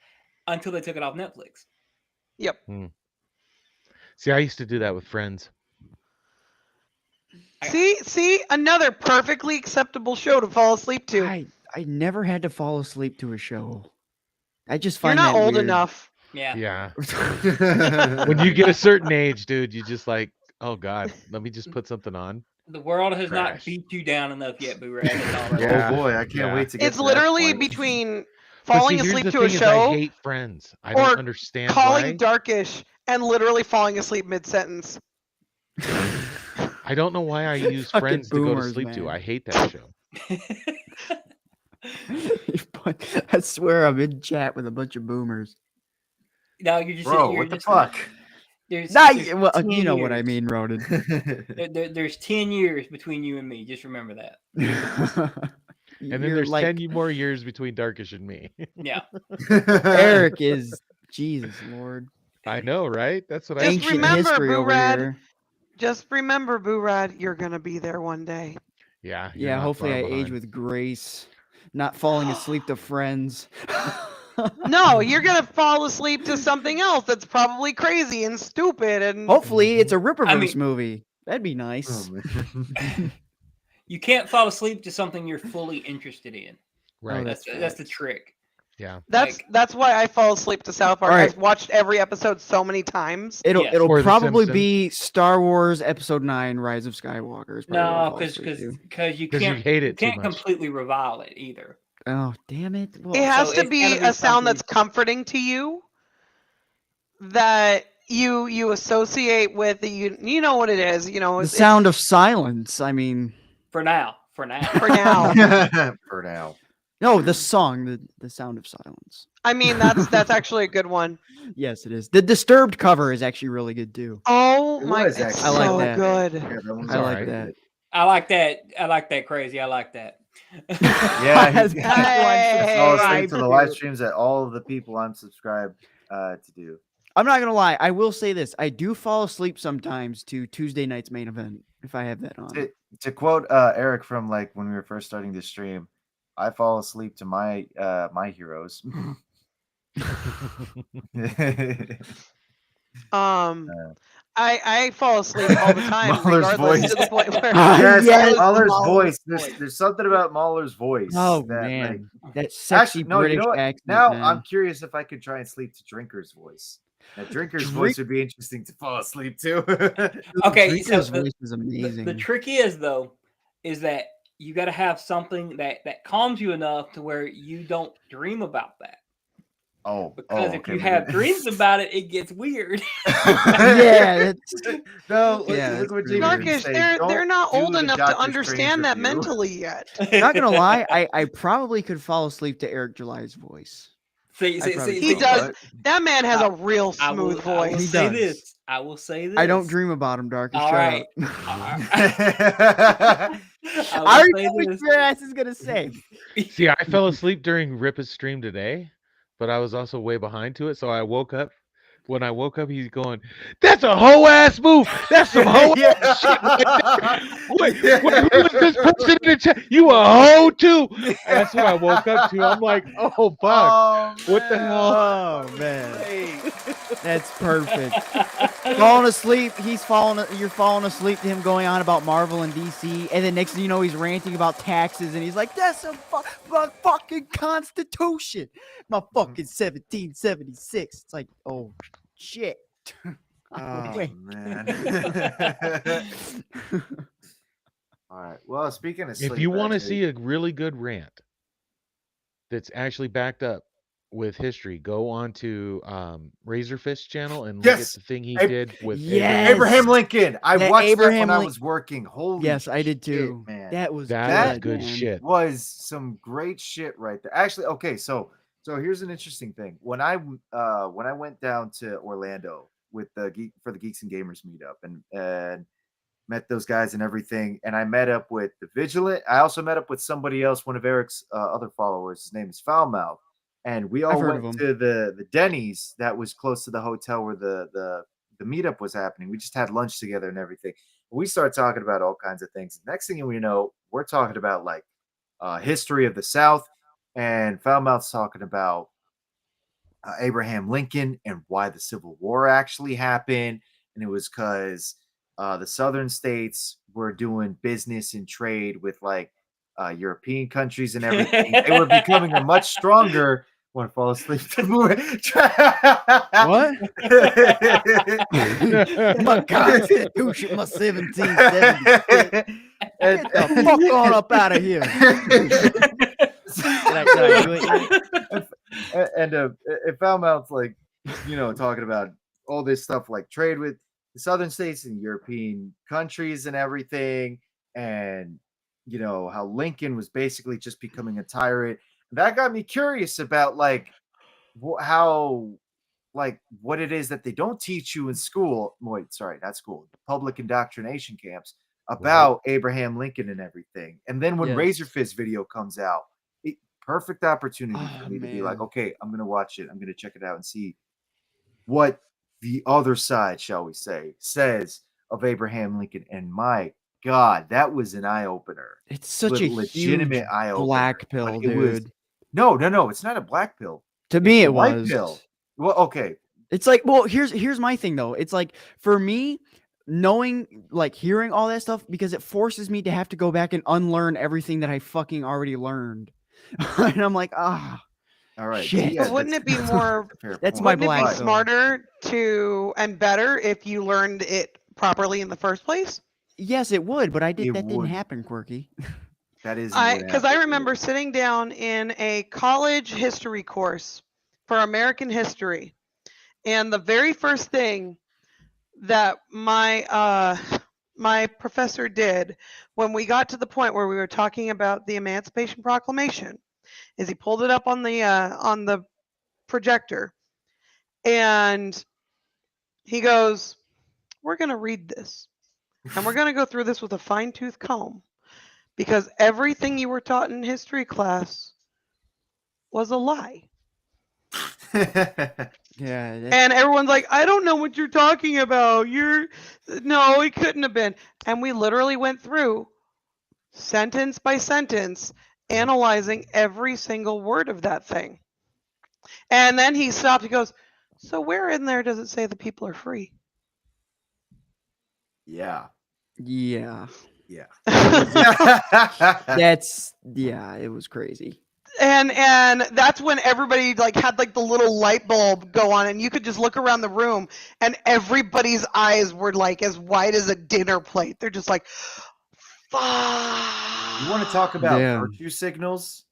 until they took it off Netflix. Yep. See, I used to do that with Friends. See, another perfectly acceptable show to fall asleep to. I never had to fall asleep to a show. I just You're find not that old weird. enough. Yeah. When you get a certain age, dude, you just like, oh God, let me just put something on. The world has not Crash. beat you down enough yet, Boorad. That's all Oh boy, I can't wait to get It's to literally that point. between But falling see, here's asleep the to a thing is I show hate Friends. I or don't understand calling why. darkish and literally falling asleep mid-sentence. I don't know why I use Fucking Friends to go to boomers, sleep to. man. I hate that show. I swear I'm in chat with a bunch of boomers. No, you're just Bro, you're what the just, fuck? There's, Nah, there's well, 10 you know what I years. mean, Ronin. There's 10 years between you and me. Just remember that. And then You're there's like 10 more years between Darkish and me. Yeah. Eric is Jesus Lord. I know, right? That's what I Just Ancient remember, history over Boorad. here. Just remember, Boorad, you're gonna be there one day. Yeah. you're Yeah, not hopefully far I age behind. with grace, not falling asleep to Friends. No, you're gonna fall asleep to something else that's probably crazy and stupid and Hopefully it's a Ripperverse I mean- movie. That'd be nice. You can't fall asleep to something you're fully interested in. Right. That's the trick. Yeah. that's why I fall asleep to South Park. Alright. I've watched every episode so many times. It'll Yes. it'll Or The probably Simpsons. be Star Wars Episode 9: Rise of Skywalker. is probably what I'll No, fall because asleep to. you 'Cause you can't hate it too can't much. completely revile it either. Oh damn it! Well, It has So to it's be gotta be a sound that's something- comforting to you, that you associate with the you know what it is. You know the it's sound of silence. I mean, For now. for now. For now. no, the song, the sound of silence. I mean that's actually a good one. Yes, it is. The Disturbed cover is actually really good too. Oh It my, was it's actually I like so that. good. Yeah, that one's I like alright. that. I like that. I like that crazy. I like that. Yeah, That's he why I'm fall asleep subscribed to the to. live streams that all of the people I'm subscribed to do. I'm not gonna lie. I will say this: I do fall asleep sometimes to Tuesday night's main event if I have that on. To quote Eric from like when we were first starting to stream, I fall asleep to my my heroes. I fall asleep all the time, Mahler's regardless, voice. to the point where Yes, Yes, Mahler's Mahler's voice. voice. There's something about Mahler's voice. Oh that, man, like, that sexy actually, no, British you know what? accent. Now man. I'm curious if I could try and sleep to Drinker's voice. Now, Drinker's voice would be interesting to fall asleep to. Okay, so Drinker's the, voice is amazing. the trick is though, is that you got to have something that calms you enough to where you don't dream about that. Because if you have dreams about it, it gets weird. Yeah, no, Yeah, look what that's Jamie weird. Darkish, say, they're don't not do old the enough to Doctor understand Strange that review. mentally yet. not gonna lie, I probably could fall asleep to Eric July's voice. See, He does. That man has a real smooth I will voice. say does. this. I will say this. I don't dream about him, Darkish. All Shut right. up. I already know what your ass is gonna say. See, I fell asleep during Rip's stream today, but I was also way behind to it. So I woke up. When I woke up, he's going, "That's a hoe ass move. That's some hoe ass shit right there. Wait, who is this person in the chat? You a hoe too?" And that's what I woke up to. I'm like, "Oh fuck, what the hell?" Oh man, that's perfect. Falling asleep, you're falling asleep to him going on about Marvel and DC, and then next thing you know, he's ranting about taxes, and he's like, "That's my fucking Constitution, my fucking 1776." It's like, oh shit. Oh Wait. man. All right. Well, speaking of sleep, If you want to actually, see a really good rant that's actually backed up with history, go on to Razorfist channel and look at Yes! the thing he Ab- did with Yes! Abraham Lincoln. I That watched Abraham that when I Lin- was working. Holy Yes, I did shit, too. man. That was That good, was good man. shit. Was some great shit right there. Actually, okay, so here's an interesting thing. When I went down to Orlando with the Geeks and Gamers meetup and met those guys and everything, and I met up with the Vigilant. I also met up with somebody else, one of Eric's other followers. His name is Foulmouth, and we all I've heard of went him. to the Denny's that was close to the hotel where the meetup was happening. We just had lunch together and everything. We start talking about all kinds of things. Next thing we know, we're talking about like history of the South. and Foulmouth's talking about Abraham Lincoln and why the Civil War actually happened, and it was because the southern states were doing business and trade with like European countries and everything. They were becoming a much stronger. Want to fall asleep? What? My Constitution, my 1776. Get the fuck on up out of here. And Foulmouth's like, talking about all this stuff like trade with the southern states and European countries and everything, and how Lincoln was basically just becoming a tyrant. That got me curious about like how what it is that they don't teach you in school. Wait, sorry, not school, public indoctrination camps about Abraham Lincoln and everything. And then when Razorfist video comes out, perfect opportunity for me to be like, okay, I'm gonna watch it. I'm gonna check it out and see what the other side, shall we say, says of Abraham Lincoln. And my God, that was an eye opener. It's such a legitimate eye opener. Black pill, dude. No, it's not a black pill. To me, it was. Pill. Well, okay. It's like, well, here's my thing though. It's like for me, hearing all that stuff, because it forces me to have to go back and unlearn everything that I fucking already learned. And I'm like, all right. Shit. Yeah, wouldn't it be more? That's my black. Wouldn't it be smarter and better if you learned it properly in the first place? Yes, it would, but that didn't happen, Quirky. That is because I remember sitting down in a college history course for American history, and the very first thing that my professor did when we got to the point where we were talking about the Emancipation Proclamation is he pulled it up on the projector, and he goes, "We're going to read this, and we're going to go through this with a fine-tooth comb, because everything you were taught in history class was a lie." Yeah. And everyone's like, "I don't know what you're talking about. No, it couldn't have been." And we literally went through sentence by sentence, analyzing every single word of that thing. And then he stopped. He goes, "So where in there does it say the people are free?" Yeah. Yeah. Yeah. It was crazy. And that's when everybody had the little light bulb go on, and you could just look around the room and everybody's eyes were as wide as a dinner plate. They're just like, fuck. You want to talk about virtue signals?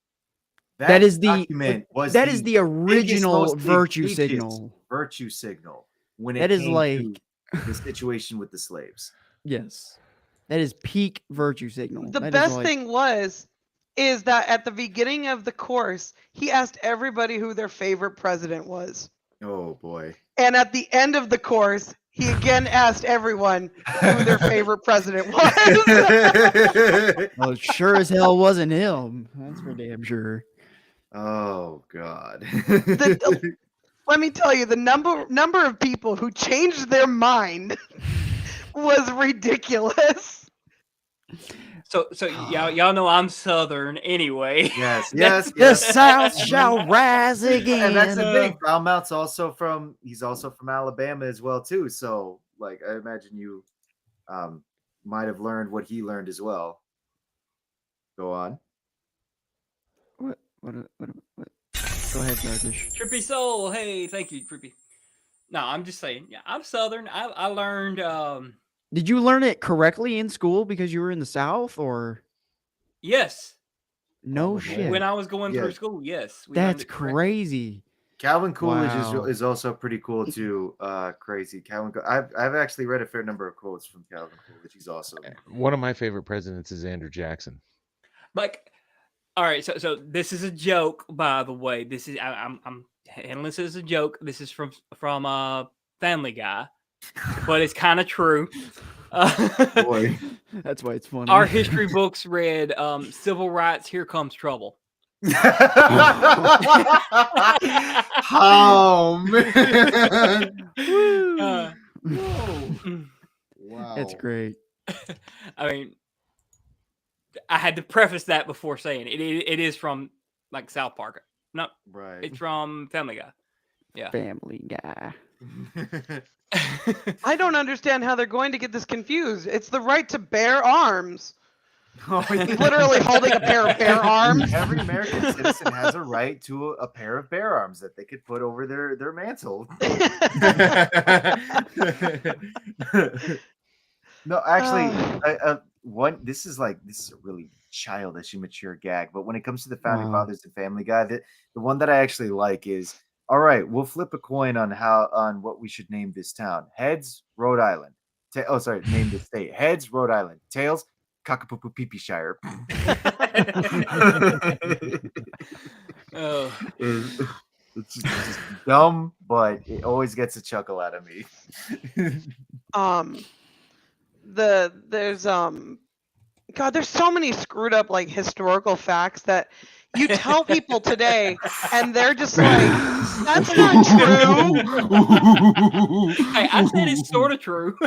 That is the most original virtue signal. Virtue signal when it came to the situation with the slaves. Yes. That is peak virtue signal. The best thing is that at the beginning of the course, he asked everybody who their favorite president was. Oh, boy. And at the end of the course, he again asked everyone who their favorite president was. Well, it sure as hell wasn't him. That's for damn sure. Oh, God. Let me tell you, the number of people who changed their mind was ridiculous. So y'all know I'm Southern anyway. Yes. The South shall rise again. And that's the thing. Foulmouth's also from Alabama as well too. So I imagine you might have learned what he learned as well. Go on. What? Go ahead, Jardish. Trippy Soul. Hey, thank you, Trippy. No, I'm just saying. Yeah, I'm Southern. I learned. Did you learn it correctly in school because you were in the South, or? Yes. No shit. When I was going through school, yes. That's crazy. Calvin Coolidge is also pretty cool too. Crazy. I've actually read a fair number of quotes from Calvin Coolidge. He's awesome. One of my favorite presidents is Andrew Jackson. All right. So this is a joke, by the way. This is I'm handling this as a joke. This is from Family Guy. But it's kind of true. Boy, that's why it's funny. Our history books read Civil Rights, Here Comes Trouble. Oh, man. Wow. That's great. I mean, I had to preface that before saying it. It is from like South Park. No, Right. it's from Family Guy. Yeah. Family Guy. I don't understand how they're going to get this confused. It's the right to bear arms. He's literally holding a pair of bear arms. Every American citizen has a right to a pair of bear arms that they could put over their mantle. No, actually, this is a really childish, immature gag. But when it comes to the founding fathers and Family Guy, the one that I actually like is, all right, we'll flip a coin on what we should name this town. Heads, Rhode Island. Name the state. Heads, Rhode Island. Tails, Cockapoo-Pee-Pee-Shire. It's just dumb, but it always gets a chuckle out of me. There's so many screwed up like historical facts that you tell people today and they're just like, that's not true. Hey, I said it's sort of true.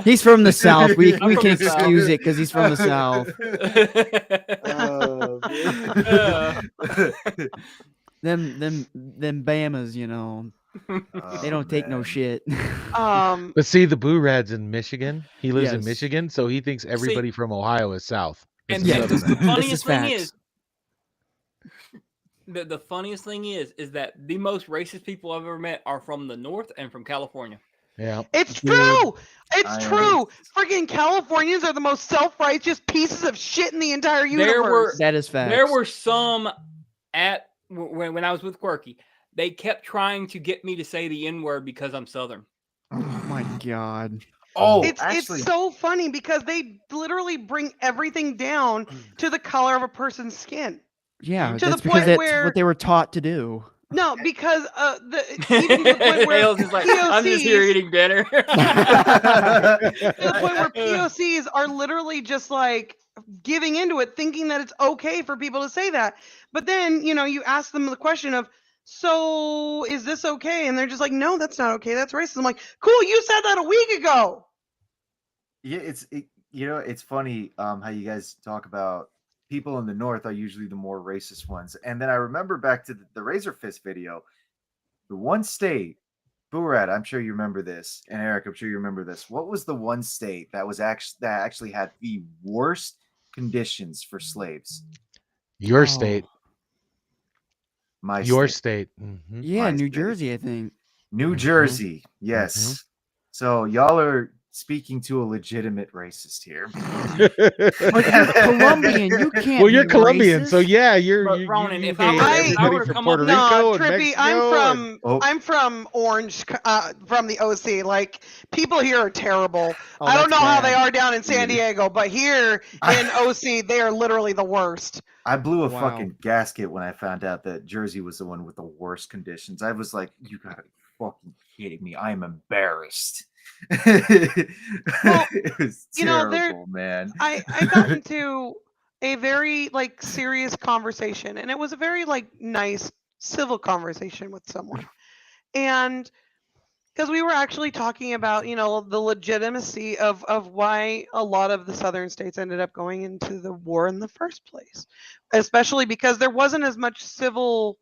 He's from the South. We can excuse it because he's from the South. Them Bamas, they don't take no shit. But see, the Boorad's in Michigan. He lives in Michigan, so he thinks everybody from Ohio is South. And the funniest thing is, the funniest thing is that the most racist people I've ever met are from the North and from California. Yeah, it's true. It's true. Freaking Californians are the most self-righteous pieces of shit in the entire universe. That is fact. There were some when I was with Quirky. They kept trying to get me to say the N-word because I'm Southern. Oh my God. Oh, it's so funny because they literally bring everything down to the color of a person's skin. Yeah, to that's the point because where that's what they were taught to do. No, because even to the point where just like, I'm just here eating dinner. To the point where POCs are literally just like giving into it, thinking that it's okay for people to say that. But then, you ask them the question of, so is this okay? And they're just like, no, that's not okay. That's racist. I'm like, cool, you said that a week ago. Yeah, it's funny how you guys talk about people in the North are usually the more racist ones. And then I remember back to the Razor Fist video, the one state, Boorad, I'm sure you remember this, and Eric, I'm sure you remember this. What was the one state that actually had the worst conditions for slaves? Your state. Your state. Mm-hmm. Yeah, New Jersey, I think. New Jersey, yes. Mm-hmm. So y'all are speaking to a legitimate racist here. But you're Colombian. You can't. Well, you're be Colombian, racist. so yeah, you're Ronin. You If I were to come Puerto up, Rico and Trippy, Mexico I'm from Orange, from the OC. Like, people here are terrible. Oh, I don't know how bad. they are down in San Diego, but here in OC, they are literally the worst. I blew a fucking gasket when I found out that Jersey was the one with the worst conditions. I was like, you gotta be fucking kidding me. I'm embarrassed. It was terrible, man. I got into a very serious conversation, and it was a very nice civil conversation with someone, and because we were actually talking about the legitimacy of why a lot of the southern states ended up going into the war in the first place, especially because there wasn't as much civil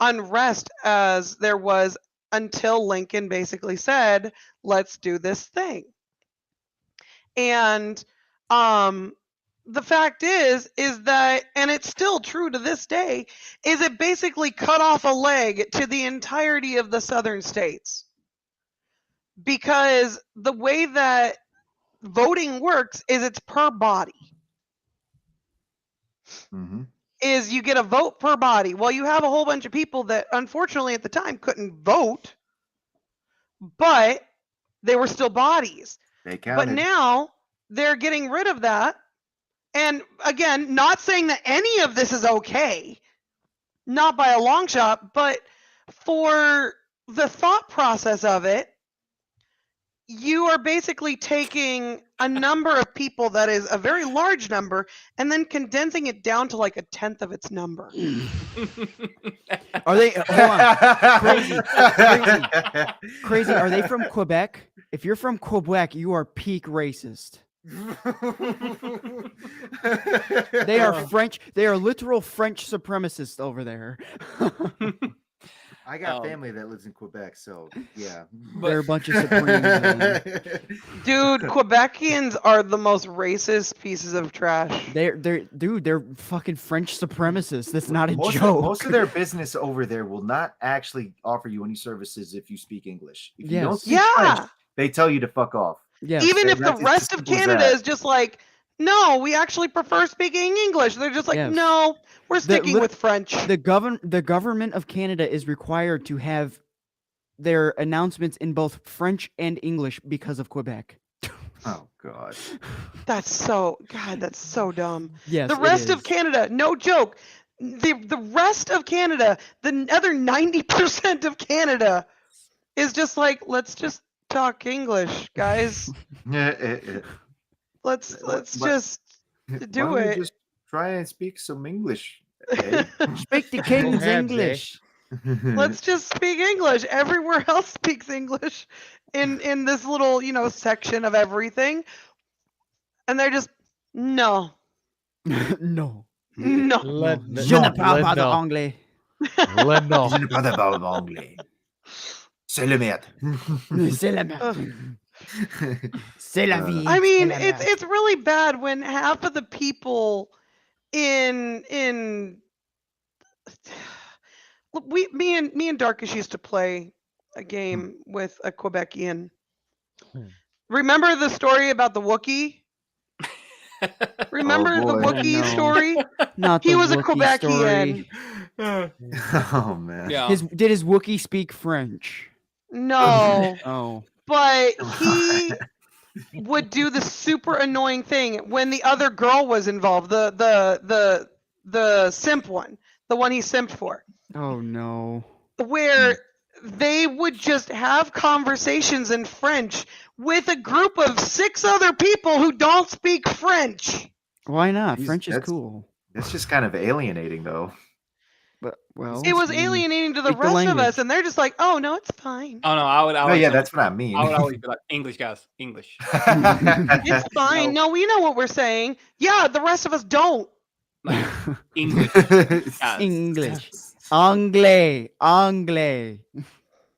unrest as there was until Lincoln basically said, let's do this thing. And the fact is that, and it's still true to this day, is it basically cut off a leg to the entirety of the southern states. Because the way that voting works is it's per body. Mm-hmm. Is you get a vote per body. Well, you have a whole bunch of people that unfortunately at the time couldn't vote, but they were still bodies. They counted. But now they're getting rid of that. And again, not saying that any of this is okay, not by a long shot, but for the thought process of it, you are basically taking a number of people that is a very large number and then condensing it down to a tenth of its number. Are they? Hold on. Crazy. Are they from Quebec? If you're from Quebec, you are peak racist. They are French. They are literal French supremacists over there. I got family that lives in Quebec, so yeah. They're a bunch of supremes, man. Dude, Quebecians are the most racist pieces of trash. They're fucking French supremacists. That's not a most joke. Most of their business over there will not actually offer you any services if you speak English. If you don't speak French, they tell you to fuck off. Yes. Even if the rest of Canada is just like, no, we actually prefer speaking English. They're just like, no, we're sticking with French. The government of Canada is required to have their announcements in both French and English because of Quebec. Oh God. That's so dumb. Yes. The rest of Canada, no joke. The rest of Canada, the other 90% of Canada is just like, let's just talk English, guys. Let's just do it. Just try and speak some English. Speak the king's English. Let's just speak English. Everywhere else speaks English in this little, section of everything. And they're just no. No. No. Je ne parle pas d'anglais. Je ne parle pas d'anglais. C'est le merde. C'est la merde. C'est la vie. I mean, it's really bad when half of the people me and Darkish used to play a game with a Quebecian. Remember the story about the Wookiee? Remember the Wookiee story? Not he the was a Wookiee Quebecian. Oh man. Yeah. Did his Wookiee speak French? No. Oh. But he would do the super annoying thing when the other girl was involved, the simp one, the one he simped for. Oh no. Where they would just have conversations in French with a group of 6 other people who don't speak French. Why not? French is cool. That's just kind of alienating, though. But it was alienating to the rest of us, and they're just like, "Oh no, it's fine." Oh no, I would. Yeah, that's what I mean. I would always be like, "English, guys, English." It's fine. No, we know what we're saying. Yeah, the rest of us don't. Like, English. English. Anglais.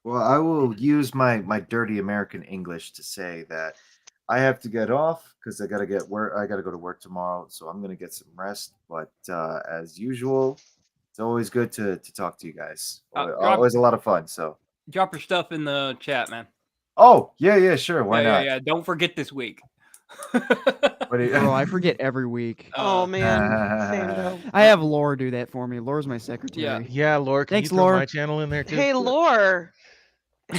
Well, I will use my dirty American English to say that I have to get off because I gotta get work. I gotta go to work tomorrow, so I'm gonna get some rest. But as usual, it's always good to talk to you guys. Always a lot of fun. So drop your stuff in the chat, man. Oh yeah, sure. Why not? Yeah. Don't forget this week. Bro, I forget every week. Oh man, I have Laura do that for me. Laura's my secretary. Yeah, Laura. Can Thanks, you throw Laura. my channel in there too? Hey, Laura.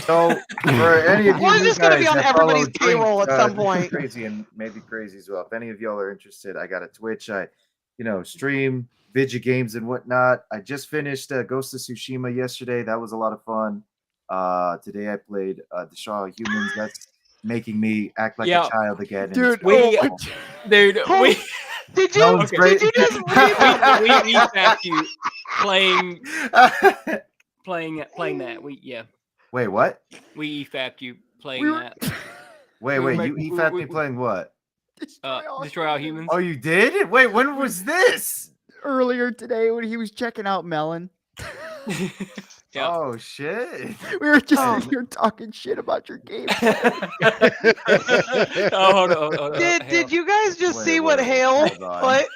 So for any of you, Laura's just gonna be on that everybody's follow payroll at some point. Crazy and maybe crazy as well. If any of y'all are interested, I got a Twitch. I, stream video games and whatnot. I just finished Ghost of Tsushima yesterday. That was a lot of fun. Today I played the Shaw Humans. That's making me act like a child again. Dude, did you just read we EFAP'd you playing that. Wait, what? We EFAP'd you playing that. Wait, you EFAP'd me playing what? Destroy All Humans. Oh, you did? Wait, when was this? Earlier today when he was checking out Melon. Yeah. Oh shit! We were just here talking shit about your game. Hold on. Did you guys just see what Hale put?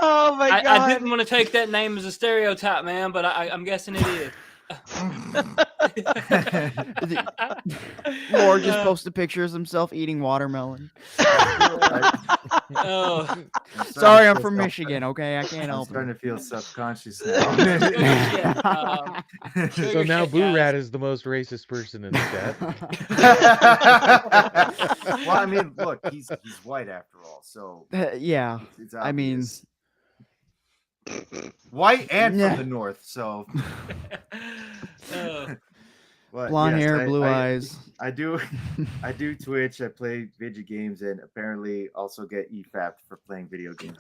Oh my god! I didn't want to take that name as a stereotype, man, but I'm guessing it is. Laura just posted pictures of himself eating watermelon. Sorry, I'm from Michigan. Okay, I can't help it. I'm starting to feel self-conscious now. So now Boorad is the most racist person in the chat. Well, I mean, look, he's white after all, so yeah. it's I mean, white and from the north, so. But Blonde yes, hair, blue eyes. I do Twitch. I play video games, and apparently also get EFAP for playing video games.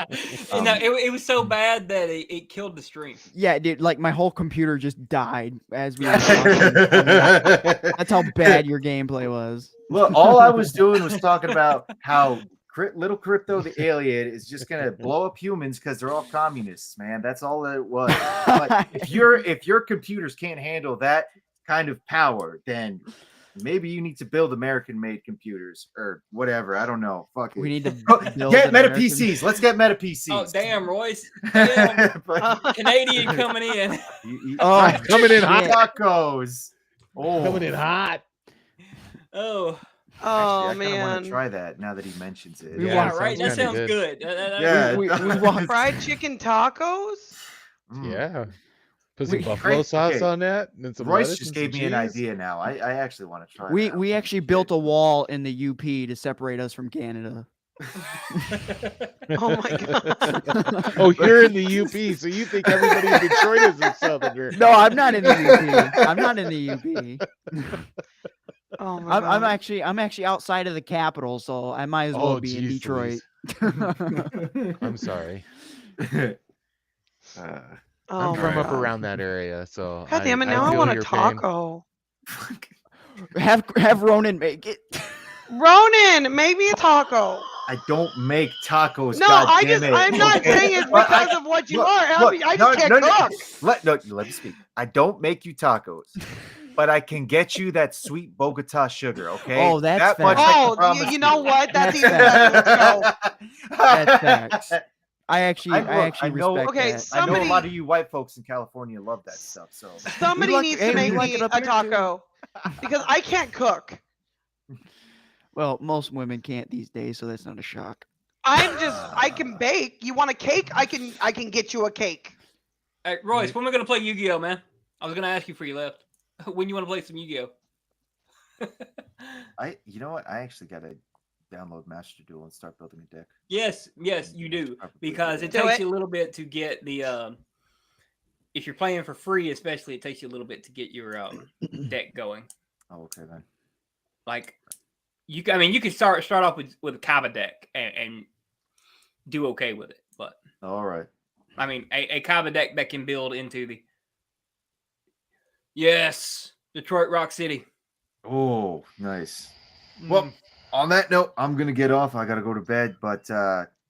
It was so bad that it killed the stream. Yeah, dude, like my whole computer just died as we were talking. That's how bad your gameplay was. Look, all I was doing was talking about how little Crypto the alien is just gonna blow up humans because they're all communists, man. That's all that it was. But if your computers can't handle that kind of power, then maybe you need to build American-made computers or whatever. I don't know. Fuck it. We need to get meta PCs. Let's get meta PCs. Oh damn, Royce! Damn. Canadian coming in. Coming in hot. Tacos. Oh, Coming in hot. Oh. Oh, actually, I man. want to try that now that he mentions it. Yeah, right. That sounds good. Fried chicken tacos? Yeah. Put some buffalo sauce on that. And some Royce just gave me an idea now. I actually want to try that. We actually built a wall in the UP to separate us from Canada. Oh my god. Oh, you're in the UP, so you think everybody in Detroit is a southerner. No, I'm not in the UP. I'm not in the UP. Oh my I'm actually outside of the capital, so I might as well be in Detroit. I'm sorry. Oh I'm from my up God. around that area, so God damn it! Now I feel want a your pain. taco. Have Ronin make it. Ronin, make me a taco. I don't make tacos. No, God I'm damn it. not saying it's because of what you are. I just can't cook. Let me speak. I don't make you tacos, but I can get you that sweet Bogota sugar. Okay. Oh, that's that much. Oh, you know what? That's even better. Let's go. That's facts. I actually know. respect Okay, that. I know a lot of you white folks in California love that stuff. So Somebody needs to make me a taco because I can't cook. Well, most women can't these days, so that's not a shock. I can bake. You want a cake? I can get you a cake. Hey, Royce, when are we gonna play Yu-Gi-Oh, man? I was gonna ask you before you left. When you want to play some Yu-Gi-Oh? You know what? I actually gotta download Master Duel and start building a deck. Yes, you do, because it takes you a little bit to get the. If you're playing for free, especially, it takes you a little bit to get your deck going. Oh, okay then. Like, you can start off with a Kaba deck and do okay with it, but all right. I mean, a Kaba deck that can build into the Detroit Rock City. Oh, nice. Well, on that note, I'm gonna get off. I gotta go to bed. But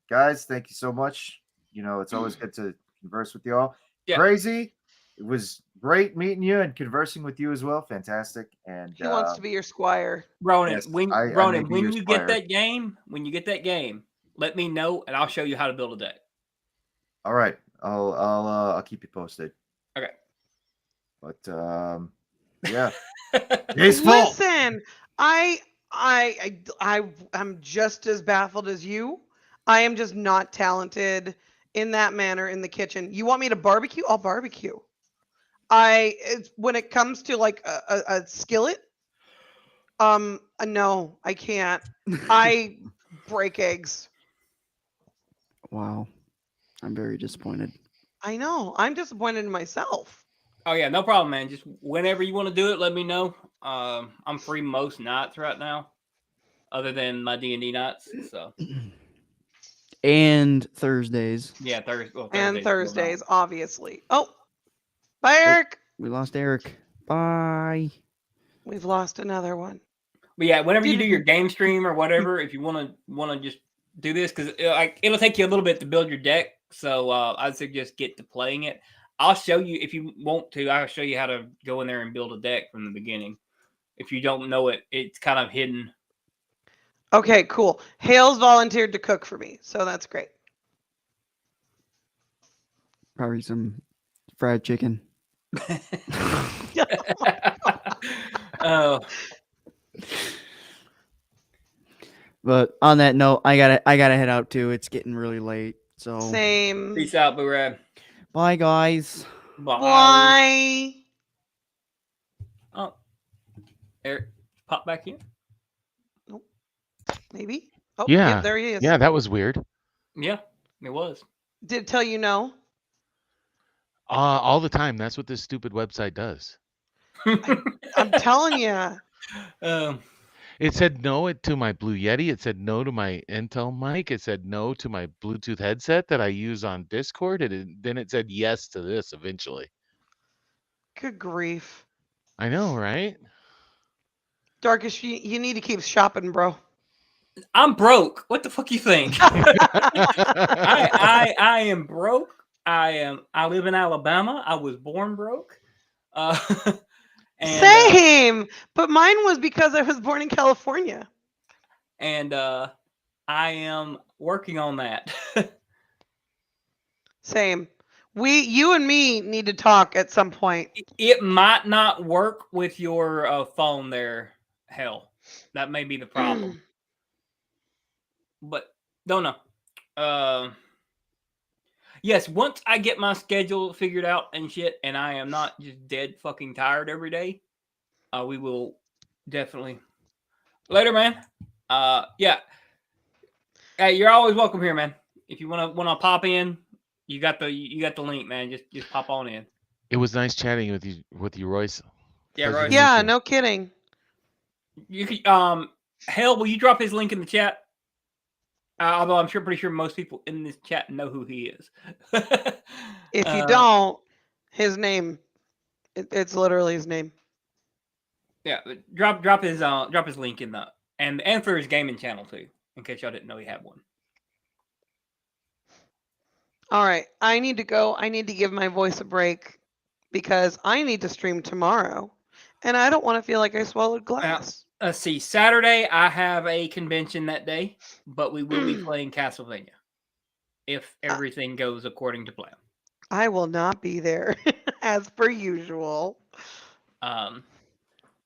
guys, thank you so much. You know, it's always good to converse with y'all. Yeah. Crazy. It was great meeting you and conversing with you as well. Fantastic. And He wants to be your squire. Ronin, yes, when you get that game, let me know and I'll show you how to build a deck. All right. I'll keep you posted. Okay. But yeah. Listen, I'm just as baffled as you. I am just not talented in that manner in the kitchen. You want me to barbecue? I'll barbecue. When it comes to like a skillet, no, I can't. I break eggs. Wow. I'm very disappointed. I know. I'm disappointed in myself. Oh yeah, no problem, man. Just whenever you want to do it, let me know. I'm free most nights right now, other than my D&D nights. So. And Thursdays. Yeah, Thursdays. And Thursdays, obviously. Oh, bye, Eric. We lost Eric. Bye. We've lost another one. But yeah, whenever you do your game stream or whatever, if you want to just do this, because it'll take you a little bit to build your deck. So I'd suggest get to playing it. I'll show you if you want to. I'll show you how to go in there and build a deck from the beginning. If you don't know it, it's kind of hidden. Okay, cool. Hale's volunteered to cook for me, so that's great. Probably some fried chicken. Oh. But on that note, I gotta head out too. It's getting really late. So Same. Peace out, Boorad. Bye, guys. Bye. Oh, Eric, pop back in. Nope. Maybe. Oh, yeah, there he is. Yeah, that was weird. Yeah, it was. Did it tell you no? All the time. That's what this stupid website does. I'm telling you. It said no to my Blue Yeti. It said no to my Intel mic. It said no to my Bluetooth headset that I use on Discord. And then it said yes to this eventually. Good grief. I know, right? Darkish, you need to keep shopping, bro. I'm broke. What the fuck you think? I am broke. I live in Alabama. I was born broke. Same, but mine was because I was born in California. And I am working on that. Same. You and me need to talk at some point. It might not work with your phone there, Hell. That may be the problem. But don't know. Yes, once I get my schedule figured out and shit, and I am not just dead fucking tired every day, we will definitely later, man. Yeah. Hey, you're always welcome here, man. If you wanna pop in, you got the link, man. Just pop on in. It was nice chatting with you, Royce. Yeah, Royce. Yeah, no kidding. You could Hell, will you drop his link in the chat? Although I'm pretty sure most people in this chat know who he is. If you don't, his name, it's literally his name. Yeah, drop his link in the and for his gaming channel too, in case y'all didn't know he had one. All right, I need to go. I need to give my voice a break because I need to stream tomorrow, and I don't want to feel like I swallowed glass. Let's see. Saturday, I have a convention that day, but we will be playing Castlevania if everything goes according to plan. I will not be there, as per usual.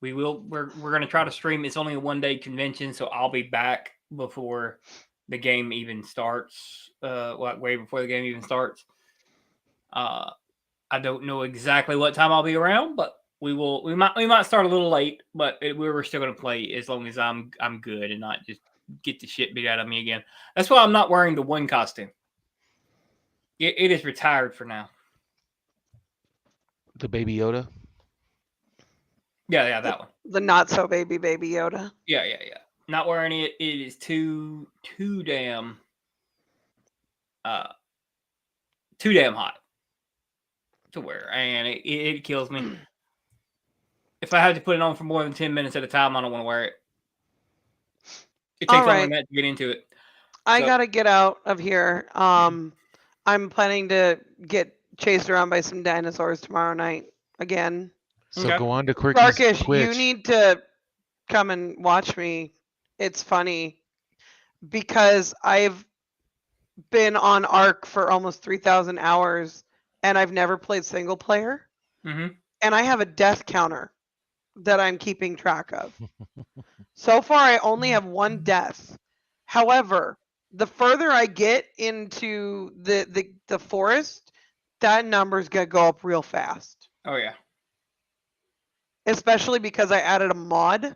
We will. We're gonna try to stream. It's only a 1-day convention, so I'll be back before the game even starts. Way before the game even starts. I don't know exactly what time I'll be around, but we might start a little late, but we're still gonna play as long as I'm good and not just get the shit beat out of me again. That's why I'm not wearing the one costume. It is retired for now. The Baby Yoda. Yeah, that one. The not so baby Yoda. Yeah. Not wearing it. It is too damn hot to wear, and it kills me. If I have to put it on for more than 10 minutes at a time, I don't want to wear it. It takes longer than that to get into it. I gotta get out of here. I'm planning to get chased around by some dinosaurs tomorrow night again. So go on to Quirky's Darkish, Twitch. you need to come and watch me. It's funny because I've been on Ark for almost 3,000 hours and I've never played single player. Mm-hmm. And I have a death counter that I'm keeping track of. So far, I only have 1 death. However, the further I get into the forest, that number's gonna go up real fast. Oh yeah. Especially because I added a mod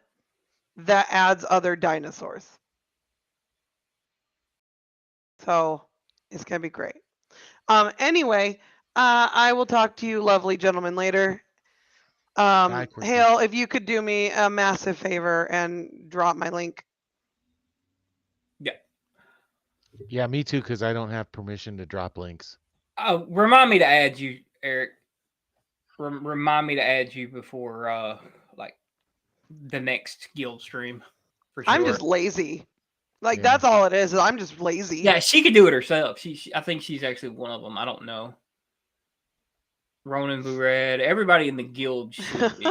that adds other dinosaurs. So it's gonna be great. Anyway, I will talk to you lovely gentlemen later. Hale, if you could do me a massive favor and drop my link. Yeah, me too, because I don't have permission to drop links. Remind me to add you, Eric. Remind me to add you before like the next guild stream. For sure. I'm just lazy. Like that's all it is. I'm just lazy. Yeah, she could do it herself. I think she's actually one of them. I don't know. Ronin, Boorad, everybody in the guild should be.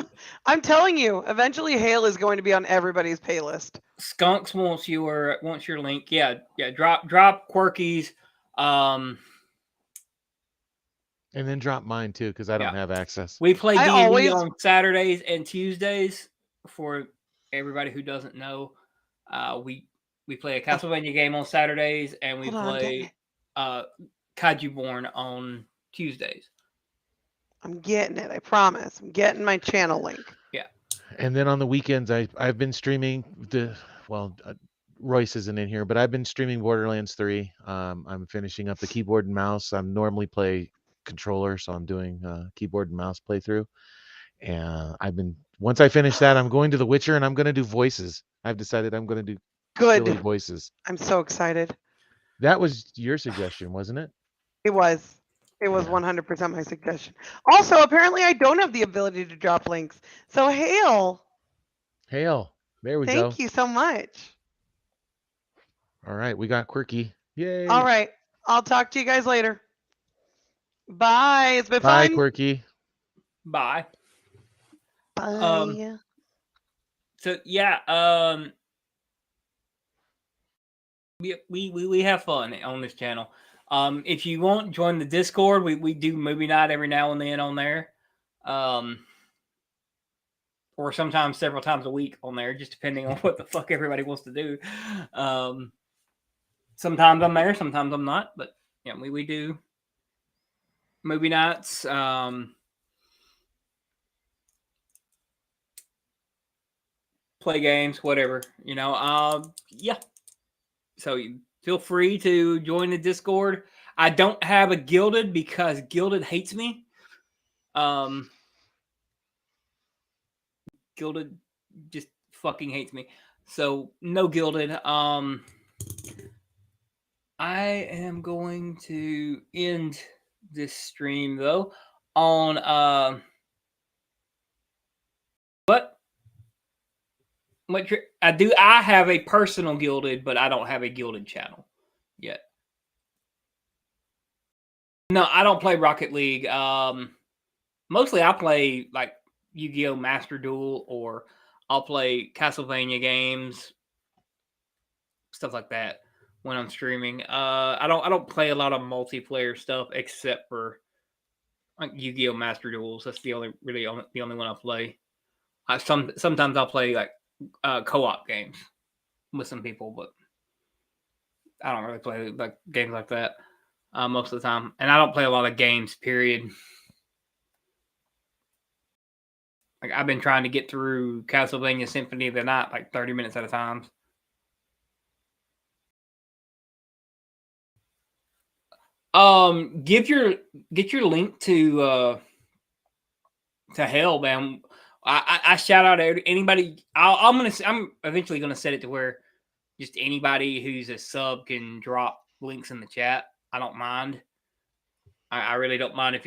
I'm telling you, eventually Hale is going to be on everybody's pay list. Skunks wants your link. Yeah. Drop Quirky's. And then drop mine too, because I don't have access. We play D&D on Saturdays and Tuesdays. For everybody who doesn't know, we play a Castlevania game on Saturdays, and we play Kaiju Born on Tuesdays. I'm getting it. I promise. I'm getting my channel link. Yeah. And then on the weekends, I've been streaming Royce isn't in here, but I've been streaming Borderlands 3. I'm finishing up the keyboard and mouse. I normally play controller, so I'm doing keyboard and mouse playthrough. And once I finish that, I'm going to The Witcher and I'm going to do voices. I've decided I'm going to do Good. silly voices. I'm so excited. That was your suggestion, wasn't it? It was. It was 100% my suggestion. Also, apparently I don't have the ability to drop links. So hail. Hail. There we go. Thank you so much. All right. We got Quirky. Yay. All right. I'll talk to you guys later. Bye. It's been Bye, fun. Quirky. Bye. Bye. So yeah, we have fun on this channel. If you want, join the Discord. We do movie night every now and then on there. Or sometimes several times a week on there, just depending on what the fuck everybody wants to do. Sometimes I'm there, sometimes I'm not, but yeah, we do movie nights. Play games, whatever, yeah. So feel free to join the Discord. I don't have a Gilded because Gilded hates me. Gilded just fucking hates me. So no Gilded. I am going to end this stream though on I have a personal Gilded, but I don't have a Gilded channel yet. No, I don't play Rocket League. Mostly I play like Yu-Gi-Oh! Master Duel, or I'll play Castlevania games, stuff like that when I'm streaming. I don't play a lot of multiplayer stuff except for like Yu-Gi-Oh! Master Duels. That's the only one I play. Sometimes I'll play like co-op games with some people, but I don't really play like games like that most of the time. And I don't play a lot of games, period. Like I've been trying to get through Castlevania Symphony of the Night like 30 minutes at a time. Get your link to hell, man. I shout out to anybody. I'm eventually gonna set it to where just anybody who's a sub can drop links in the chat. I don't mind. I really don't mind if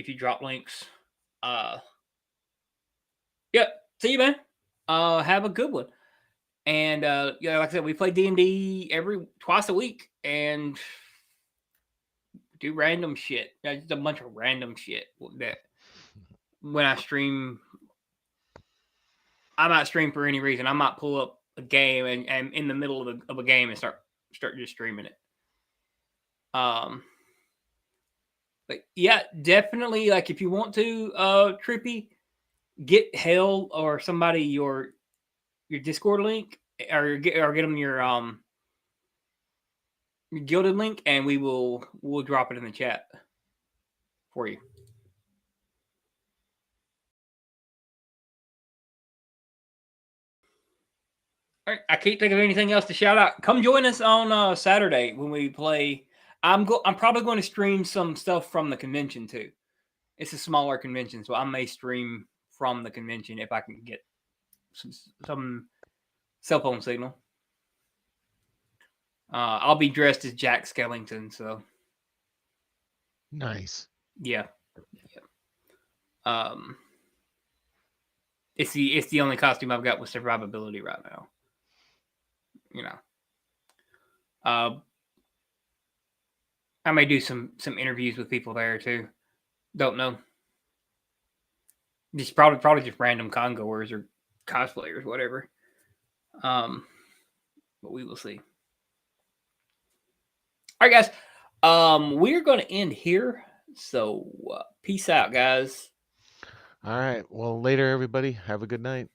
you drop links. Yeah, see you, man. Have a good one. And yeah, like I said, we play D&D twice a week and do random shit. Just a bunch of random shit that when I stream, I might stream for any reason. I might pull up a game and in the middle of a game and start just streaming it. But yeah, definitely, like if you want to, Trippy, get Hell or somebody your Discord link or get them your Gilded link, and we'll drop it in the chat for you. All right, I can't think of anything else to shout out. Come join us on Saturday when we play. I'm probably going to stream some stuff from the convention too. It's a smaller convention, so I may stream from the convention if I can get some cell phone signal. I'll be dressed as Jack Skellington, so nice. Yeah. It's the only costume I've got with survivability right now. I may do some interviews with people there too. Don't know. Just probably just random congoers or cosplayers, whatever. But we will see. All right, guys. We're going to end here. So peace out, guys. All right. Well, later, everybody. Have a good night.